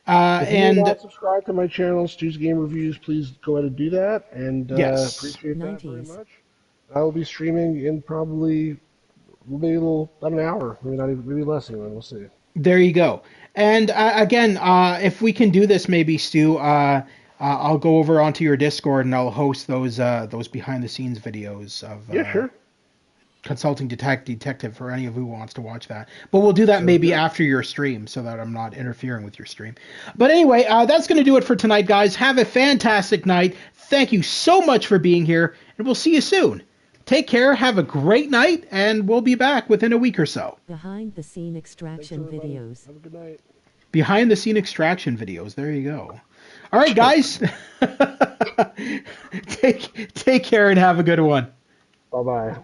If you're not subscribed to my channel, Stu's Game Reviews, please go ahead and do that. And yes. Appreciate that very much. I will be streaming in probably maybe about an hour, maybe less even. We'll see. There you go. And again, if we can do this, maybe Stu, I'll go over onto your Discord and I'll host those behind the scenes videos of sure. Consulting Detective for any of who wants to watch that. But we'll do that maybe after your stream so that I'm not interfering with your stream. But anyway, that's going to do it for tonight, guys. Have a fantastic night. Thank you so much for being here, and we'll see you soon. Take care, have a great night, and we'll be back within a week or so. Behind the scene extraction videos. Have a good night. Behind the scene extraction videos. There you go. All right, guys. Take care and have a good one. Bye-bye.